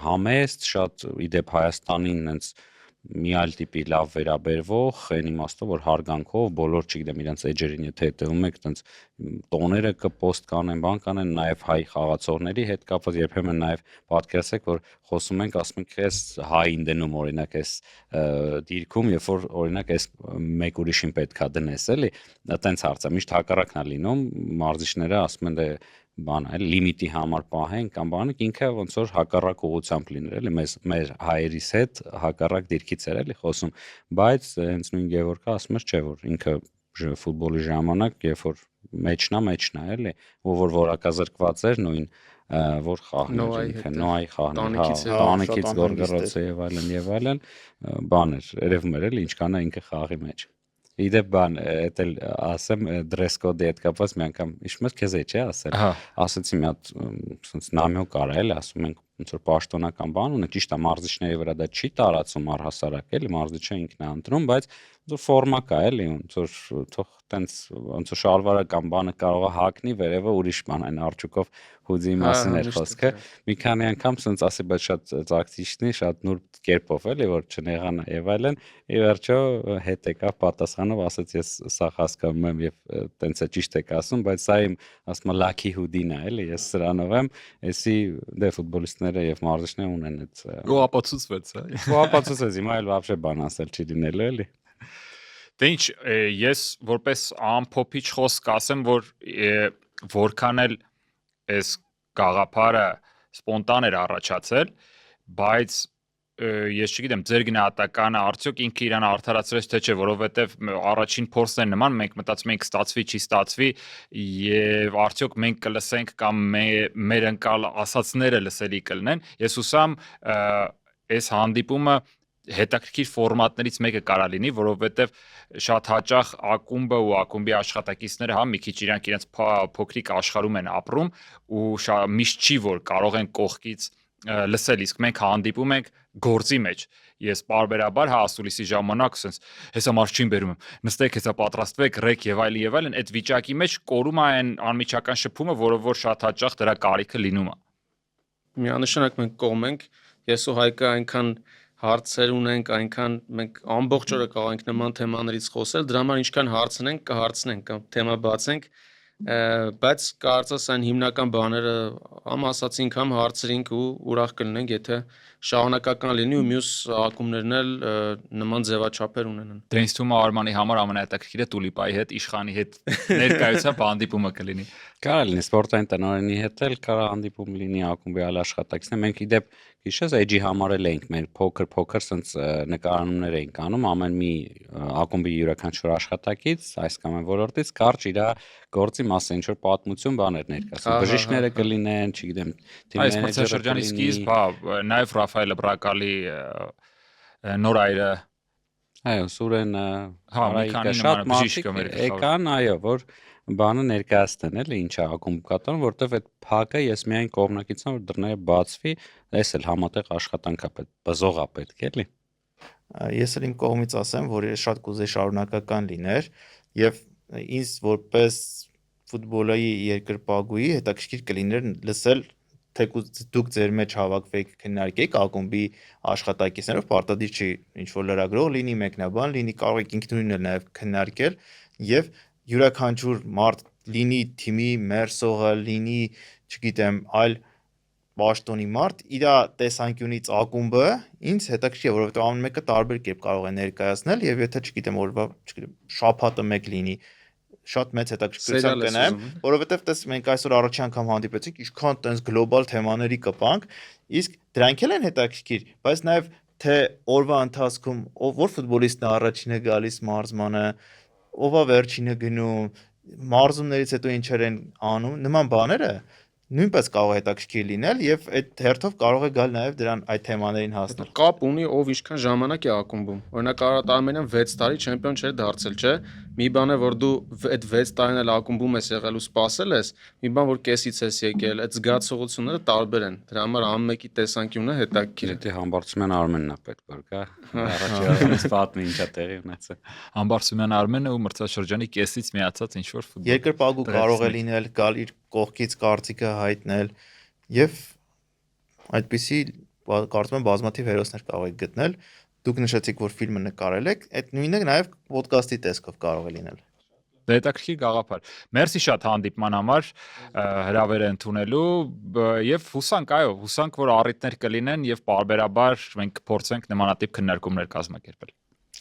համեստ շատ իդեպ Հայաստանին sense մի այլ տիպի լավ վերաբերվող այն իմաստով որ հարգանքով բոլոր չգիտեմ իրենց էջերին եթե հետևում եք տենց տոները կպոստ կանեն բան կանեն նաև հայ խաղացողների հետ կապված երբեմն նաև պատկերացեք որ խոսում ենք ասում ենք ես հային դնում օրինակ այս դիրքում երբ որ օրինակ այս մեկ ուրիշին պետքա դնես էլի տենց հարց է միշտ հակառակն է լինում մարզիչները ասում են դե բան այլ լիմիտի համար պահեն կամ բանը ինքը ոնց որ հակառակ ուղղությամբ լիներ էլի մեր հայերիս հետ հակառակ դիրքից էր էլի խոսում բայց հենց նույն Գևորգը ասում էր չէ որ ինքը ֆուտբոլի ժամանակ երբ որ մեջնա էլի ու որ որակազրկված էր նույն որ խաղն էր ինքը նոյի խաղն տանիքից գորգռոցը եւ այլն բան էր երևում էր էլի ինչքան է ինքը խաղի մեջ Իդեպ բան, էդ էլ ասեմ դրես կոդի հետ կապված մի անգամ հիշում ես քեզ չէ ասել։ Ասացի մի հատ sense նամյոկ արա էլ ասում ենք ոնց որ պաշտոնական բան ունի, ճիշտ է մարզիչների վրա դա չի տարածում առհասարակ էլի, մարզիչը ինքն է ընտրում, բայց ոնց որ ֆորմա կա էլի, ոնց որ թող տենց ոնց որ շալվարը կամ բանը կարող է հակնի, վերևը ուրիշ բան այն արջուկով հուզի մասին էր խոսքը։ Մի քանի անգամ sense ասի բայց շատ ծակտիչնի, շատ նուրբ կերպով էլի, որ չնեղանա եւ այլն, ի վերջո հետ եկավ պատասխանով ասաց ես սա հասկանում եմ եւ տենց է ճիշտ եք ասում, բայց սա իմ ասում լաքի հուդին է էլի, ես սրանով եմ, էսի դե ֆուտբոլիստները եւ մարզիչները ունեն այդ Ու ապացուցվեց, հա։ Ու ապացուցեց, հիմա էլ вообще բան ասել չի լինելու էլի։ Դե ինչ, ես որպես ամփոփիչ խոսք ասեմ, որ որքան էլ այս գաղափարը սպոնտան էր առաջացել, բայց ես չգիտեմ, ձեր գնահատականը արդյոք ինքը իրան արդարացրեց թե չէ, որովհետև առաջին փորձն է նման, մենք մտածում ենք ստացվի, չի ստացվի, եւ արդյոք մենք կլսենք կամ մեր ընկալ ասածները լսելի կլինեն։ Ես հուսամ այս հանդիպումը հետաքրքիր ֆորմատներից մեկը կարա լինի, որովհետև շատ հաճախ ակումբը ու ակումբի աշխատակիցները մի քիչ իրենց փոքրիկ աշխարհում են ապրում ու միշտ չի որ կարող են կողքից լսել, իսկ մենք հանդիպում ենք գործի մեջ։ Ես բարբերաբար ասուլիսի ժամանակ ասենց հեսա մարշին բերում եմ, նստեք հեսա պատրաստվեք, ռեք եւ այլն, այդ վիճակի մեջ կորում է այն անմիջական շփումը, որը որ շատ հաճախ դրա կարիքը լինում է։ Միանշանակ մենք կողմ ենք, ես ու Հայկը այնքան հարցեր ունենք, այնքան մենք ամբողջ օրը կարող ենք նման թեմաներից խոսել, դրա համար ինչքան հարցնենք, կհարցնենք կամ թեմա բացենք, բայց կարծես այն հիմնական բաները համ ասացինք, համ հարցրինք ու ուրախ կլինենք, եթե շարունակական լինի ու մյուս ակումբներն էլ նման ձևաչափեր ունենան։ Դե ինձ թվում է Արմանի համար ամենահետաքրքիրը Տուլիպայի հետ, Իշխանի հետ ներկայությամբ հանդիպումը կլինի։ Կարա լինի սպորտային տնօրենի հետ էլ կարա հանդիպում լինի ակումբի այլ աշխատակիցներ։ Մենք իդեպ հիշես էջի համար էլ էինք մեր փոքր սենց նկարանումներ էինք անում ամեն մի ակումբի յուրաքանչյուր աշխատակից այս կամ այն ոլորտից կարճ իր գործի մասը ինչ որ պատմություն բաներ ներկայացնում։ Բժիշկները կլինեն, չգիտեմ, թիմ Այս մրցաշրջանի սկիզբ, նաև Ռաֆայելը Բրակալի նոր այրը այո, Սուրեն մի քանի շատ բժիշկ եկան, այո, որ բանը ներկայացնեն էլի ինչ է ակումբ կատարում, որտեվ այդ փակը ես միայն կողմնակից եմ որ դռները բացվի, այս էլ համատեղ աշխատանք է պետք, բզող է պետք էլի։ Ես էլ իմ կողմից ասեմ, որ ես շատ կուզեի շարունակական լիներ եւ ինձ որպես ֆուտբոլի երկրպագուի հետաքրքիր կլիներ լսել թեկուզ դուք ձեր մեջ հավաքվեք քննարկեք ակումբի աշխատակիցներով պարտադիր չի ինչ որ լրագրող լինի, մեկնաբան լինի, կարող եք ինքնուրույն էլ նաև քննարկել եւ յուրաքանչյուր մարդ լինի թիմի մերսողը, լինի, չգիտեմ, այլ պաշտոնի մարդ, իր տեսանկյունից ակումբը ինձ հետաքրքիր է, որովհետեւ ամեն մեկը տարբեր կերպ կարող է ներկայացնել եւ եթե չգիտեմ, օրվա, չգիտեմ, շաբաթը մեկ լինի, շատ մեծ հետաքրքրությամբ կնայեմ, որովհետեւ տես մենք այսօր առաջին անգամ հանդիպեցինք, ինչքան տենց գլոբալ թեմաների կպանք, իսկ դրանք էլ են հետաքրքիր, բայց նաեւ թե օրվա ընթացքում որ ֆուտբոլիստն է առաջինը գալիս մարզմանը, ով է վերջինը գնում, մարզումներից հետո ինչեր են անում, նման բաները նույնպես կարող է հետաքրքիր լինել եւ այդ հերթով կարող է գալ նաեւ դրան այդ թեմաներին հասնել։ Կապ ունի ով ինչքան ժամանակ է ակումբում։ Օրինակ Արարատարամենյան 6 տարի չեմպիոն չէր դարձել, չէ՞։ Մի բան է որ դու այդ 6 տարին էլ ակումբում ես եղել ու սпасել ես, մի բան որ կեսից ես եկել, այդ զգացողությունները տարբեր են։ Դրա համար ամեն մեկի տեսանկյունը հետաքրքիր է։ Դե Համբարձումյան Արմենն է պետք որ գա։ Առաջին պատմի ինչա տեղի ունեցել։ Համբարձումյան Արմենը ու մրցաշրջանի կեսից միացած ինչ որ ֆուտբոլ Երկրպագու կարող է լինել, գալ իր կողքից կարծիքը հայտնել եւ այդպիսի կարծում եմ բազմաթիվ հերոսներ կարող եք գտնել։ Դուք նշեցիք, որ ֆիլմը նկարել եք, այդ նույնը նաև ոդկասթի տեսքով կարող է լինել։ Դե հետաքրքիր գաղափար։ Մերսի շատ հանդիպման համար հրավերը ընդունելու եւ հուսանք, այո, հուսանք, որ առիթներ կլինեն եւ պարբերաբար մենք կփորձենք նմանատիպ քննարկումներ կազմակերպել։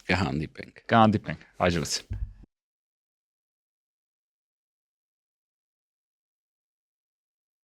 Կհանդիպենք։ Կհանդիպենք, հաջողություն։